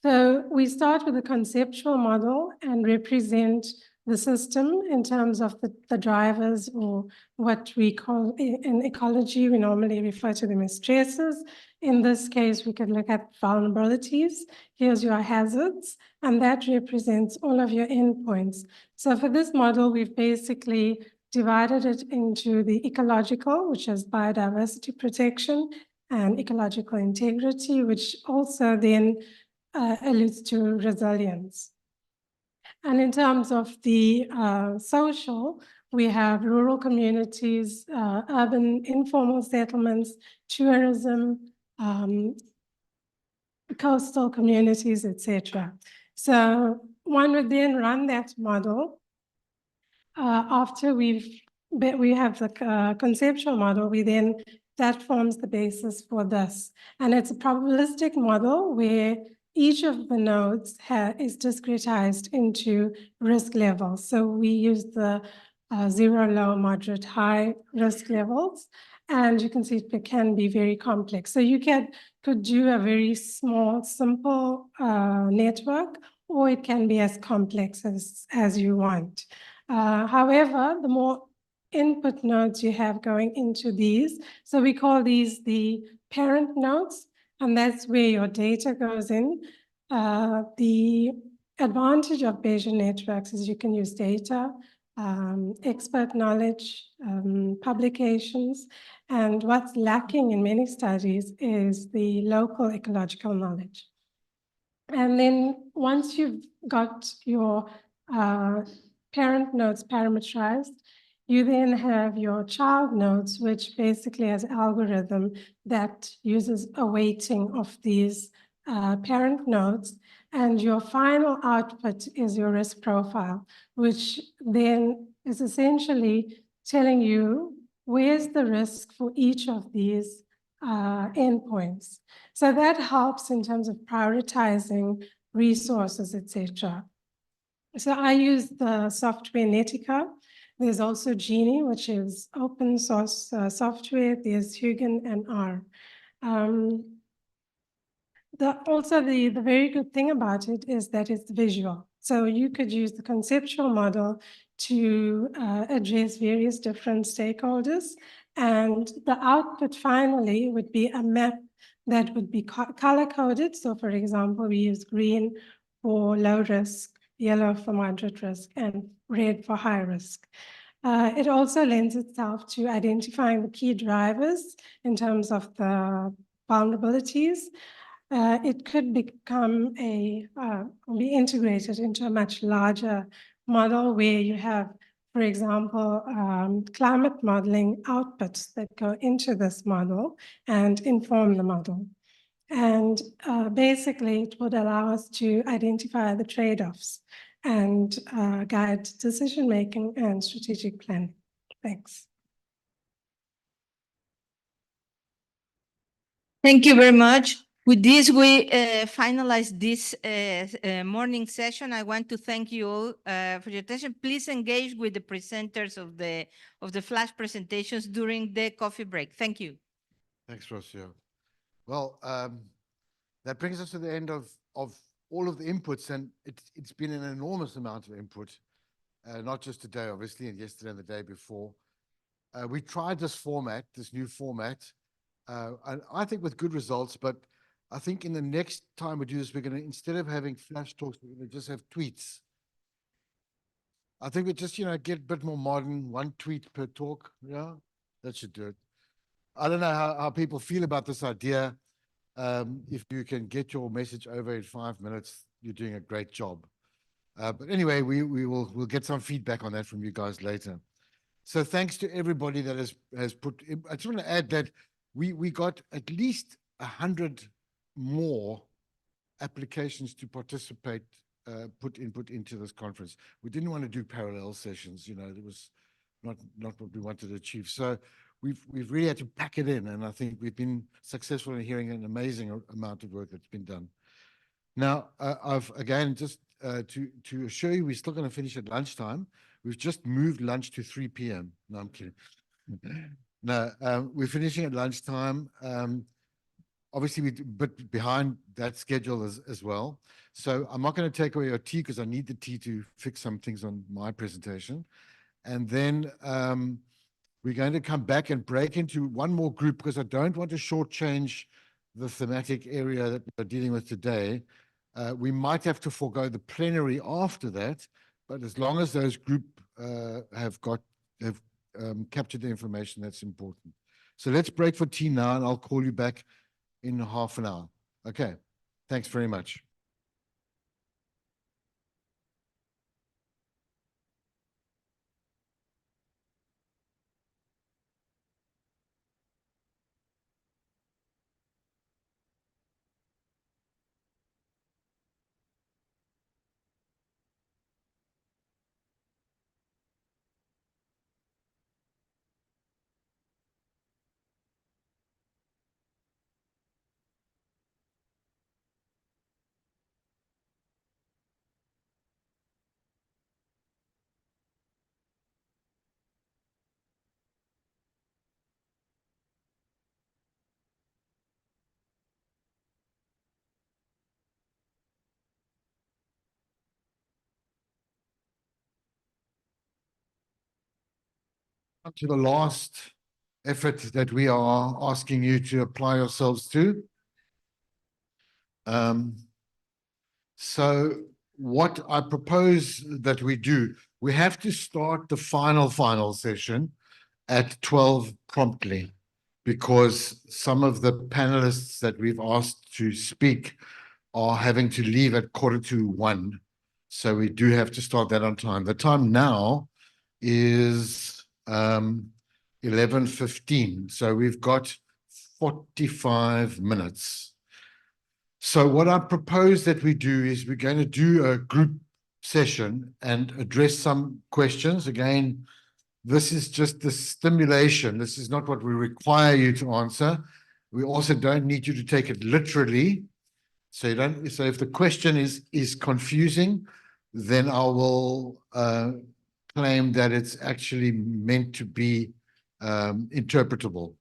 So we start with a conceptual model and represent the system in terms of the drivers, or what we call in ecology, we normally refer to them as stresses. In this case, we could look at vulnerabilities. Here's your hazards, and that represents all of your endpoints. So for this model, we've basically divided it into the ecological, which is biodiversity protection, and ecological integrity, which also then alludes to resilience. And in terms of the social, we have rural communities, urban informal settlements, tourism, coastal communities, etc. So one would then run that model. After we have the conceptual model, that forms the basis for this. And it's a probabilistic model where each of the nodes is discretized into risk levels. So we use the 0, low, moderate, high risk levels. And you can see it can be very complex. So you could do a very small, simple network, or it can be as complex as you want. However, the more input nodes you have going into these, so we call these the parent nodes, and that's where your data goes in. The advantage of Bayesian networks is you can use data, expert knowledge, publications, and what's lacking in many studies is the local ecological knowledge. And then once you've got your parent nodes parameterized, you then have your child nodes, which basically has algorithm that uses a weighting of these parent nodes. And your final output is your risk profile, which then is essentially telling you where's the risk for each of these endpoints. So that helps in terms of prioritizing resources, etc. So I use the software Netica. There's also Genie, which is open source software. There's Hugen and R. Also, the very good thing about it is that it's visual. So you could use the conceptual model to address various different stakeholders. And the output finally would be a map that would be color-coded. So for example, we use green for low risk, yellow for moderate risk, and red for high risk. It also lends itself to identifying the key drivers in terms of the vulnerabilities. It could become be integrated into a much larger model where you have, for example, climate modeling outputs that go into this model and inform the model. And basically, it would allow us to identify the trade-offs and guide decision-making and strategic planning. Thanks. Thank you very much. With this, we finalize this morning session. I want to thank you all for your attention. Please engage with the presenters of the flash presentations during the coffee break. Thank you. Thanks, Rocio. Well, that brings us to the end of all of the inputs, and it's been an enormous amount of input, not just today, obviously, and yesterday and the day before. We tried this format, this new format, and I think with good results, but I think in the next time we do this, we're going to, instead of having flash talks, we're going to just have tweets. I think we just, get a bit more modern, one tweet per talk. Yeah, that should do it. I don't know how people feel about this idea. If you can get your message over in 5 minutes, you're doing a great job. But anyway, we'll get some feedback on that from you guys later. So thanks to everybody that has put in. I just want to add that we got at least 100 more applications to participate, put input into this conference. We didn't want to do parallel sessions, it was not what we wanted to achieve. So we've really had to pack it in, and I think we've been successful in hearing an amazing amount of work that's been done. Now, I've again just to assure you, we're still going to finish at lunchtime. We've just moved lunch to 3 p.m. No, I'm kidding. No, we're finishing at lunchtime. Obviously, we're a bit behind that schedule as well. So I'm not going to take away your tea because I need the tea to fix some things on my presentation. And then we're going to come back and break into one more group because I don't want to shortchange the thematic area that we're dealing with today. We might have to forego the plenary after that, but as long as those group have captured the information, that's important. So let's break for tea now, and I'll call you back in half an hour. Okay, thanks very much. To the last effort that we are asking you to apply yourselves to. So what I propose that we do, we have to start the final session at 12 promptly, because some of the panelists that we've asked to speak are having to leave at 1:45. So we do have to start that on time. The time now is 11:15. So we've got 45 minutes. So what I propose that we do is we're going to do a group session and address some questions. Again, this is just the stimulation. This is not what we require you to answer. We also don't need you to take it literally. So you don't. So if the question is confusing, then I will claim that it's actually meant to be interpretable.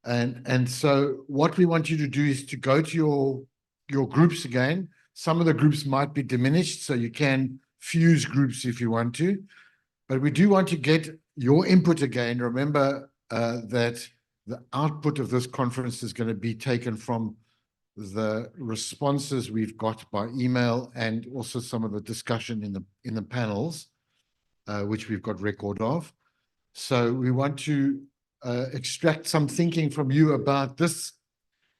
And so what we want you to do is to go to your groups again. Some of the groups might be diminished, so you can fuse groups if you want to. But we do want to get your input again. Remember that the output of this conference is going to be taken from the responses we've got by email and also some of the discussion in the panels, which we've got record of. So we want to extract some thinking from you about this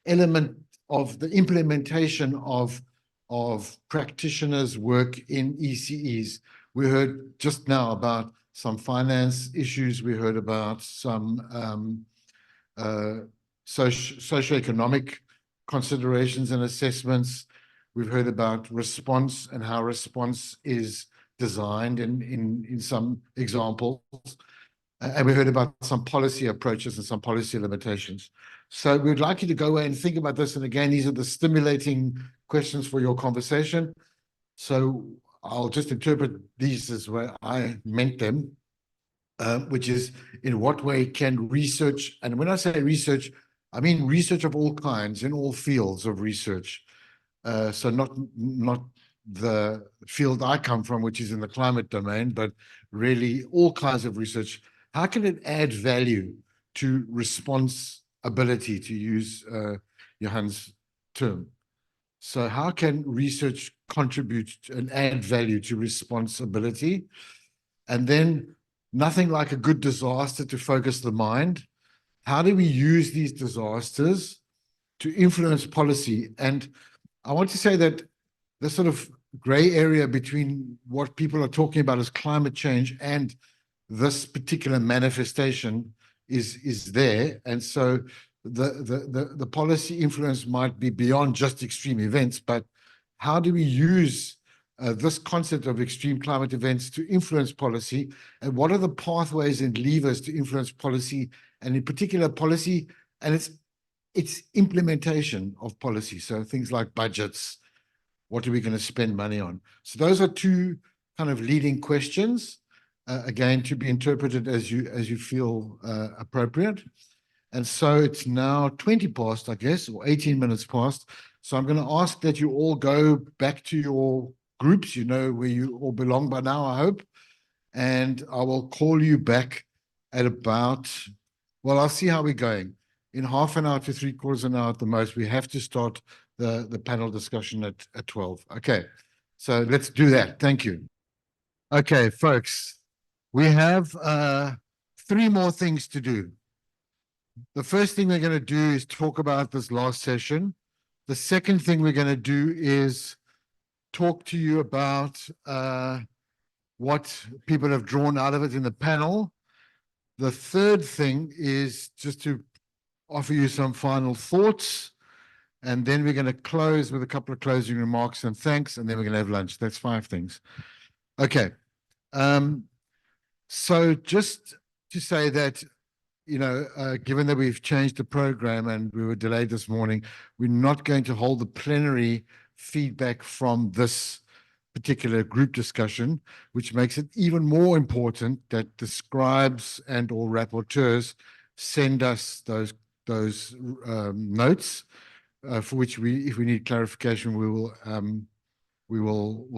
element of the implementation of practitioners' work in ECEs. We heard just now about some finance issues. We heard about some socioeconomic considerations and assessments. We've heard about response and how response is designed in some examples. And we heard about some policy approaches and some policy limitations. So we'd like you to go away and think about this. And again, these are the stimulating questions for your conversation. So I'll just interpret these as where I meant them, which is in what way can research, and when I say research, I mean research of all kinds in all fields of research. So not the field I come from, which is in the climate domain, but really all kinds of research. How can it add value to responsibility, to use Johan's term? So how can research contribute and add value to responsibility? And then nothing like a good disaster to focus the mind. How do we use these disasters to influence policy? And I want to say that the sort of gray area between what people are talking about as climate change and this particular manifestation is there. And so the policy influence might be beyond just extreme events, but how do we use this concept of extreme climate events to influence policy, and what are the pathways and levers to influence policy, and in particular policy and its implementation of policy. So things like budgets, what are we going to spend money on? So those are two kind of leading questions, again, to be interpreted as you feel appropriate. And so it's now 20 past, I guess, or 18 minutes past. So I'm going to ask that you all go back to your groups, you know, where you all belong by now, I hope. And I will call you back at about, well, I'll see how we're going. In half an hour to 3/4 an hour at the most, we have to start the panel discussion at 12. Okay, so let's do that. Thank you. Okay, folks, we have 3 more things to do. The first thing we're going to do is talk about this last session. The second thing we're going to do is talk to you about what people have drawn out of it in the panel. The third thing is just to offer you some final thoughts, and then we're going to close with a couple of closing remarks and thanks, and then we're going to have lunch. That's 5 things. Okay. So just to say that, you know, given that we've changed the program and we were delayed this morning, we're not going to hold the plenary feedback from this particular group discussion, which makes it even more important that the scribes and or rapporteurs send us those notes, for which if we need clarification, we'll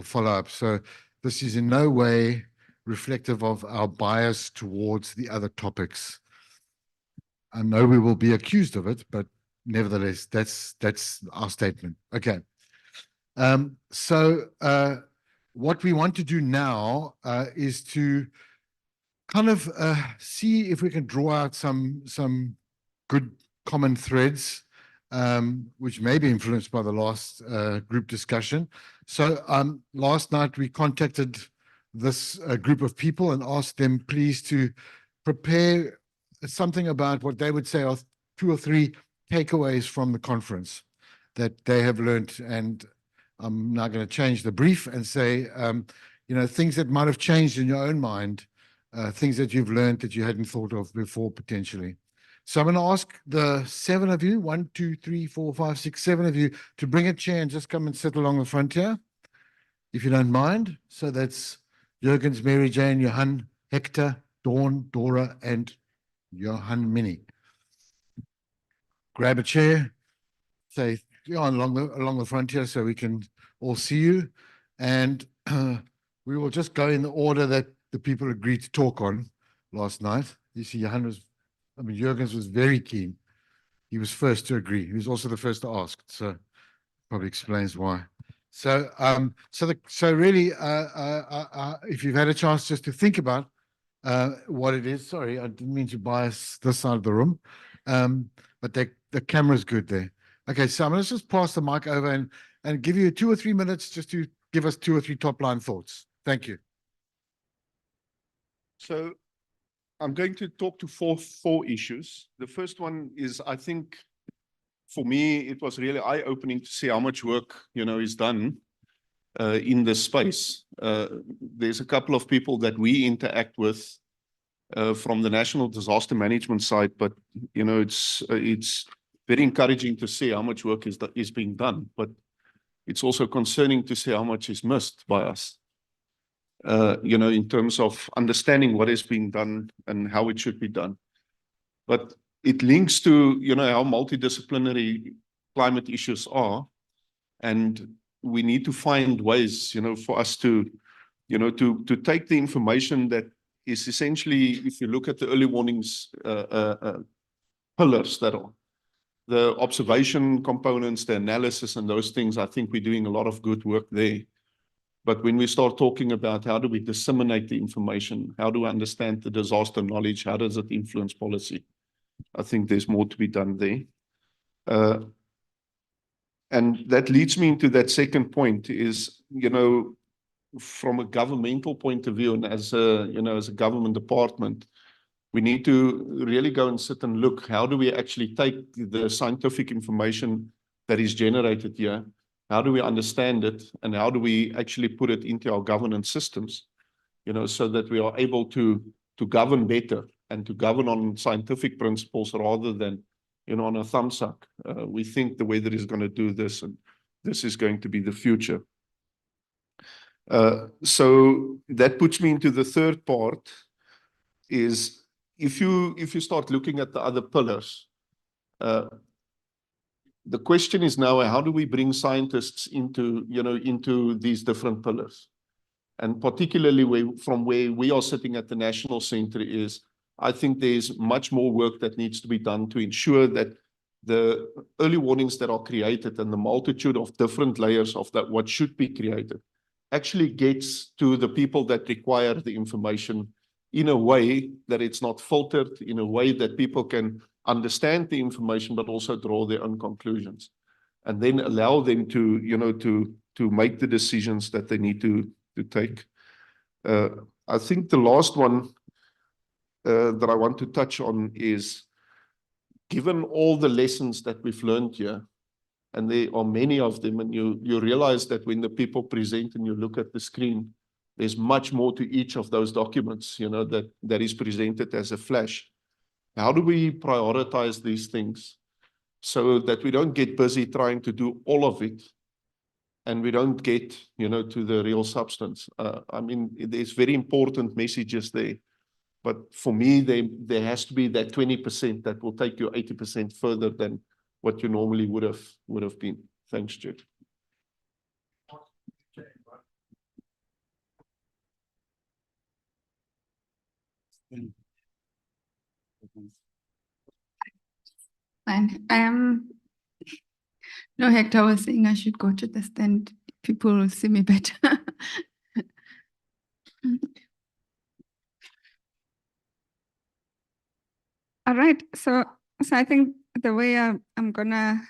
follow up. So this is in no way reflective of our bias towards the other topics. I know we will be accused of it, but nevertheless, that's our statement. Okay. So what we want to do now is to kind of see if we can draw out some good common threads, which may be influenced by the last group discussion. So last night we contacted this group of people and asked them please to prepare something about what they would say are 2 or 3 takeaways from the conference that they have learned. And I'm now going to change the brief and say, you know, things that might have changed in your own mind, things that you've learned that you hadn't thought of before potentially. So I'm going to ask the 7 of you, 1, 2, 3, 4, 5, 6, 7 of you, to bring a chair and just come and sit along the front here, if you don't mind. So that's Jurgens, Mary Jane, Johan, Hector, Dawn, Dora, and Johan Minnie. Grab a chair, say, along the front here so we can all see you. And we will just go in the order that the people agreed to talk on last night. You see, Jurgens was very keen. He was first to agree. He was also the first to ask, so probably explains why. So, really, if you've had a chance just to think about what it is, sorry, I didn't mean to bias this side of the room, but the camera's good there. Okay, so I'm going to just pass the mic over and give you 2 or 3 minutes just to give us 2 or 3 top line thoughts. Thank you. So I'm going to talk to four issues. The first one is, I think, for me, it was really eye-opening to see how much work, you know, is done in this space. There's a couple of people that we interact with from the National Disaster Management side, but, you know, it's very encouraging to see how much work is being done, but it's also concerning to see how much is missed by us. You know, in terms of understanding what is being done and how it should be done. But it links to, you know, how multidisciplinary climate issues are. And we need to find ways, you know, for us to, you know, to take the information that is essentially, if you look at the early warnings pillars that are the observation components, the analysis and those things, I think we're doing a lot of good work there. But when we start talking about how do we disseminate the information, how do we understand the disaster knowledge, how does it influence policy? I think there's more to be done there. And that leads me into that second point is, you know, from a governmental point of view and as a, you know, as a government department, we need to really go and sit and look, how do we actually take the scientific information that is generated here? How do we understand it? And how do we actually put it into our governance systems, so that we are able to govern better and to govern on scientific principles rather than, on a thumbsuck. We think the weather is going to do this, and this is going to be the future. So that puts me into the third part, is if you start looking at the other pillars, the question is now, how do we bring scientists into these different pillars? And particularly from where we are sitting at the National Centre is, I think there's much more work that needs to be done to ensure that the early warnings that are created and the multitude of different layers of that, what should be created, actually gets to the people that require the information in a way that it's not filtered, in a way that people can understand the information, but also draw their own conclusions, and then allow them to make the decisions that they need to take. I think the last one that I want to touch on is, given all the lessons that we've learned here, and there are many of them, and you realize that when the people present and you look at the screen, there's much more to each of those documents, that is presented as a flash. How do we prioritize these things so that we don't get busy trying to do all of it and we don't get, to the real substance? I mean, there's very important messages there, but for me, there has to be that 20% that will take you 80% further than what you normally would have been. Thanks, Jude. And no, Hector was saying I should go to the stand. People will see me better. All right, so I think the way I'm gonna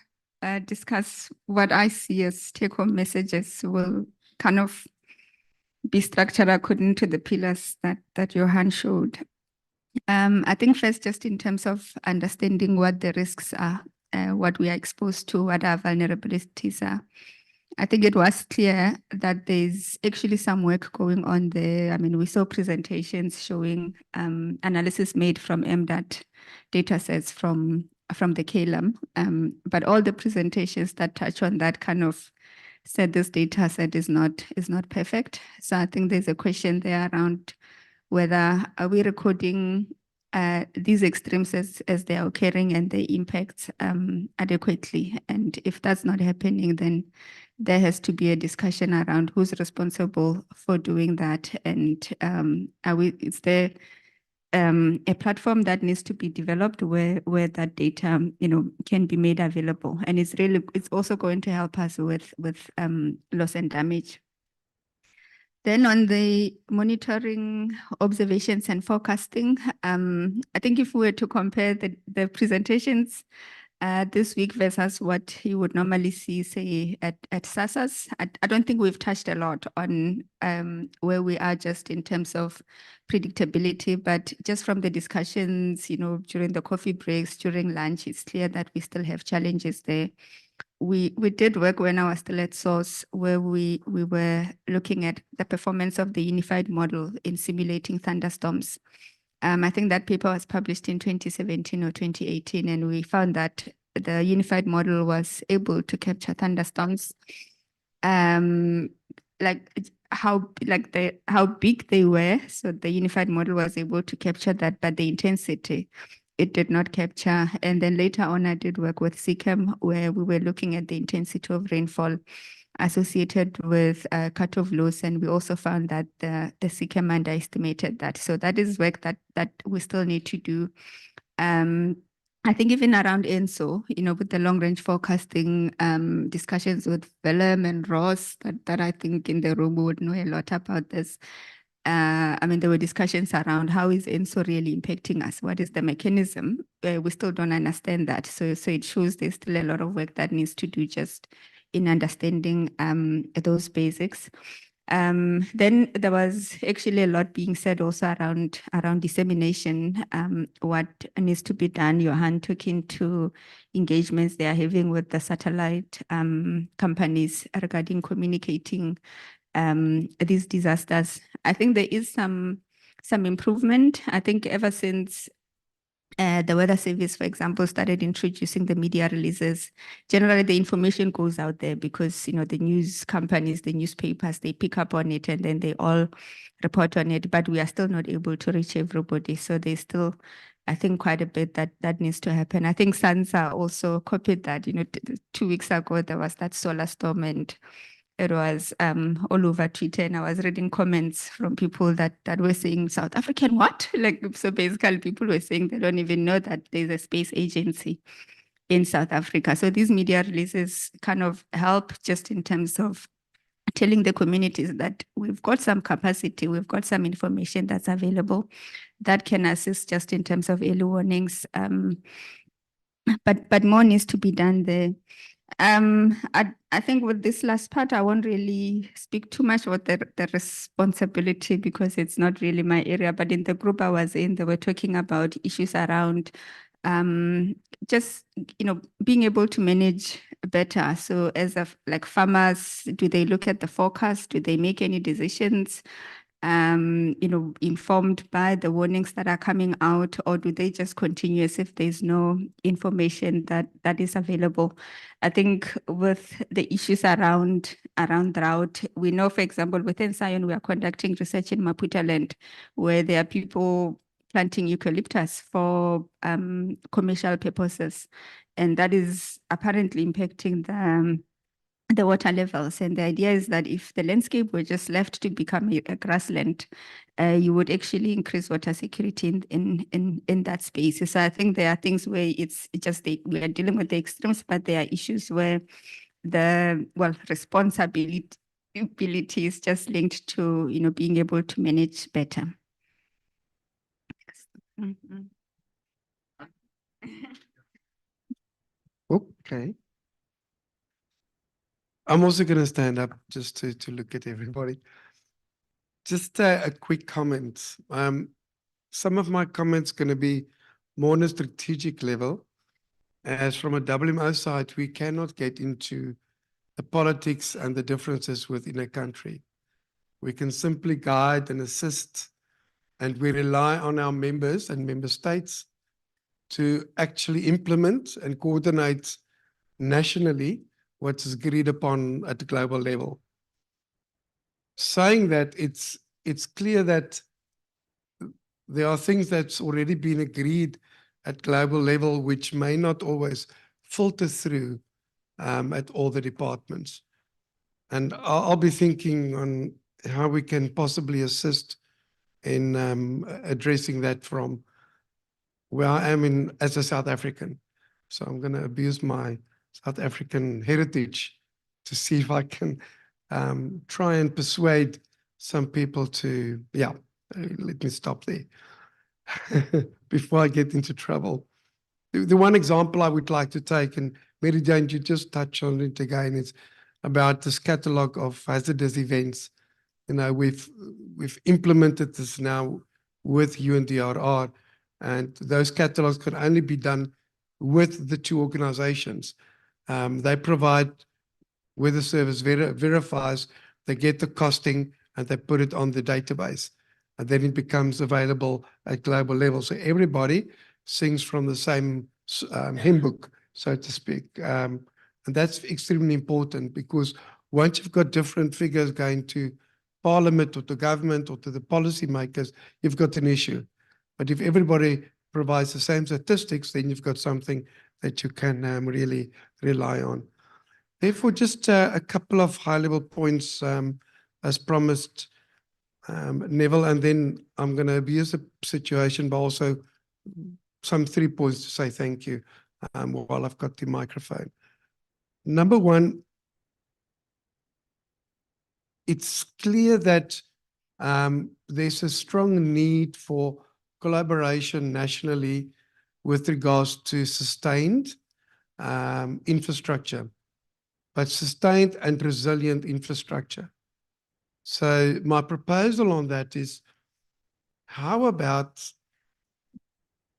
discuss what I see as take-home messages will kind of be structured according to the pillars that Johan showed. I think first, just in terms of understanding what the risks are, what we are exposed to, what our vulnerabilities are. I think it was clear that there's actually some work going on there. I mean, we saw presentations showing analysis made from MDAT data sets from the KLAM, but all the presentations that touch on that kind of said this data set is not perfect. So I think there's a question there around whether are we recording these extremes as they are occurring and their impacts adequately. And if that's not happening, then there has to be a discussion around who's responsible for doing that. And is there a platform that needs to be developed where that data, can be made available. And it's also going to help us with loss and damage. Then on the monitoring, observations and forecasting, I think if we were to compare the presentations this week versus what you would normally see, say, at SASAS, I don't think we've touched a lot on where we are just in terms of predictability, but just from the discussions, during the coffee breaks, during lunch, it's clear that we still have challenges there. We did work when I was still at SOURCE, where we were looking at the performance of the unified model in simulating thunderstorms. I think that paper was published in 2017 or 2018, and we found that the unified model was able to capture thunderstorms, how big they were. So the unified model was able to capture that, but the intensity, it did not capture. And then later on, I did work with CCAM, where we were looking at the intensity of rainfall associated with cutoff loss, and we also found that the CCAM underestimated that. So that is work that we still need to do. I think even around ENSO, with the long range forecasting discussions with Willem and Ross, that I think in the room would know a lot about this. I mean, there were discussions around how is ENSO really impacting us? What is the mechanism? We still don't understand that. So it shows there's still a lot of work that needs to do just in understanding those basics. Then there was actually a lot being said also around dissemination, what needs to be done. Johan talking to engagements they are having with the satellite companies regarding communicating these disasters. I think there is some improvement. I think ever since the Weather Service, for example, started introducing the media releases. Generally, the information goes out there because, you know, the news companies, the newspapers, they pick up on it and then they all report on it, but we are still not able to reach everybody. So there's still, I think, quite a bit that needs to happen. I think SANSA also copied that, you know, 2 weeks ago, there was that solar storm and it was all over Twitter, and I was reading comments from people that were saying South African what? Like, so basically people were saying they don't even know that there's a space agency in South Africa. So these media releases kind of help just in terms of telling the communities that we've got some capacity, we've got some information that's available that can assist just in terms of early warnings. But more needs to be done there. I think with this last part, I won't really speak too much about the responsibility because it's not really my area. But in the group I was in, they were talking about issues around just, you know, being able to manage better. So as like farmers, do they look at the forecast? Do they make any decisions? You know, informed by the warnings that are coming out, or do they just continue as if there's no information that is available? I think with the issues around drought, we know, for example, within Zion, we are conducting research in Maputa land where there are people planting eucalyptus for commercial purposes, and that is apparently impacting the water levels. And the idea is that if the landscape were just left to become a grassland, you would actually increase water security in that space. So I think there are things where it's just we are dealing with the extremes, but there are issues where the responsibility is just linked to, you know, being able to manage better. Okay. I'm also going to stand up just to look at everybody. Just a quick comment. Some of my comments going to be more on a strategic level. As from a WMO side, we cannot get into the politics and the differences within a country. We can simply guide and assist, and we rely on our members and member states to actually implement and coordinate nationally what is agreed upon at the global level. Saying that, it's clear that there are things that's already been agreed at global level which may not always filter through at all the departments. And I'll be thinking on how we can possibly assist in addressing that from where I am as a South African. So I'm going to abuse my South African heritage to see if I can try and persuade some people to, let me stop there before I get into trouble. The one example I would like to take, and Mary Jane, you just touch on it again, is about this catalogue of hazardous events. You know, we've implemented this now with UNDRR, and those catalogues can only be done with the two organizations. They provide, Weather Service verifies, they get the costing and they put it on the database. And then it becomes available at global level. So everybody sings from the same hymn book, so to speak. And that's extremely important because once you've got different figures going to Parliament or to government or to the policymakers, you've got an issue. But if everybody provides the same statistics, then you've got something that you can really rely on. Therefore, just a couple of high-level points as promised, Neville, and then I'm going to abuse the situation, but also some 3 points to say thank you while I've got the microphone. Number one, it's clear that there's a strong need for collaboration nationally with regards to sustained infrastructure, but sustained and resilient infrastructure. So my proposal on that is, how about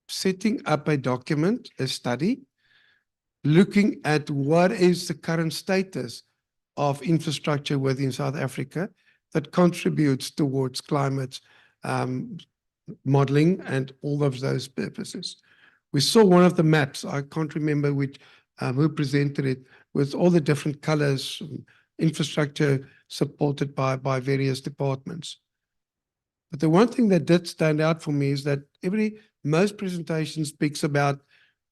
setting up a document, a study, looking at what is the current status of infrastructure within South Africa that contributes towards climate modeling and all of those purposes. We saw one of the maps, I can't remember which, who presented it, with all the different colors, infrastructure supported by various departments. But the one thing that did stand out for me is that most presentation speaks about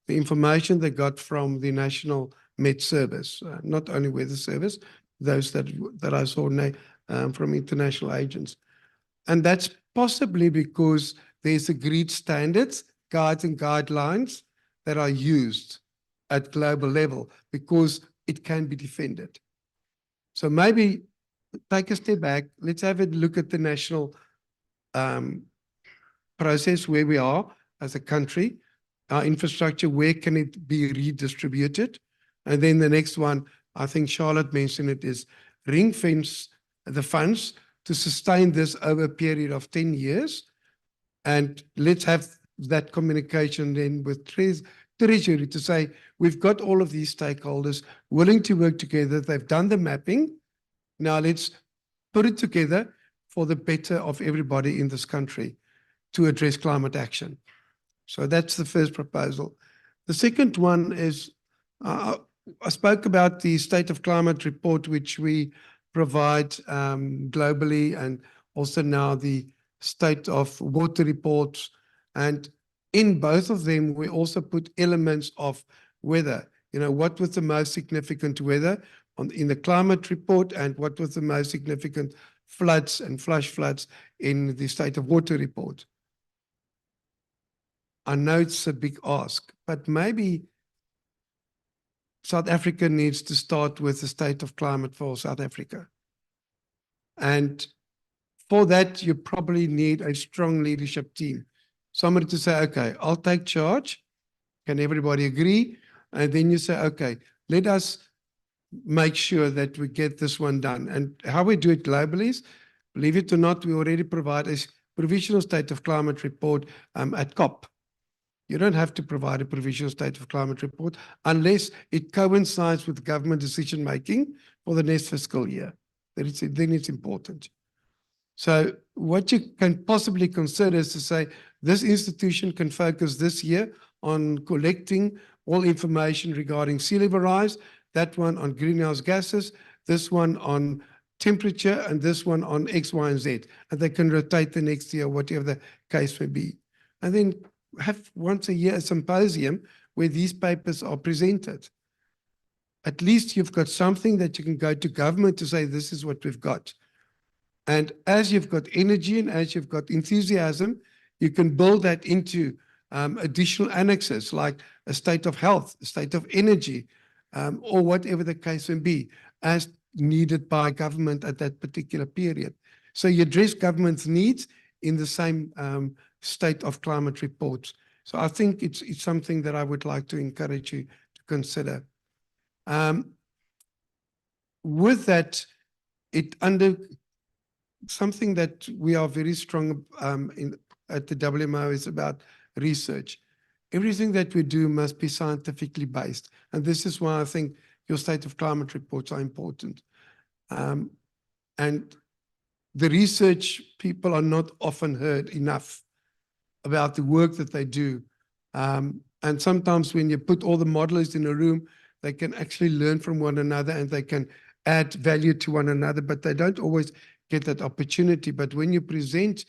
the information they got from the National Met Service, not only Weather Service, those that I saw from international agents. And that's possibly because there's agreed standards, guides and guidelines that are used at global level because it can be defended. So maybe take a step back, let's have a look at the national process where we are as a country, our infrastructure, where can it be redistributed? And then the next one, I think Charlotte mentioned it, is ring fence the funds to sustain this over a period of 10 years. And let's have that communication then with Treasury to say, we've got all of these stakeholders willing to work together. They've done the mapping. Now let's put it together for the better of everybody in this country to address climate action. So that's the first proposal. The second one is, I spoke about the State of Climate report, which we provide globally, and also now the State of Water reports. And in both of them, we also put elements of weather. You know, what was the most significant weather in the climate report, and what was the most significant floods and flash floods in the State of Water report. I know it's a big ask, but maybe South Africa needs to start with the State of Climate for South Africa. And for that, you probably need a strong leadership team. Somebody to say, okay, I'll take charge. Can everybody agree? And then you say, okay, let us make sure that we get this one done. And how we do it globally is, believe it or not, we already provide a provisional State of Climate report at COP. You don't have to provide a provisional State of Climate report unless it coincides with government decision-making for the next fiscal year. Then it's important. So what you can possibly consider is to say, this institution can focus this year on collecting all information regarding sea level rise, that one on greenhouse gases, this one on temperature, and this one on X, Y, and Z. And they can rotate the next year, whatever the case may be. And then have once a year a symposium where these papers are presented. At least you've got something that you can go to government to say, this is what we've got. And as you've got energy and as you've got enthusiasm, you can build that into additional annexes like a state of health, a state of energy, or whatever the case may be, as needed by government at that particular period. So you address government's needs in the same State of Climate reports. So I think it's something that I would like to encourage you to consider. With that, something that we are very strong at the WMO is about research. Everything that we do must be scientifically based. And this is why I think your State of Climate reports are important. And the research people are not often heard enough about the work that they do. And sometimes when you put all the modelers in a room, they can actually learn from one another and they can add value to one another, but they don't always get that opportunity. But when you present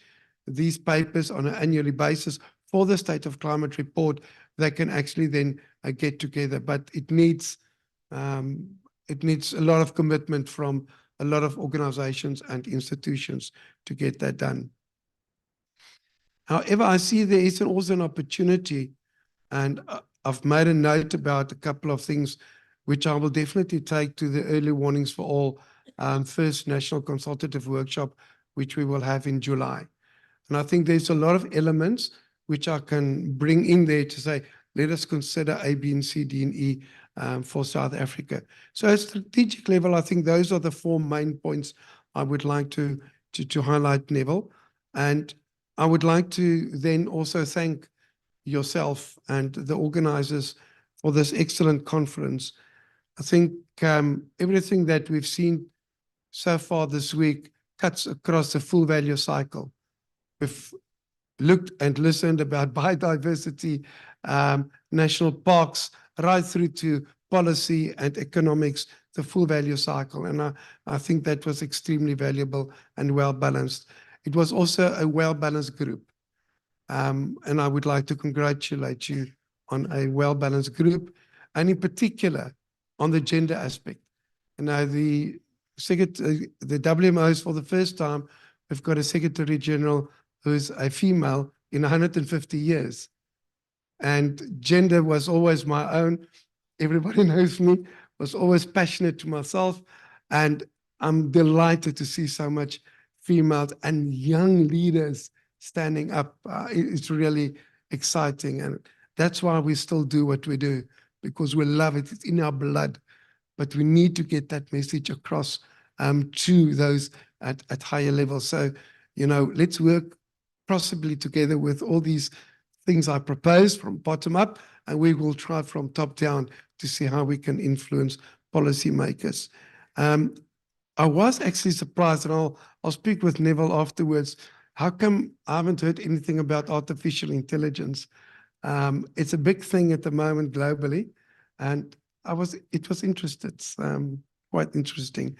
these papers on an annually basis for the State of Climate report, they can actually then get together. But it needs a lot of commitment from a lot of organizations and institutions to get that done. However, I see there is also an opportunity, and I've made a note about a couple of things which I will definitely take to the early warnings for all first National Consultative Workshop, which we will have in July. And I think there's a lot of elements which I can bring in there to say, let us consider A, B, and C, D, and E for South Africa. So at strategic level, I think those are the 4 main points I would like to highlight, Neville. And I would like to then also thank yourself and the organizers for this excellent conference. I think everything that we've seen so far this week cuts across the full value cycle. We've looked and listened about biodiversity, national parks, right through to policy and economics, the full value cycle. And I think that was extremely valuable and well balanced. It was also a well balanced group. And I would like to congratulate you on a well balanced group, and in particular on the gender aspect. And now the WMOs, for the first time, we've got a Secretary General who's a female in 150 years. And gender was always my own. Everybody knows me, was always passionate to myself. And I'm delighted to see so much females and young leaders standing up. It's really exciting. And that's why we still do what we do, because we love it. It's in our blood. But we need to get that message across to those at higher levels. So, you know, let's work possibly together with all these things I propose from bottom up, and we will try from top down to see how we can influence policymakers. I was actually surprised, and I'll speak with Neville afterwards. How come I haven't heard anything about artificial intelligence? It's a big thing at the moment globally, and it was interesting, quite interesting.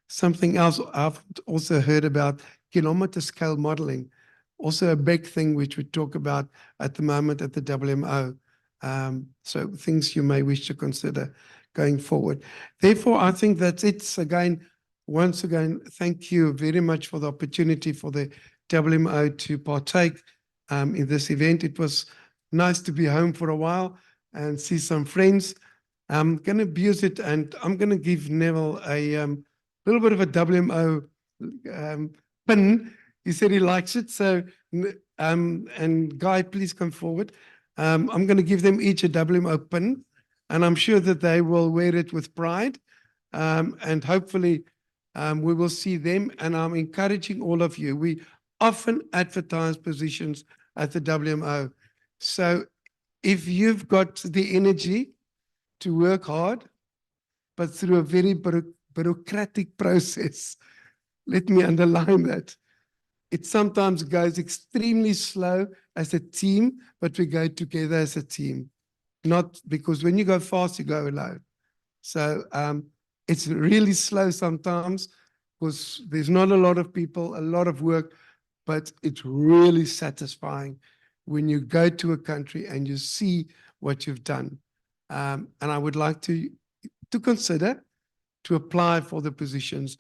Something else I've also heard about, kilometer scale modeling, also a big thing which we talk about at the moment at the WMO. So things you may wish to consider going forward. Therefore, I think that's it. Again, once again, thank you very much for the opportunity for the WMO to partake in this event. It was nice to be home for a while and see some friends. I'm going to abuse it, and I'm going to give Neville a little bit of a WMO pin. He said he likes it. So, and Guy, please come forward. I'm going to give them each a WMO pin, and I'm sure that they will wear it with pride. And hopefully we will see them. And I'm encouraging all of you. We often advertise positions at the WMO. So if you've got the energy to work hard, but through a very bureaucratic process, let me underline that. It sometimes goes extremely slow as a team, but we go together as a team. Not because when you go fast, you go alone. So it's really slow sometimes because there's not a lot of people, a lot of work, but it's really satisfying when you go to a country and you see what you've done. And I would like to consider to apply for the positions,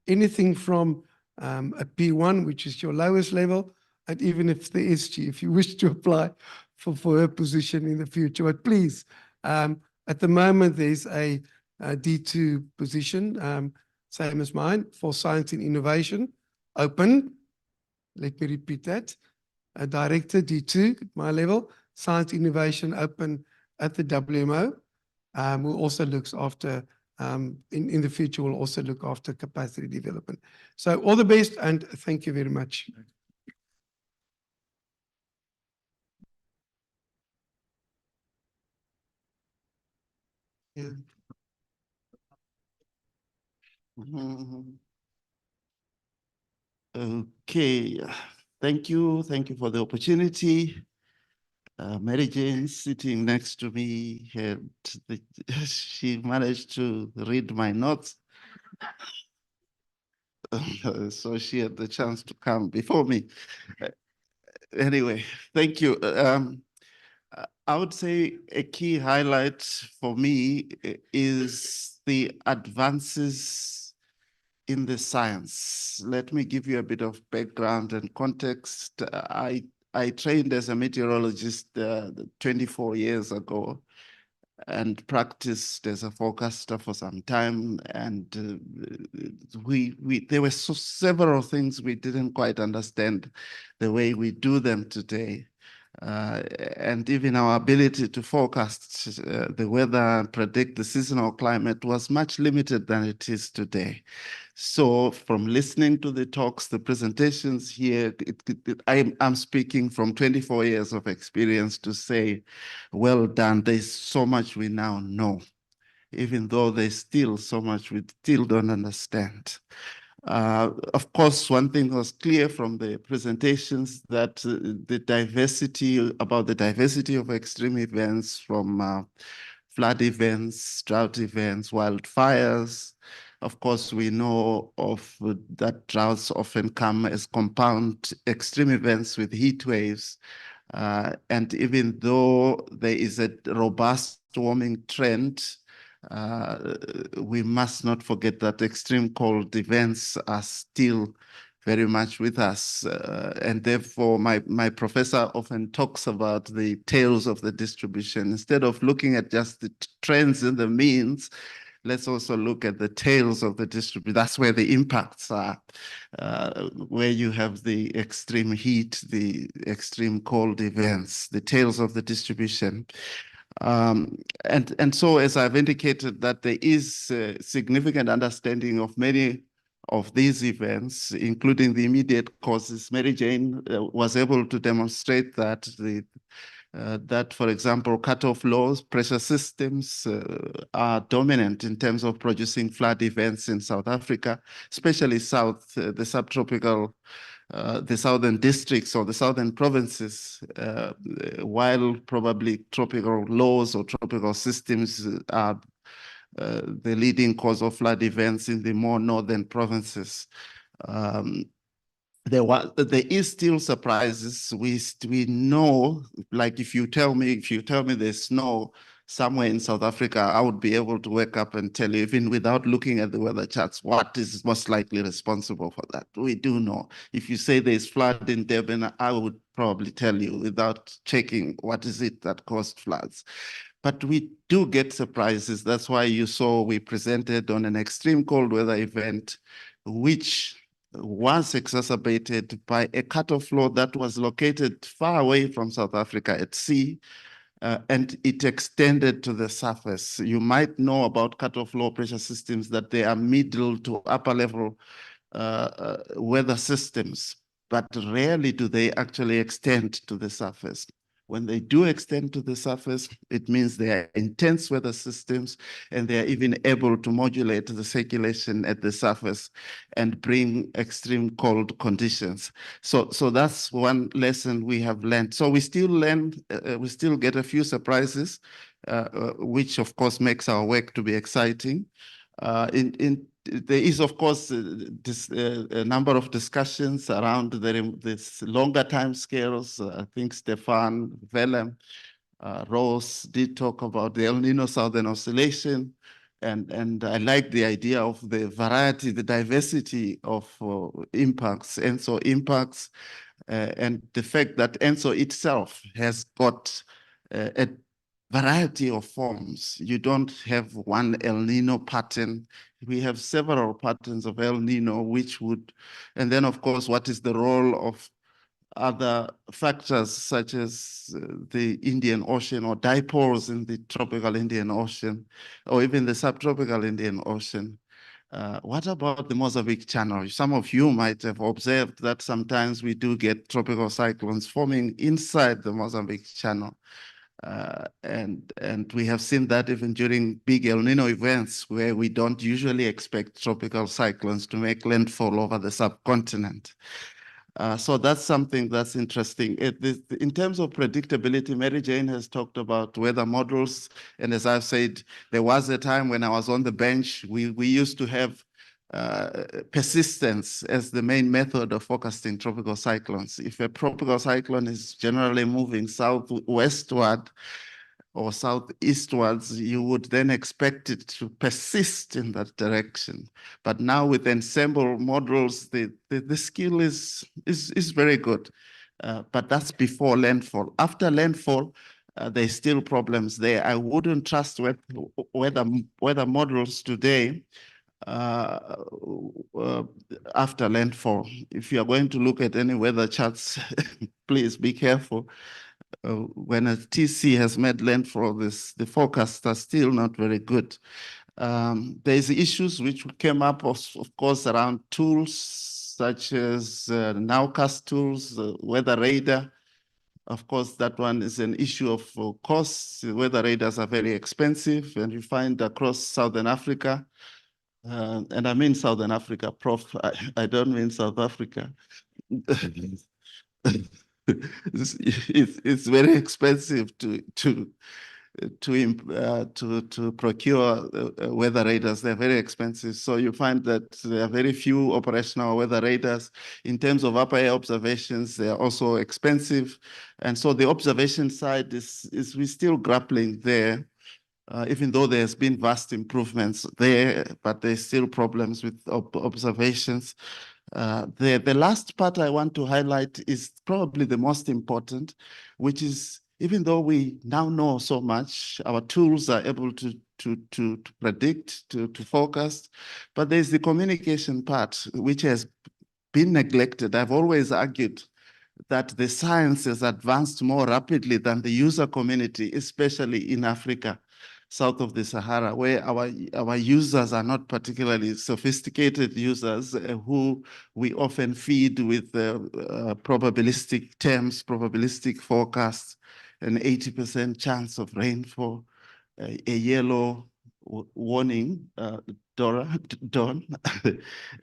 anything from a P1, which is your lowest level, and even if the SG, if you wish to apply for a position in the future. But please, at the moment, there's a D2 position, same as mine, for science and innovation, open. Let me repeat that. A director, D2, at my level, science innovation open at the WMO. We'll also look after, in the future, we'll also look after capacity development. So all the best, and thank you very much. Yeah. Okay, thank you for the opportunity. Mary Jane sitting next to me, she managed to read my notes. So she had the chance to come before me. Anyway, thank you. I would say a key highlight for me is the advances in the science. Let me give you a bit of background and context. I trained as a meteorologist 24 years ago and practiced as a forecaster for some time. And there were several things we didn't quite understand the way we do them today. and even our ability to forecast the weather and predict the seasonal climate was much limited than it is today. So from listening to the talks, the presentations here, I'm speaking from 24 years of experience to say, well done, there's so much we now know, even though there's still so much we still don't understand. Of course, one thing was clear from the presentations that the diversity of extreme events, from flood events, drought events, wildfires. Of course, we know of that droughts often come as compound extreme events with heat waves. And even though there is a robust warming trend, we must not forget that extreme cold events are still very much with us. And therefore, my professor often talks about the tails of the distribution. Instead of looking at just the trends and the means, let's also look at the tails of the distribution. That's where the impacts are, where you have the extreme heat, the extreme cold events, the tails of the distribution. And so, as I've indicated, that there is significant understanding of many of these events, including the immediate causes. Mary Jane was able to demonstrate that that, for example, cutoff lows, pressure systems are dominant in terms of producing flood events in South Africa, especially the subtropical, the southern districts or the southern provinces, while probably tropical lows or tropical systems are the leading cause of flood events in the more northern provinces. There is still surprises. We know, like if you tell me there's snow somewhere in South Africa, I would be able to wake up and tell you, even without looking at the weather charts, what is most likely responsible for that. We do know. If you say there's flood in Durban, I would probably tell you without checking what is it that caused floods. But we do get surprises. That's why you saw we presented on an extreme cold weather event, which was exacerbated by a cutoff flow that was located far away from South Africa at sea, and it extended to the surface. You might know about cutoff low pressure systems that they are middle to upper level weather systems, but rarely do they actually extend to the surface. When they do extend to the surface, it means they are intense weather systems, and they are even able to modulate the circulation at the surface and bring extreme cold conditions. So that's one lesson we have learned. So we still learn, we still get a few surprises, which of course makes our work to be exciting. There is, of course, a number of discussions around this longer time scales. I think Stefan, Willem, Rose did talk about the El Nino Southern Oscillation. And I like the idea of the variety, the diversity of impacts, ENSO impacts, and the fact that ENSO itself has got a variety of forms. You don't have one El Nino pattern. We have several patterns of El Nino, and then of course, what is the role of other factors such as the Indian Ocean or dipoles in the tropical Indian Ocean, or even the subtropical Indian Ocean. What about the Mozambique Channel? Some of you might have observed that sometimes we do get tropical cyclones forming inside the Mozambique Channel. And we have seen that even during big El Nino events where we don't usually expect tropical cyclones to make landfall over the subcontinent. So that's something that's interesting. In terms of predictability, Mary Jane has talked about weather models. And as I've said, there was a time when I was on the bench, we used to have persistence as the main method of forecasting tropical cyclones. If a tropical cyclone is generally moving southwestward or southeastwards, you would then expect it to persist in that direction. But now with ensemble models, the skill is very good. But that's before landfall. After landfall, there's still problems there. I wouldn't trust weather models today after landfall. If you are going to look at any weather charts, please be careful. when a TC has made landfall, the forecasts are still not very good. There's issues which came up, of course, around tools such as nowcast tools, weather radar. Of course, that one is an issue of costs. Weather radars are very expensive, and you find across Southern Africa, and I mean Southern Africa, Prof. I don't mean South Africa. It's very expensive to procure weather radars. They're very expensive. So you find that there are very few operational weather radars. In terms of upper air observations, they are also expensive. And so the observation side is we're still grappling there. Even though there's been vast improvements there, but there's still problems with observations. The last part I want to highlight is probably the most important, which is even though we now know so much, our tools are able to predict, to forecast, but there's the communication part, which has been neglected. I've always argued that the science has advanced more rapidly than the user community, especially in Africa, south of the Sahara, where our users are not particularly sophisticated users who we often feed with probabilistic terms, probabilistic forecasts, an 80% chance of rainfall, a yellow warning, Dawn,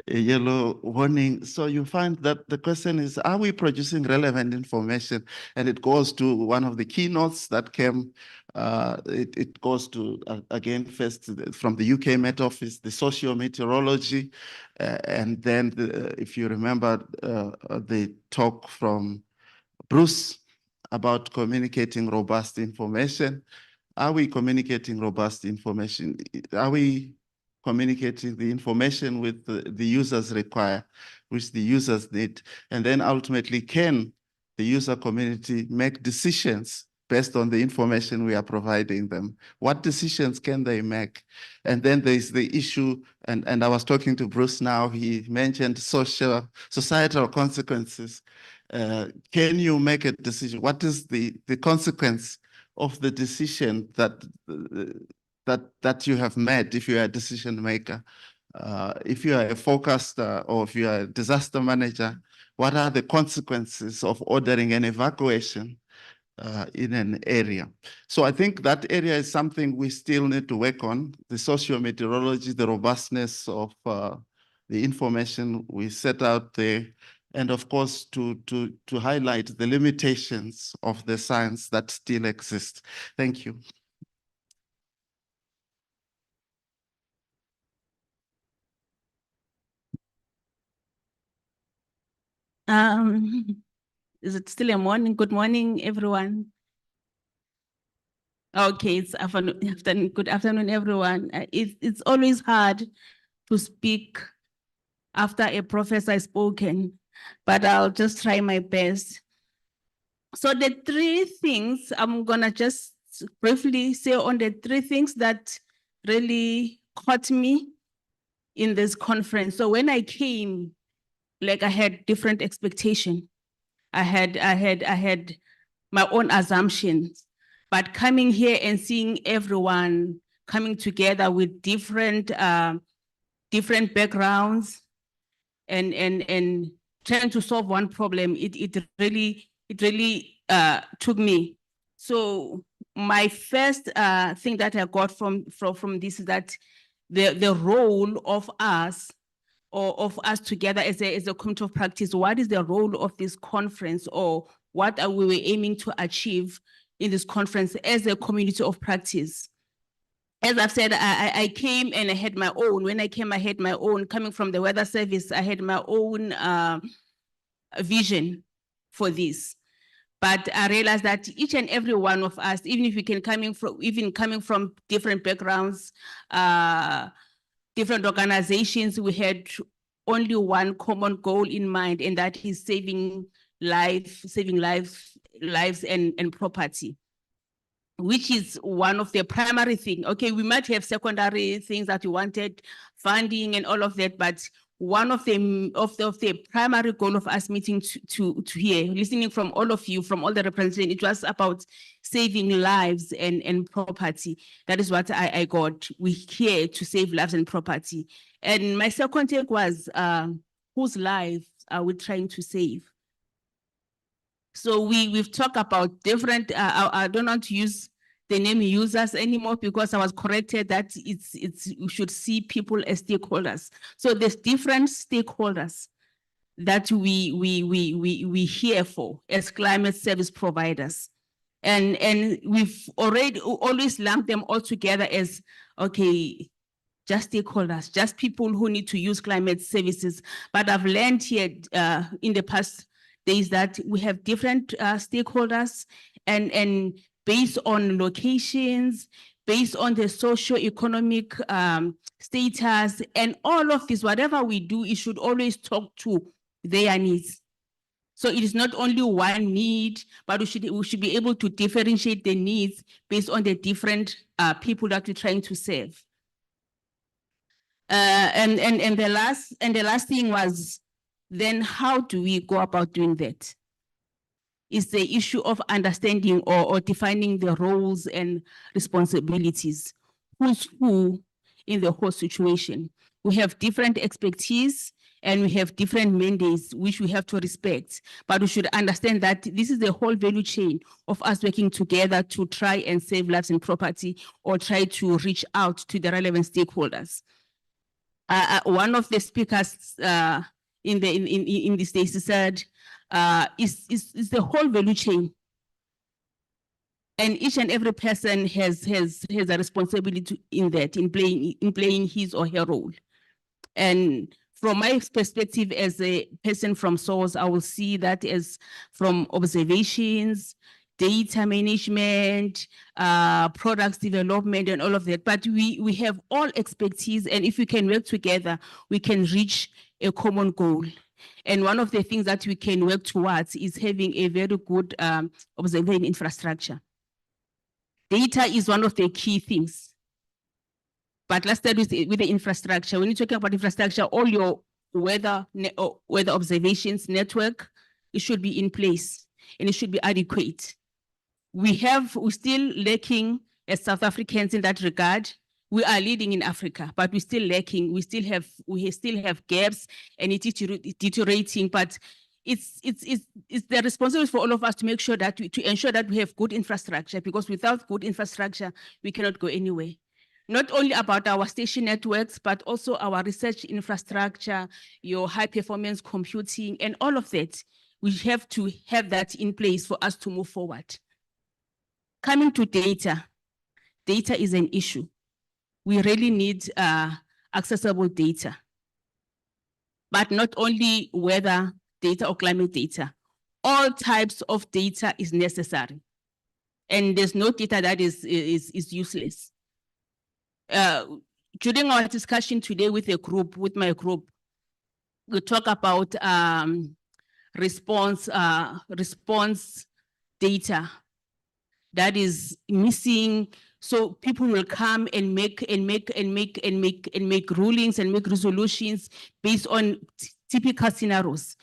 a yellow warning. So you find that the question is, are we producing relevant information? And it goes to one of the keynotes that came, it goes to, again, first from the UK Met Office, the socio-meteorology, and then, if you remember, the talk from Bruce about communicating robust information. Are we communicating robust information? Are we communicating the information with the users require, which the users need? And then ultimately, can the user community make decisions based on the information we are providing them? What decisions can they make? And then there's the issue, and I was talking to Bruce now, he mentioned societal consequences. Can you make a decision? What is the consequence of the decision that you have made if you are a decision maker? If you are a forecaster or if you are a disaster manager, what are the consequences of ordering an evacuation in an area? So I think that area is something we still need to work on, the socio-meteorology, the robustness of the information we set out there, and of course, to highlight the limitations of the science that still exist. Thank you. Is it still a morning? Good morning, everyone. Okay, it's afternoon. Good afternoon, everyone. It's always hard to speak after a professor has spoken, but I'll just try my best. So the three things I'm gonna just briefly say on the three things that really caught me in this conference. So when I came, like I had different expectation. I had my own assumptions, but coming here and seeing everyone coming together with different backgrounds and trying to solve one problem, it really took me. So my first thing that I got from this is that the role of us, or of us together as a community of practice, what is the role of this conference, or what are we aiming to achieve in this conference as a community of practice? As I've said, I came and I had my own. When I came, I had my own. Coming from the weather service, I had my own vision for this. But I realized that each and every one of us, even if we can coming from different backgrounds, different organizations, we had only one common goal in mind, and that is saving lives and property, which is one of the primary things. Okay, we might have secondary things that we wanted, funding and all of that, but one of the primary goal of us meeting to hear, listening from all of you, from all the representation, it was about saving lives and property. That is what I got. We're here to save lives and property. And my second take was, whose lives are we trying to save? So we've talked about different, I don't want to use the name users anymore because I was corrected that we should see people as stakeholders. So there's different stakeholders that we here for as climate service providers. And we've already always lumped them all together as, okay, just stakeholders, just people who need to use climate services. But I've learned here in the past days that we have different stakeholders and based on locations, based on the socio-economic status, and all of this, whatever we do, it should always talk to their needs. So it is not only one need, but we should be able to differentiate the needs based on the different people that we're trying to serve. And the last thing was, then how do we go about doing that? Is the issue of understanding or defining the roles and responsibilities. Who's who in the whole situation? We have different expertise and we have different mandates which we have to respect, but we should understand that this is the whole value chain of us working together to try and save lives and property or try to reach out to the relevant stakeholders. One of the speakers in this days said, is the whole value chain. And each and every person has a responsibility in that, in playing his or her role. And from my perspective as a person from source, I will see that as from observations, data management, products development, and all of that. But we have all expertise, and if we can work together, we can reach a common goal. And one of the things that we can work towards is having a very good observation infrastructure. Data is one of the key things. But let's start with the infrastructure. When you're talking about infrastructure, all your weather observations network, it should be in place and it should be adequate. We're still lacking as South Africans in that regard. We are leading in Africa, but we're still lacking. We still have gaps and it's deteriorating, but it's the responsibility for all of us to make sure that to ensure that we have good infrastructure, because without good infrastructure, we cannot go anywhere. Not only about our station networks, but also our research infrastructure, your high performance computing, and all of that. We have to have that in place for us to move forward. Coming to data, data is an issue. We really need accessible data, but not only weather data or climate data. All types of data is necessary, and there's no data that is useless. During our discussion today with my group, we talk about response data that is missing. So people will come and make rulings and make resolutions based on typical scenarios.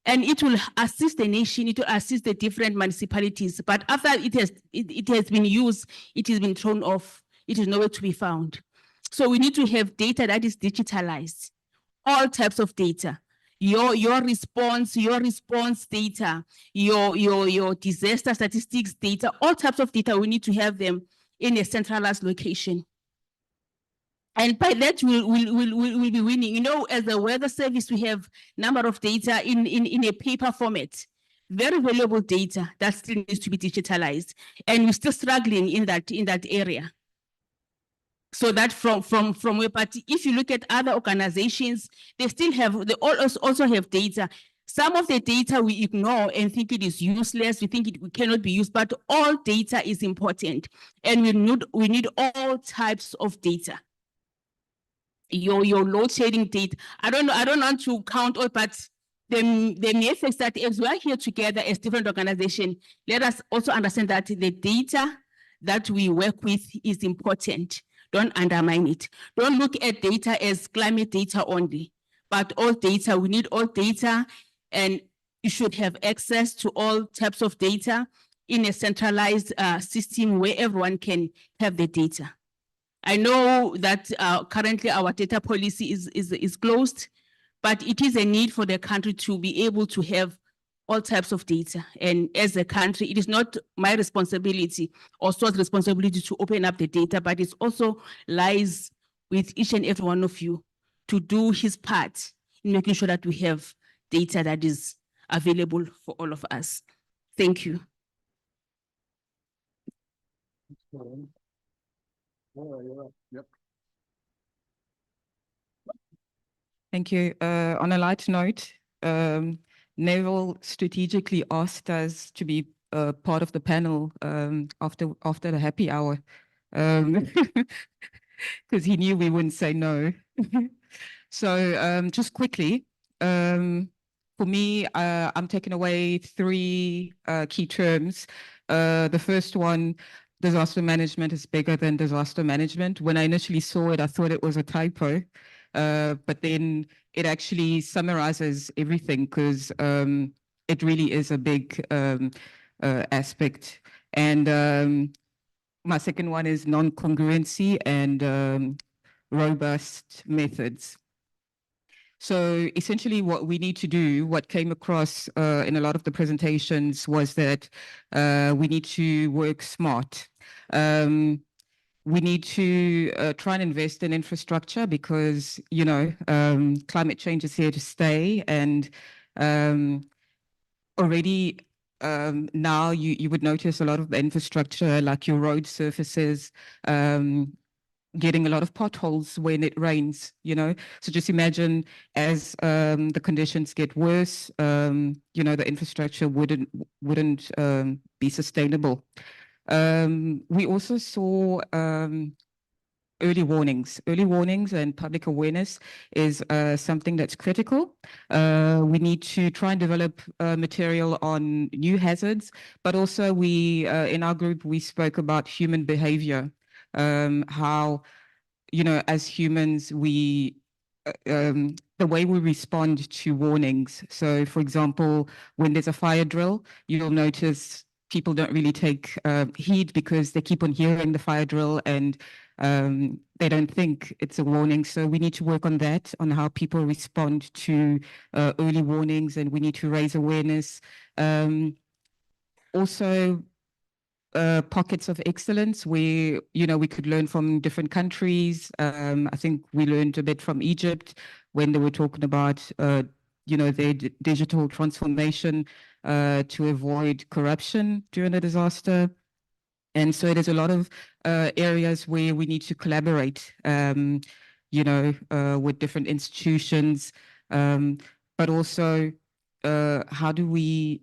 And it will assist the nation, it will assist the different municipalities. But after it has been used, it has been thrown off. It is nowhere to be found. So we need to have data that is digitalized, all types of data. Your response data, your disaster statistics data, all types of data, we need to have them in a centralized location. And by that, we'll be winning. You know, as a weather service, we have number of data in a paper format, very valuable data that still needs to be digitalized. And we're still struggling in that area. So that from where, but if you look at other organizations, they also have data. Some of the data we ignore and think it is useless. We think it cannot be used, but all data is important, and we need all types of data. Your load shedding data. I don't want to count all, but the mere fact that as we are here together as different organizations, let us also understand that the data that we work with is important. Don't undermine it. Don't look at data as climate data only, but all data, we need all data, and you should have access to all types of data in a centralized system where everyone can have the data. I know that currently our data policy is closed, but it is a need for the country to be able to have all types of data. And as a country, it is not my responsibility or SWOT's responsibility to open up the data, but it also lies with each and every one of you to do his part in making sure that we have data that is available for all of us. Thank you. Yep. Thank you. On a light note, Neville strategically asked us to be part of the panel after the happy hour, because he knew we wouldn't say no. So just quickly, for me, I'm taking away three key terms. The first one, disaster management is bigger than disaster management. When I initially saw it, I thought it was a typo, but then it actually summarizes everything because it really is a big aspect. And my second one is non-congruency and robust methods. So essentially what we need to do, what came across in a lot of the presentations was that we need to work smart. We need to try and invest in infrastructure because, you know, climate change is here to stay. And already now you would notice a lot of the infrastructure, like your road surfaces, getting a lot of potholes when it rains, you know. So just imagine as the conditions get worse, you know, the infrastructure wouldn't be sustainable. We also saw early warnings. Early warnings and public awareness is something that's critical. We need to try and develop material on new hazards, but also we, in our group, we spoke about human behavior, how, you know, as humans, we, the way we respond to warnings. So for example, when there's a fire drill, you'll notice people don't really take heed because they keep on hearing the fire drill and they don't think it's a warning. So we need to work on that, on how people respond to early warnings, and we need to raise awareness. Also, pockets of excellence where, you know, we could learn from different countries. I think we learned a bit from Egypt when they were talking about, you know, their digital transformation to avoid corruption during a disaster. And so there's a lot of areas where we need to collaborate, you know, with different institutions, but also how do we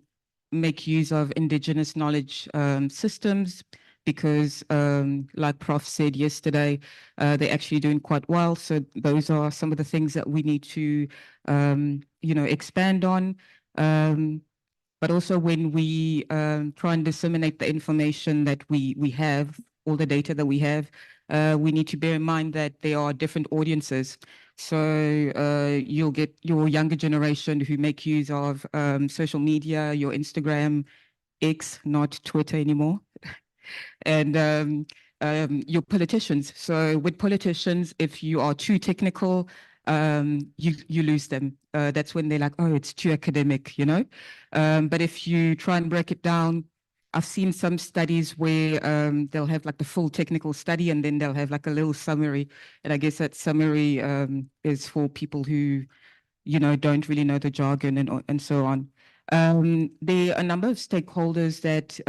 make use of indigenous knowledge systems, because like Prof said yesterday, they're actually doing quite well. So those are some of the things that we need to, you know, expand on. But also when we try and disseminate the information that we have, all the data that we have, we need to bear in mind that there are different audiences. So you'll get your younger generation who make use of social media, your Instagram, X, not Twitter anymore, and your politicians. So with politicians, if you are too technical, you lose them. That's when they're like, oh, it's too academic, you know. But if you try and break it down, I've seen some studies where they'll have like the full technical study and then they'll have like a little summary. And I guess that summary is for people who, you know, don't really know the jargon and so on. There are a number of stakeholders that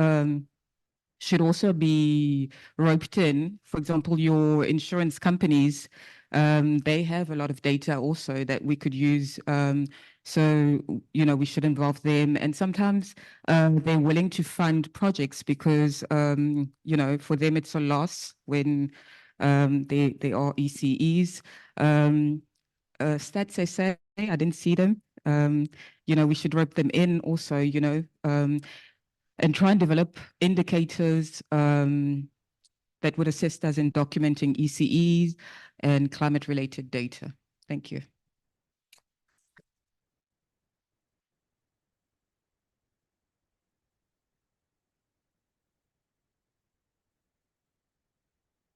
should also be roped in. For example, your insurance companies, they have a lot of data also that we could use. So, you know, we should involve them. And sometimes they're willing to fund projects because, you know, for them it's a loss when they are ECEs. Stats, they say, I didn't see them. You know, we should rope them in also, you know, and try and develop indicators that would assist us in documenting ECEs and climate-related data. Thank you.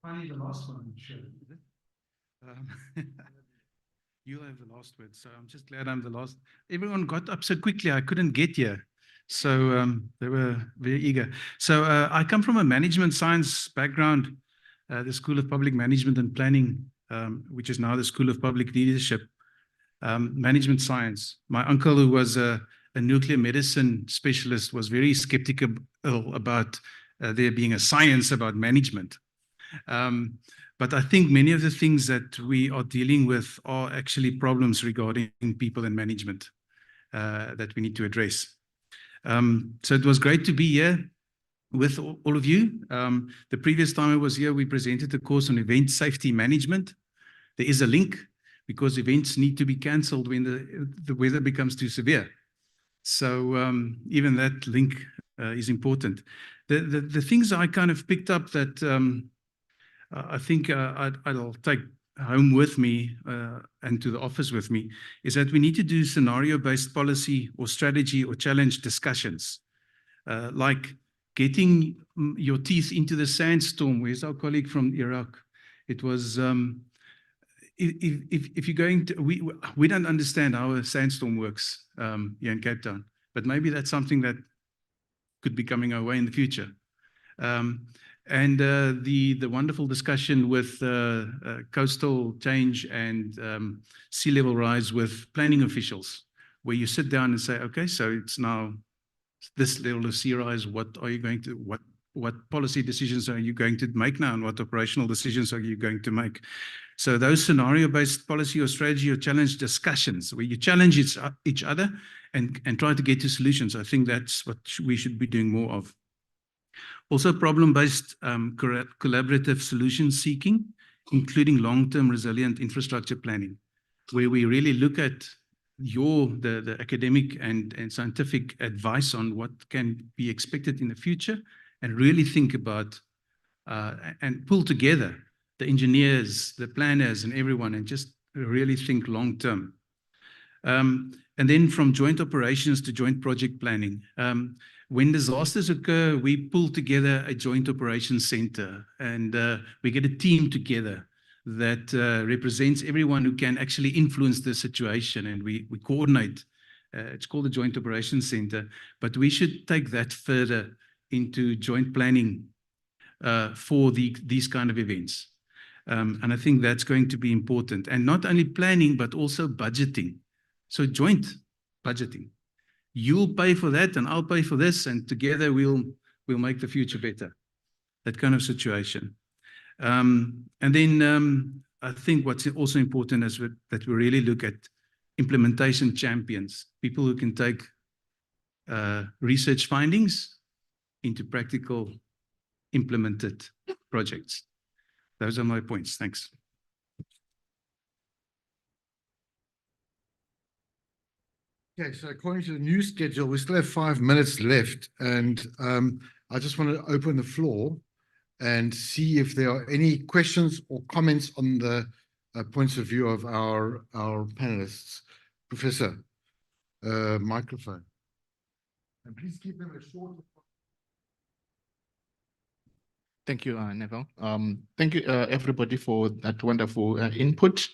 Finally, the last one, sure. Is it? You'll have the last word, so I'm just glad I'm the last. Everyone got up so quickly, I couldn't get here. So they were very eager. So I come from a management science background, the School of Public Management and Planning, which is now the School of Public Leadership, management science. My uncle, who was a nuclear medicine specialist, was very skeptical about there being a science about management. But I think many of the things that we are dealing with are actually problems regarding people and management that we need to address. So it was great to be here with all of you. The previous time I was here, we presented a course on event safety management. There is a link because events need to be cancelled when the weather becomes too severe. So even that link is important. The things I kind of picked up that I think I'll take home with me and to the office with me is that we need to do scenario-based policy or strategy or challenge discussions, like getting your teeth into the sandstorm. Where's our colleague from Iraq? It was, if you're going to, we don't understand how a sandstorm works here in Cape Town, but maybe that's something that could be coming our way in the future. And the wonderful discussion with coastal change and sea level rise with planning officials, where you sit down and say, okay, so it's now this level of sea rise. What are you going to, what policy decisions are you going to make now, and what operational decisions are you going to make? So those scenario-based policy or strategy or challenge discussions, where you challenge each other and try to get to solutions, I think that's what we should be doing more of. Also, problem-based collaborative solution seeking, including long-term resilient infrastructure planning, where we really look at the academic and scientific advice on what can be expected in the future, and really think about and pull together the engineers, the planners, and everyone, and just really think long-term. And then from joint operations to joint project planning. When disasters occur, we pull together a joint operations center, and we get a team together that represents everyone who can actually influence the situation, and we coordinate. It's called the Joint Operations Center, but we should take that further into joint planning for these kind of events. And I think that's going to be important. And not only planning, but also budgeting. So joint budgeting. You'll pay for that and I'll pay for this, and together we'll make the future better. That kind of situation. And then I think what's also important is that we really look at implementation champions, people who can take research findings into practical implemented projects. Those are my points. Thanks. Okay, so according to the new schedule, we still have 5 minutes left, and I just want to open the floor and see if there are any questions or comments on the points of view of our panelists. Professor, microphone. And please keep them as short as possible. Thank you, Neville. Thank you, everybody, for that wonderful input.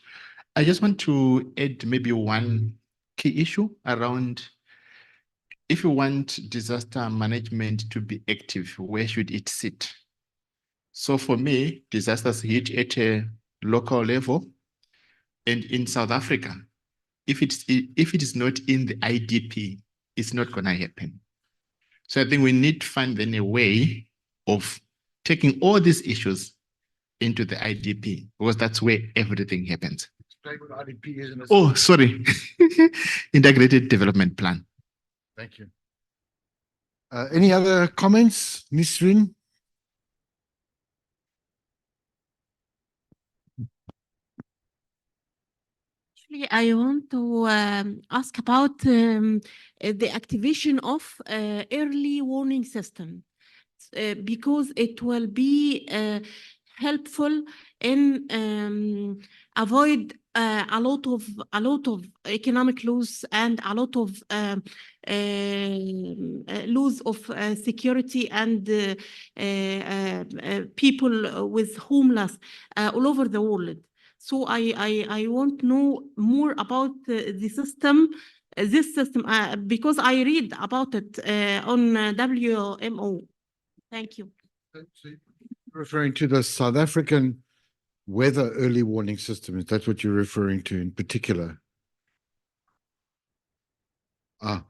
I just want to add maybe one key issue around, if you want disaster management to be active, where should it sit? So for me, disasters hit at a local level, and in South Africa, if it is not in the IDP, it's not going to happen. So I think we need to find then a way of taking all these issues into the IDP, because that's where everything happens. What IDP is in a Oh, sorry. Integrated Development Plan. Thank you. Any other comments, Nisrin? Actually, I want to ask about the activation of early warning system, because it will be helpful in avoid a lot of economic loss and a lot of loss of security and people with homeless all over the world. So I want to know more about the system, this system, because I read about it on WMO. Thank you. Referring to the South African weather early warning system, is that what you're referring to in particular? Ah.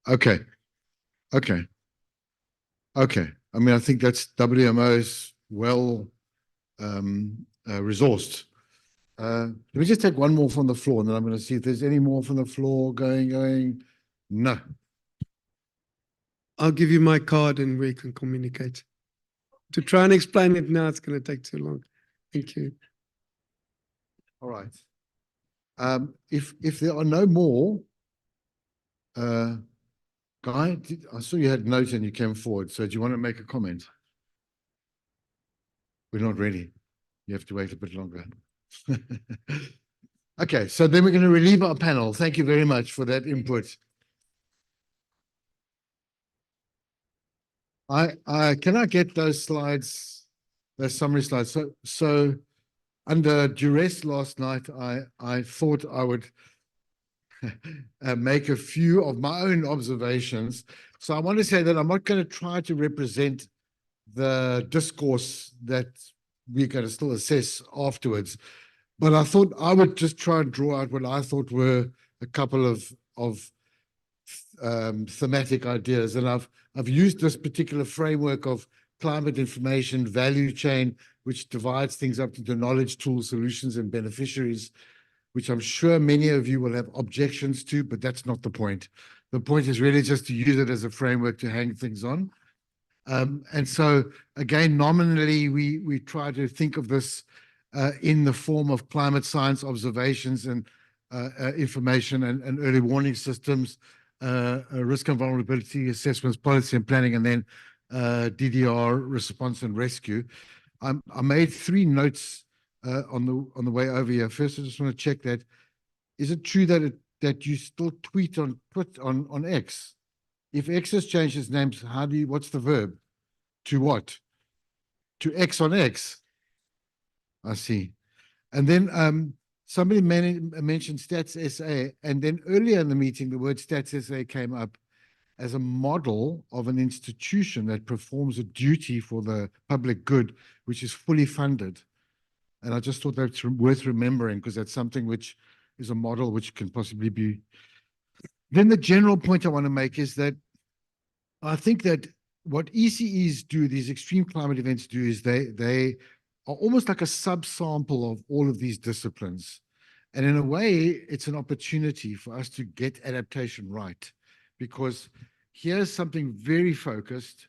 Okay. Okay. Okay. I mean, I think that's WMO's well resourced. Let me just take one more from the floor, and then I'm going to see if there's any more from the floor going. No. I'll give you my card and we can communicate. To try and explain it now, it's going to take too long. Thank you. All right. If there are no more, Guy, I saw you had notes and you came forward. So do you want to make a comment? We're not ready. You have to wait a bit longer. Okay, so then we're going to relieve our panel. Thank you very much for that input. Can I get those slides, those summary slides? So under duress last night, I thought I would make a few of my own observations. So I want to say that I'm not going to try to represent the discourse that we're going to still assess afterwards, but I thought I would just try and draw out what I thought were a couple of thematic ideas. And I've used this particular framework of climate information value chain, which divides things up into knowledge, tools, solutions, and beneficiaries, which I'm sure many of you will have objections to, but that's not the point. The point is really just to use it as a framework to hang things on. And so, again, nominally, we try to think of this in the form of climate science observations and information and early warning systems, risk and vulnerability assessments, policy and planning, and then DDR, response and rescue. I made 3 notes on the way over here. First, I just want to check that. Is it true that you still tweet on X? If X has changed its name, what's the verb? To what? To X on X. I see. And then somebody mentioned Stats SA, and then earlier in the meeting, the word Stats SA came up as a model of an institution that performs a duty for the public good, which is fully funded. And I just thought that's worth remembering because that's something which is a model which can possibly be. Then the general point I want to make is that I think that what ECEs do, these extreme climate events do, is they are almost like a subsample of all of these disciplines. And in a way, it's an opportunity for us to get adaptation right, because here's something very focused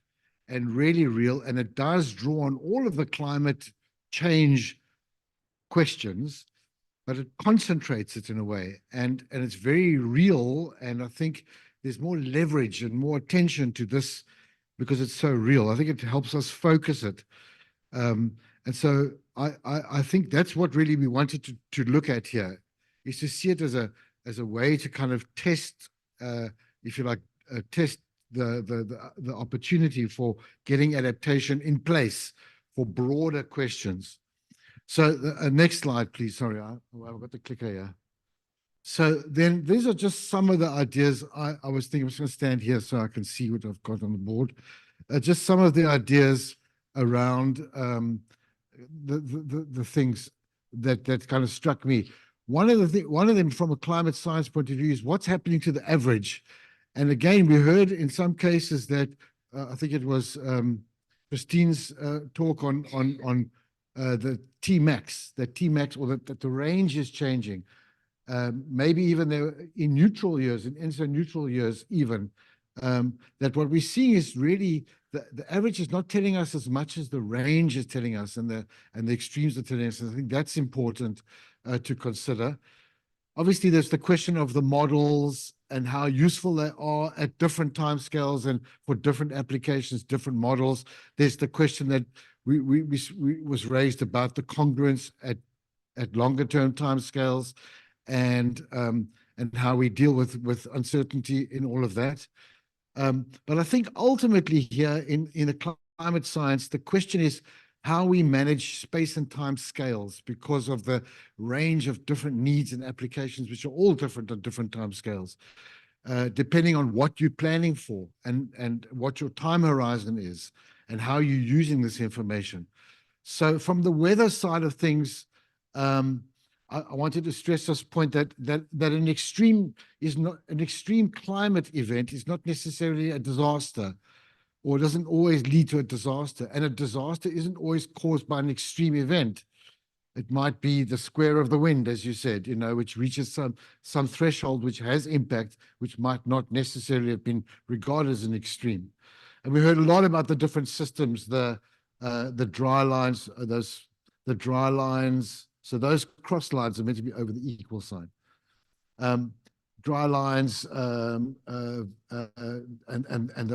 and really real, and it does draw on all of the climate change questions, but it concentrates it in a way, and it's very real. And I think there's more leverage and more attention to this because it's so real. I think it helps us focus it. And so I think that's what really we wanted to look at here, is to see it as a way to kind of test, if you like, test the opportunity for getting adaptation in place for broader questions. So the next slide, please. Sorry, I've got the clicker here. So then these are just some of the ideas I was thinking. I'm just going to stand here so I can see what I've got on the board. Just some of the ideas around the things that kind of struck me. One of them from a climate science point of view is what's happening to the average. And again, we heard in some cases that I think it was Christine's talk on the T-max, or that the range is changing. Maybe even in neutral years, in neutral years even, that what we're seeing is really the average is not telling us as much as the range is telling us, and the extremes are telling us. And I think that's important to consider. Obviously, there's the question of the models and how useful they are at different timescales and for different applications, different models. There's the question that was raised about the congruence at at longer term timescales, and how we deal with uncertainty in all of that. But I think ultimately here in the climate science, the question is how we manage space and time scales because of the range of different needs and applications, which are all different on different time scales, depending on what you're planning for and what your time horizon is and how you're using this information. So from the weather side of things, I wanted to stress this point that an extreme climate event is not necessarily a disaster, or doesn't always lead to a disaster. And a disaster isn't always caused by an extreme event. It might be the square of the wind, as you said, which reaches some threshold, which has impact, which might not necessarily have been regarded as an extreme. And we heard a lot about the different systems, the dry lines, the dry lines. So those cross lines are meant to be over the equal sign. Dry lines and the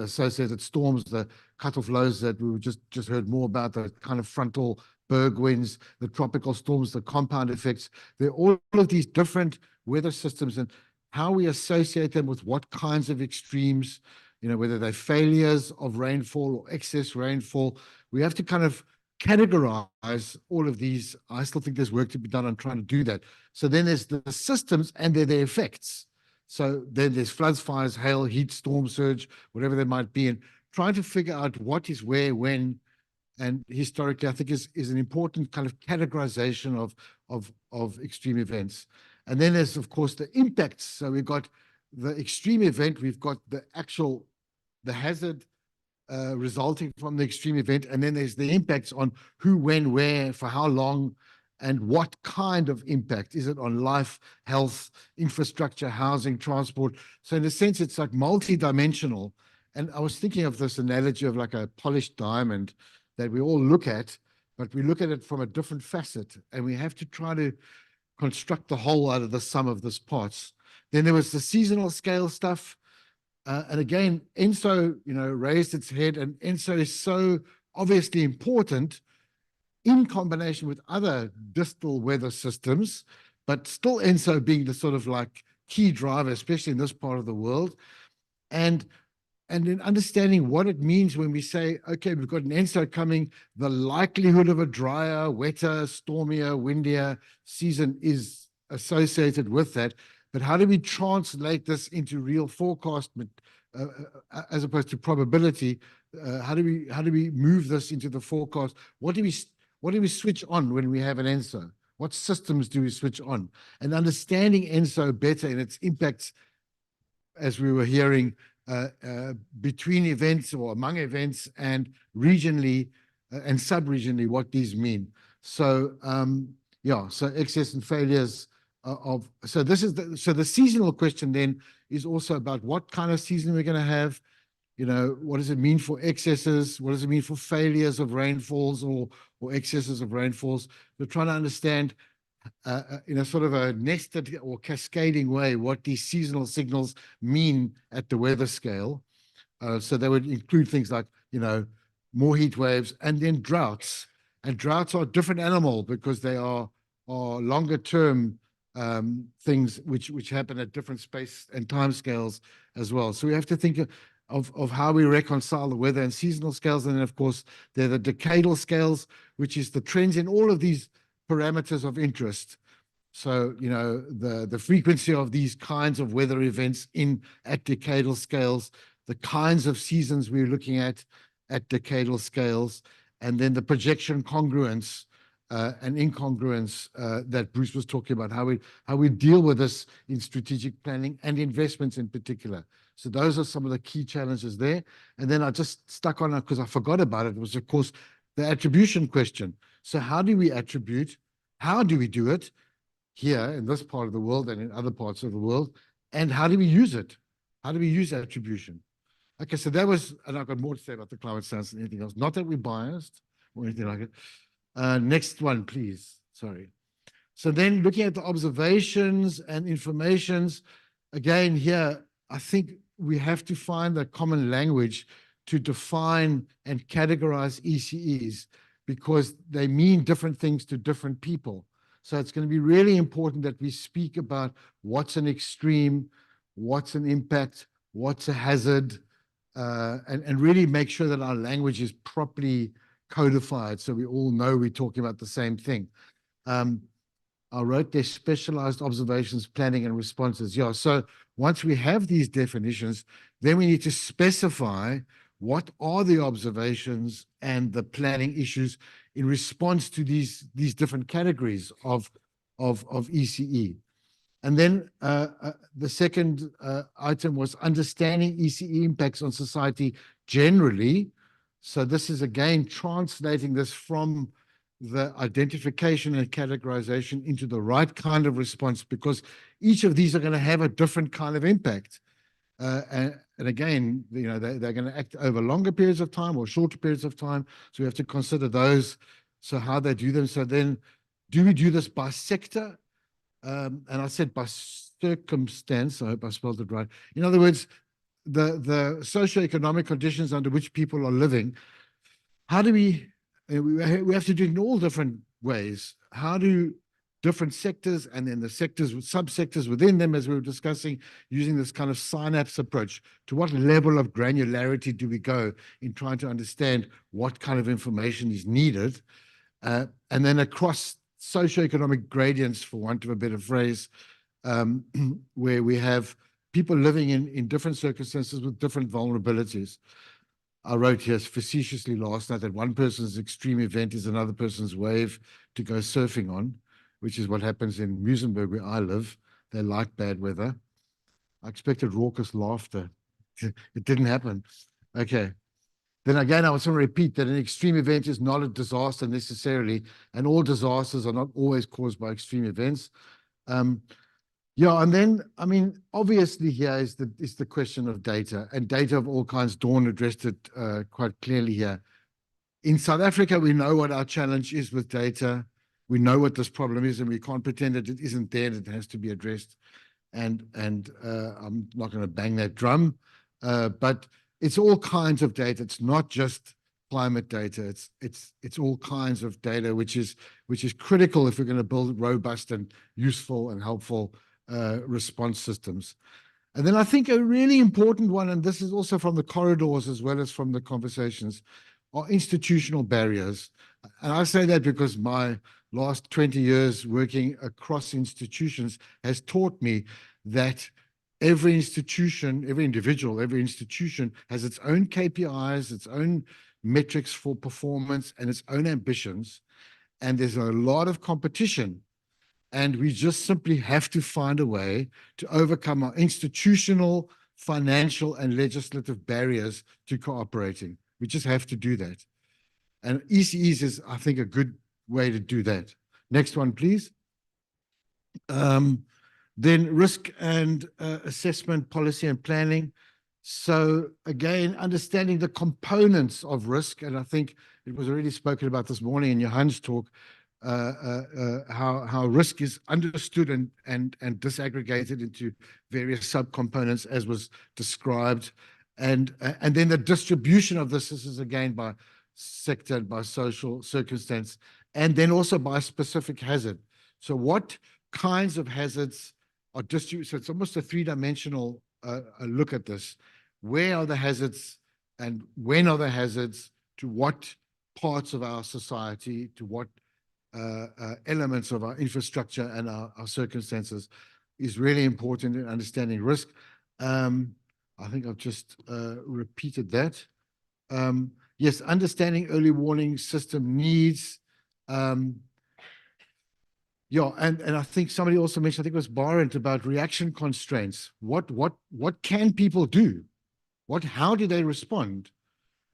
associated storms, the cutoff lows that we just heard more about, the kind of frontal berg winds, the tropical storms, the compound effects. They're all of these different weather systems and how we associate them with what kinds of extremes, whether they're failures of rainfall or excess rainfall. We have to kind of categorize all of these. I still think there's work to be done on trying to do that. So then there's the systems and there are the effects. So then there's floods, fires, hail, heat, storm surge, whatever they might be, and trying to figure out what is where, when, and historically, I think is an important kind of categorization of extreme events. And then there's, of course, the impacts. So we've got the extreme event, we've got the hazard resulting from the extreme event, and then there's the impacts on who, when, where, for how long, and what kind of impact. Is it on life, health, infrastructure, housing, transport? So in a sense, it's like multi-dimensional. And I was thinking of this analogy of like a polished diamond that we all look at, but we look at it from a different facet, and we have to try to construct the whole out of the sum of these parts. Then there was the seasonal scale stuff. And again, ENSO, raised its head, and ENSO is so obviously important in combination with other distal weather systems, but still ENSO being the sort of like key driver, especially in this part of the world. And in understanding what it means when we say, okay, we've got an ENSO coming, the likelihood of a drier, wetter, stormier, windier season is associated with that. But how do we translate this into real forecast as opposed to probability? How do we move this into the forecast? What do we switch on when we have an ENSO? What systems do we switch on? And understanding ENSO better and its impacts, as we were hearing, between events or among events and regionally and sub-regionally, what these mean. So so excess and failures so the seasonal question then is also about what kind of season we're going to have. What does it mean for excesses? What does it mean for failures of rainfalls or excesses of rainfalls? We're trying to understand in a sort of a nested or cascading way what these seasonal signals mean at the weather scale. So they would include things like, more heat waves and then droughts. And droughts are a different animal because they are longer term things which happen at different space and time scales as well. So we have to think of how we reconcile the weather and seasonal scales. And then, of course, there are the decadal scales, which is the trends in all of these parameters of interest. So, the frequency of these kinds of weather events at decadal scales, the kinds of seasons we're looking at decadal scales, and then the projection congruence and incongruence that Bruce was talking about, how we deal with this in strategic planning and investments in particular. So those are some of the key challenges there. And then I just stuck on it because I forgot about it. It was, of course, the attribution question. So how do we attribute? How do we do it here in this part of the world and in other parts of the world? And how do we use it? How do we use attribution? Okay, so that was, and I've got more to say about the climate science than anything else. Not that we're biased or anything like it. Next one, please. Sorry. So then looking at the observations and informations, again, here, I think we have to find a common language to define and categorize ECEs because they mean different things to different people. So it's going to be really important that we speak about what's an extreme, what's an impact, what's a hazard, and really make sure that our language is properly codified so we all know we're talking about the same thing. I wrote their specialized observations, planning, and responses. Yeah, so once we have these definitions, then we need to specify what are the observations and the planning issues in response to these different categories of ECE. And then the second item was understanding ECE impacts on society generally. So this is again translating this from the identification and categorization into the right kind of response, because each of these are going to have a different kind of impact. And again, they're going to act over longer periods of time or shorter periods of time. So we have to consider those. So how they do them. So then do we do this by sector? And I said by circumstance. I hope I spelled it right. In other words, the socioeconomic conditions under which people are living. How do we have to do it in all different ways. How do different sectors and then the sectors, subsectors within them, as we were discussing, using this kind of synapse approach, to what level of granularity do we go in trying to understand what kind of information is needed? And then across socioeconomic gradients, for want of a better phrase, where we have people living in different circumstances with different vulnerabilities. I wrote here facetiously last night that one person's extreme event is another person's wave to go surfing on, which is what happens in Muizenberg, where I live. They like bad weather. I expected raucous laughter. It didn't happen. Okay. Then again, I want to repeat that an extreme event is not a disaster necessarily, and all disasters are not always caused by extreme events. Yeah, and then, I mean, obviously here is the question of data, and data of all kinds. Dawn addressed it quite clearly here. In South Africa, we know what our challenge is with data. We know what this problem is, and we can't pretend that it isn't there, that it has to be addressed. And I'm not going to bang that drum, but it's all kinds of data. It's not just climate data. It's all kinds of data, which is critical if we're going to build robust and useful and helpful response systems. And then I think a really important one, and this is also from the corridors as well as from the conversations, are institutional barriers. And I say that because my last 20 years working across institutions has taught me that every institution, every individual, every institution has its own KPIs, its own metrics for performance, and its own ambitions. And there's a lot of competition. And we just simply have to find a way to overcome our institutional, financial, and legislative barriers to cooperating. We just have to do that. And ECEs is, I think, a good way to do that. Next one, please. Then risk and assessment, policy and planning. So again, understanding the components of risk, and I think it was already spoken about this morning in Johan's talk, how risk is understood and disaggregated into various subcomponents, as was described, and then the distribution of this is again by sector, by social circumstance, and then also by specific hazard. So what kinds of hazards are distributed? So it's almost a three-dimensional look at this. Where are the hazards and when are the hazards, to what parts of our society, to what elements of our infrastructure and our circumstances, is really important in understanding risk. I think I've just repeated that. Yes, understanding early warning system needs. Yeah, and I think somebody also mentioned, I think it was Barent, about reaction constraints. What can people do? How do they respond?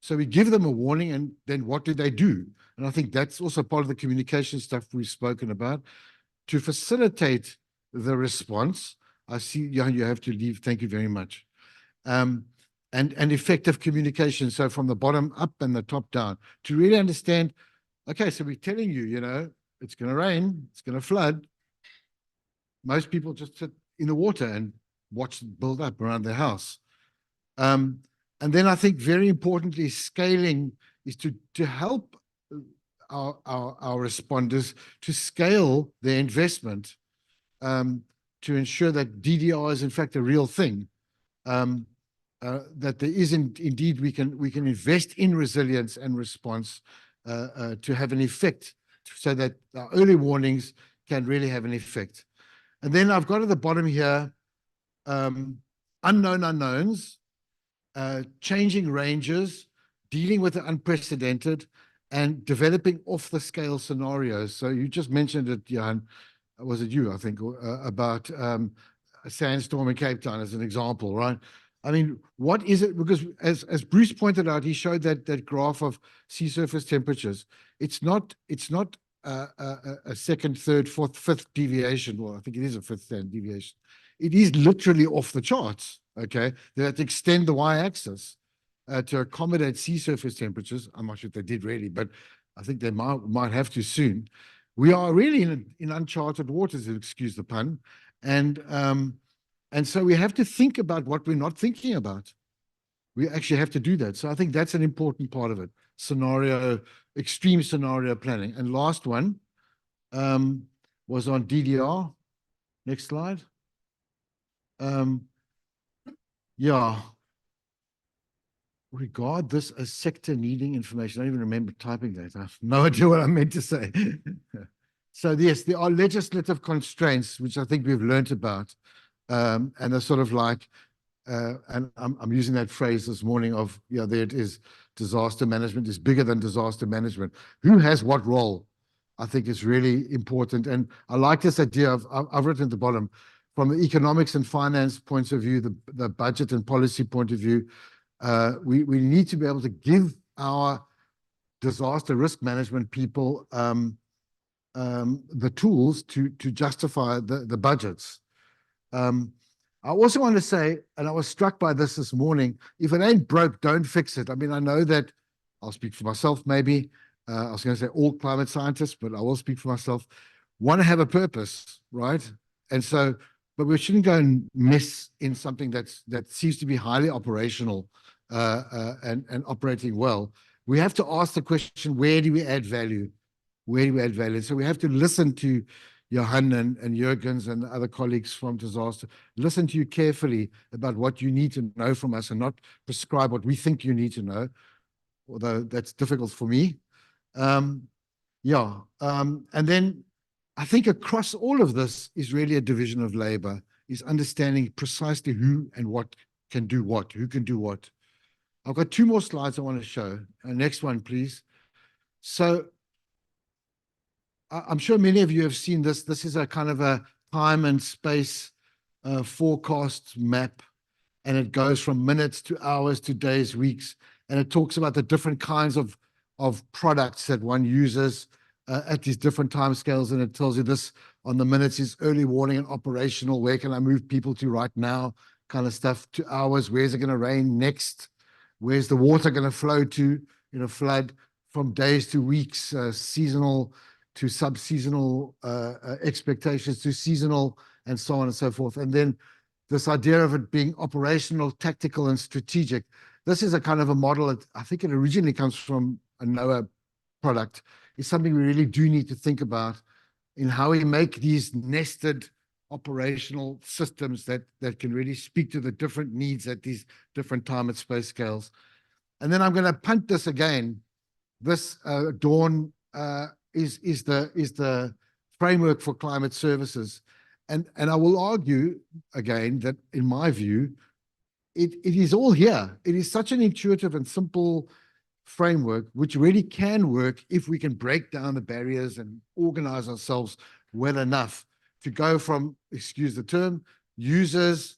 So we give them a warning, and then what do they do? And I think that's also part of the communication stuff we've spoken about. To facilitate the response, I see, Johan, you have to leave. Thank you very much. And effective communication. So from the bottom up and the top down, to really understand, okay, so we're telling you, it's going to rain, it's going to flood. Most people just sit in the water and watch it build up around their house. And then I think very importantly, scaling is to help our responders to scale their investment to ensure that DDR is in fact a real thing. That there is indeed we can invest in resilience and response to have an effect, so that our early warnings can really have an effect. And then I've got at the bottom here, unknown unknowns, changing ranges, dealing with the unprecedented, and developing off-the-scale scenarios. So you just mentioned it, Johan, was it you, I think, about a sandstorm in Cape Town as an example, right? I mean, what is it? Because as Bruce pointed out, he showed that graph of sea surface temperatures. It's not a second, third, fourth, fifth deviation. Well, I think it is a fifth standard deviation. It is literally off the charts, okay? They have to extend the y-axis to accommodate sea surface temperatures. I'm not sure if they did really, but I think they might have to soon. We are really in uncharted waters, excuse the pun. And so we have to think about what we're not thinking about. We actually have to do that. So I think that's an important part of it. Extreme scenario planning. And last one was on DDR. Next slide. Yeah. Regard this as sector needing information. I don't even remember typing that. I have no idea what I meant to say. So yes, there are legislative constraints, which I think we've learned about. And they're sort of like, and I'm using that phrase this morning of, yeah, there it is, disaster management is bigger than disaster management. Who has what role? I think is really important. And I like this idea of, I've written at the bottom, from the economics and finance points of view, the budget and policy point of view, we need to be able to give our disaster risk management people the tools to justify the budgets. I also want to say, and I was struck by this morning, if it ain't broke, don't fix it. I mean, I know that I'll speak for myself maybe. I was going to say all climate scientists, but I will speak for myself. Want to have a purpose, right? And so, but we shouldn't go and miss in something that seems to be highly operational and operating well. We have to ask the question, where do we add value? Where do we add value? So we have to listen to Johan and Jürgens and other colleagues from disaster, listen to you carefully about what you need to know from us and not prescribe what we think you need to know, although that's difficult for me. And then I think across all of this is really a division of labor, is understanding precisely who and what can do what, who can do what. I've got two more slides I want to show. Next one, please. So I'm sure many of you have seen this. This is a kind of a time and space forecast map, and it goes from minutes to hours to days, weeks, and it talks about the different kinds of products that one uses at these different time scales, and it tells you this on the minutes is early warning and operational, where can I move people to right now, kind of stuff, to hours, where's it going to rain next, where's the water going to flow to, flood, from days to weeks, seasonal to sub-seasonal expectations, to seasonal, and so on and so forth. And then this idea of it being operational, tactical, and strategic. This is a kind of a model that I think it originally comes from a NOAA product. It's something we really do need to think about in how we make these nested operational systems that can really speak to the different needs at these different time and space scales. And then I'm going to punt this again. This Dawn is the framework for climate services. And I will argue again that in my view, it is all here. It is such an intuitive and simple framework, which really can work if we can break down the barriers and organize ourselves well enough to go from, excuse the term, users,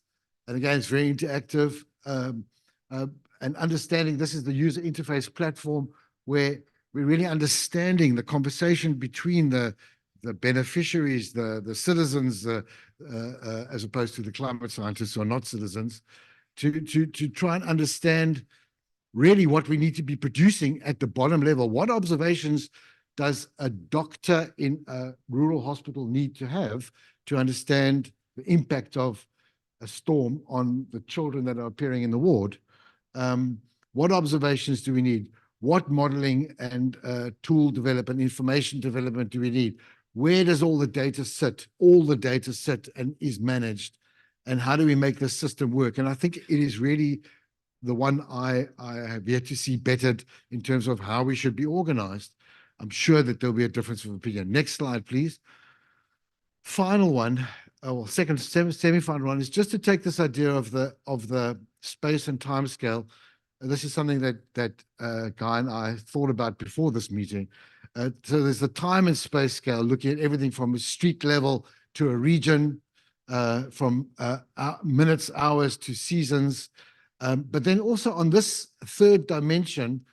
and again, it's very interactive, and understanding this is the user interface platform where we're really understanding the conversation between the beneficiaries, the citizens, as opposed to the climate scientists who are not citizens, to try and understand really what we need to be producing at the bottom level. What observations does a doctor in a rural hospital need to have to understand the impact of a storm on the children that are appearing in the ward? What observations do we need? what modeling and tool development, information development do we need? Where does all the data sit? All the data sit and is managed. And how do we make the system work? And I think it is really the one I have yet to see bettered in terms of how we should be organized. I'm sure that there'll be a difference of opinion. Next slide, please. Final one, or second semi-final one, is just to take this idea of the space and time scale. This is something that Guy and I thought about before this meeting. So there's the time and space scale, looking at everything from a street level to a region, from minutes, hours to seasons. But then also on this third dimension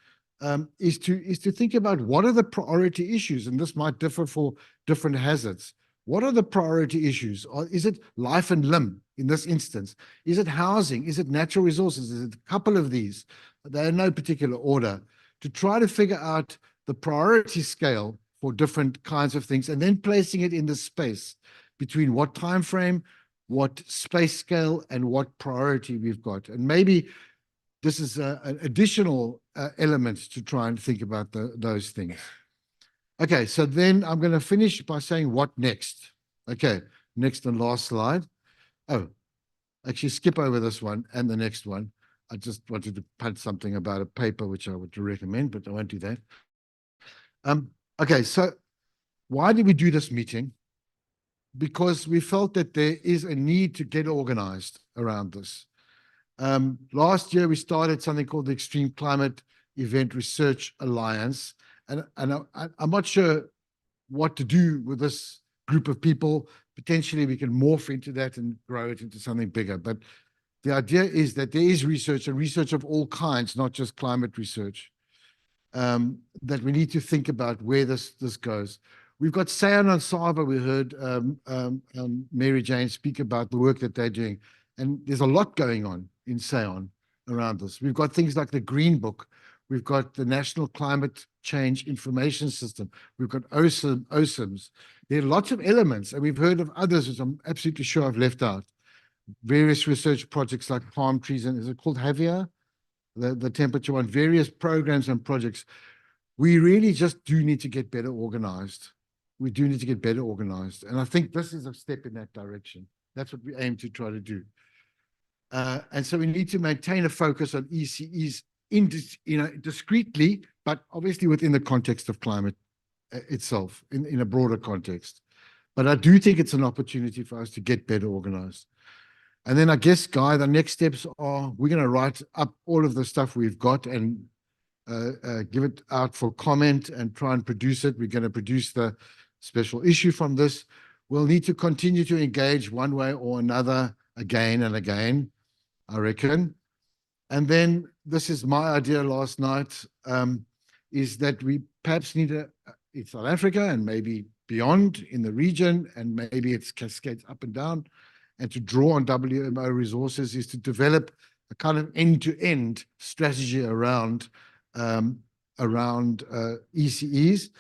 is to think about what are the priority issues, and this might differ for different hazards. What are the priority issues? Or is it life and limb in this instance? Is it housing? Is it natural resources? Is it a couple of these? They're in no particular order. To try to figure out the priority scale for different kinds of things and then placing it in the space between what time frame, what space scale, and what priority we've got. And maybe this is an additional element to try and think about those things. Okay, so then I'm going to finish by saying what next. Okay, next and last slide. Oh, actually skip over this one and the next one. I just wanted to punch something about a paper which I would recommend, but I won't do that. Okay, so why did we do this meeting? Because we felt that there is a need to get organized around this. Last year, we started something called the Extreme Climate Event Research Alliance. And I'm not sure what to do with this group of people. Potentially, we can morph into that and grow it into something bigger. But the idea is that there is research, and research of all kinds, not just climate research, that we need to think about where this goes. We've got Sayon and Sava. We heard Mary Jane speak about the work that they're doing. And there's a lot going on in Sayon around this. We've got things like the Green Book. We've got the National Climate Change Information System. We've got OSIMs. There are lots of elements, and we've heard of others, which I'm absolutely sure I've left out. Various research projects like palm trees, and is it called Javier? The temperature one, various programs and projects. We really just do need to get better organized. We do need to get better organized. And I think this is a step in that direction. That's what we aim to try to do. And so we need to maintain a focus on ECEs discreetly, but obviously within the context of climate itself, in a broader context. But I do think it's an opportunity for us to get better organized. And then I guess, Guy, the next steps are we're going to write up all of the stuff we've got and give it out for comment and try and produce it. We're going to produce the special issue from this. We'll need to continue to engage one way or another again and again, I reckon. And then this is my idea last night, is that we perhaps need in South Africa and maybe beyond in the region, and maybe it's cascades up and down, and to draw on WMO resources is to develop a kind of end-to-end strategy around ECEs.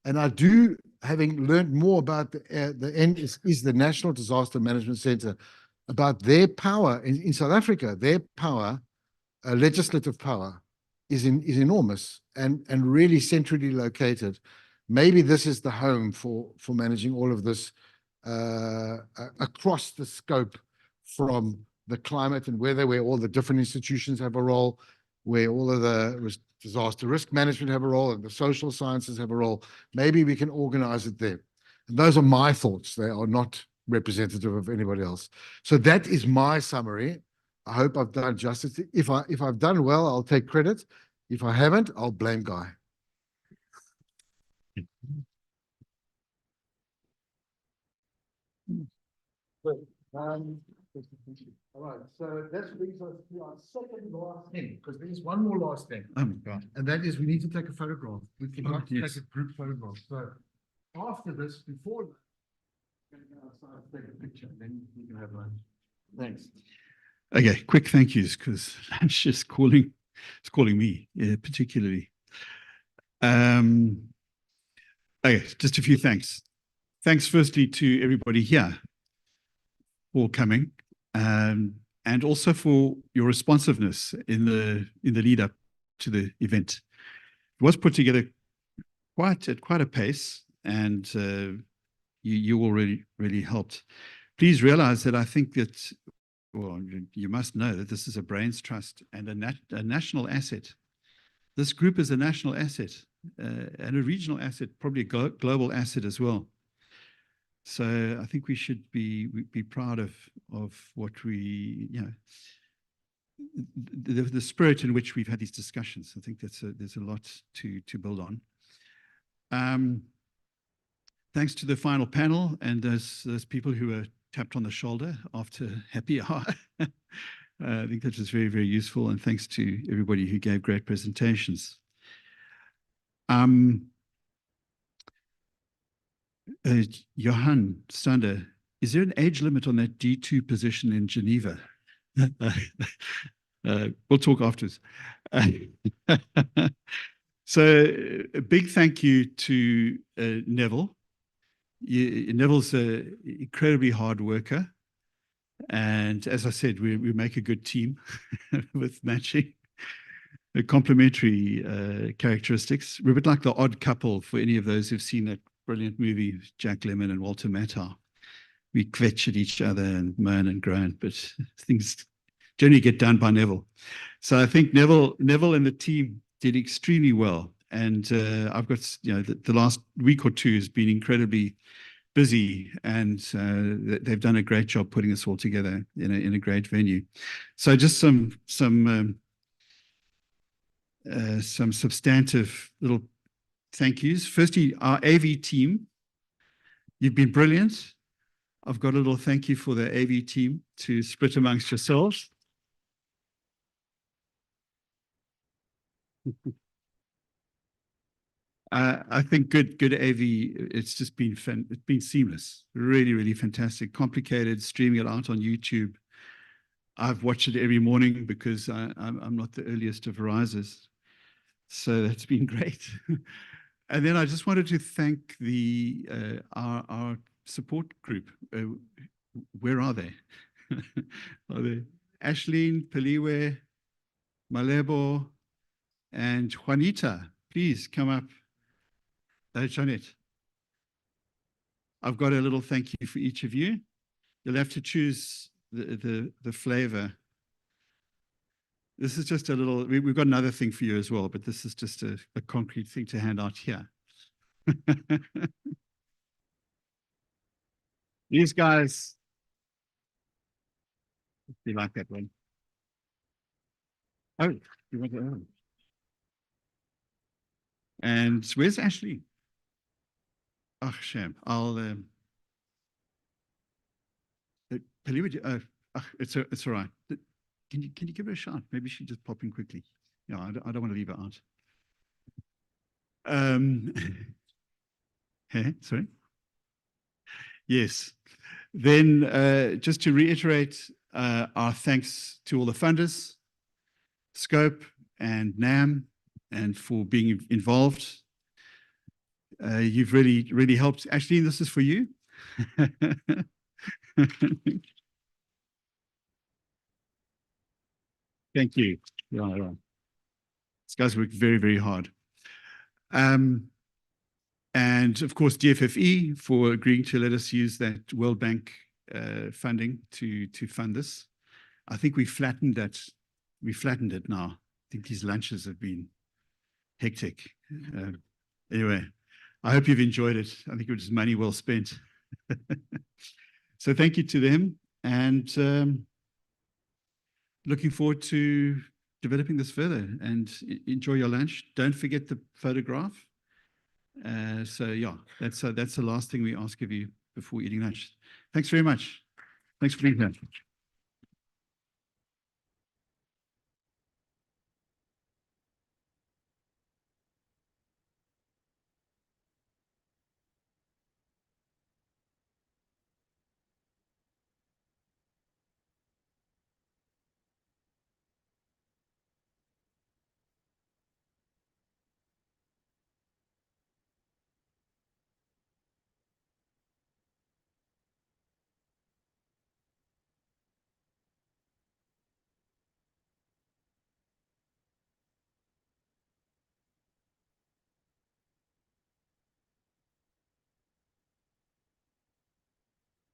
And I do, having learned more about the end is the National Disaster Management Center, about their power in South Africa. Their power, legislative power, is enormous and really centrally located. Maybe this is the home for managing all of this across the scope, from the climate and weather, where all the different institutions have a role, where all of the disaster risk management have a role, and the social sciences have a role. Maybe we can organize it there. And those are my thoughts. They are not representative of anybody else. So that is my summary. I hope I've done justice. If I've done well, I'll take credit. If I haven't, I'll blame Guy. All right, so that brings us to our second last thing, because there's one more last thing. Oh my God. And that is we need to take a photograph. We cannot yes. take a group photograph. So after this, before take a picture, then we can have lunch. Thanks. Okay, quick thank yous, because I'm just calling me particularly. Okay, just a few thanks. Thanks firstly to everybody here for coming, and also for your responsiveness in the lead up to the event. was put together at quite a pace, and you all really helped. Please realize that I think that, well, you must know that this is a brains trust and a national asset. This group is a national asset and a regional asset, probably a global asset as well. So I think we should be proud of what we, you know, the spirit in which we've had these discussions. I think there's a lot to build on. Thanks to the final panel and those people who were tapped on the shoulder after happy hour. I think that was very, very useful, and thanks to everybody who gave great presentations. Johan Stander, is there an age limit on that D2 position in Geneva? We'll talk afterwards. So a big thank you to Neville. Neville's an incredibly hard worker. And as I said, we make a good team with matching complementary characteristics. We're a bit like the odd couple for any of those who've seen that brilliant movie, Jack Lemmon and Walter Matthau. We kvetch at each other and moan and groan, but things generally get done by Neville. So I think Neville and the team did extremely well. And I've got, you know, the last week or two has been incredibly busy, and they've done a great job putting this all together in a great venue. So just some substantive little thank yous. Firstly, our AV team, you've been brilliant. I've got a little thank you for the AV team to split amongst yourselves. I think good AV, it's just been it's been seamless, really, really fantastic, complicated, streaming it out on YouTube. I've watched it every morning because I'm not the earliest of risers. So that's been great. And then I just wanted to thank our support group. Where are they? Are they Ashleen, Peliwe, Malebo, and Juanita? Please come up. Janet, I've got a little thank you for each of you. You'll have to choose the flavor. This is just a little, we've got another thing for you as well, but this is just a concrete thing to hand out here. These guys, you like that one? Oh, you want to? And where's Ashley? Oh, shame. I'll it's all right. Can you give her a shot? Maybe she just pop in quickly. Yeah, I don't want to leave her out. Hey, sorry. Yes. Then just to reiterate our thanks to all the funders, Scope and NAM, and for being involved. You've really helped. Ashley, this is for you. Thank you. Yeah. These guys work very, very hard. And of course, DFFE for agreeing to let us use that World Bank funding to fund this. I think we flattened that. We flattened it now. I think these lunches have been hectic. Anyway, I hope you've enjoyed it. I think it was money well spent. So thank you to them, and looking forward to developing this further, and enjoy your lunch. Don't forget the photograph. So yeah, that's the last thing we ask of you before eating lunch. Thanks very much. Thanks for being here.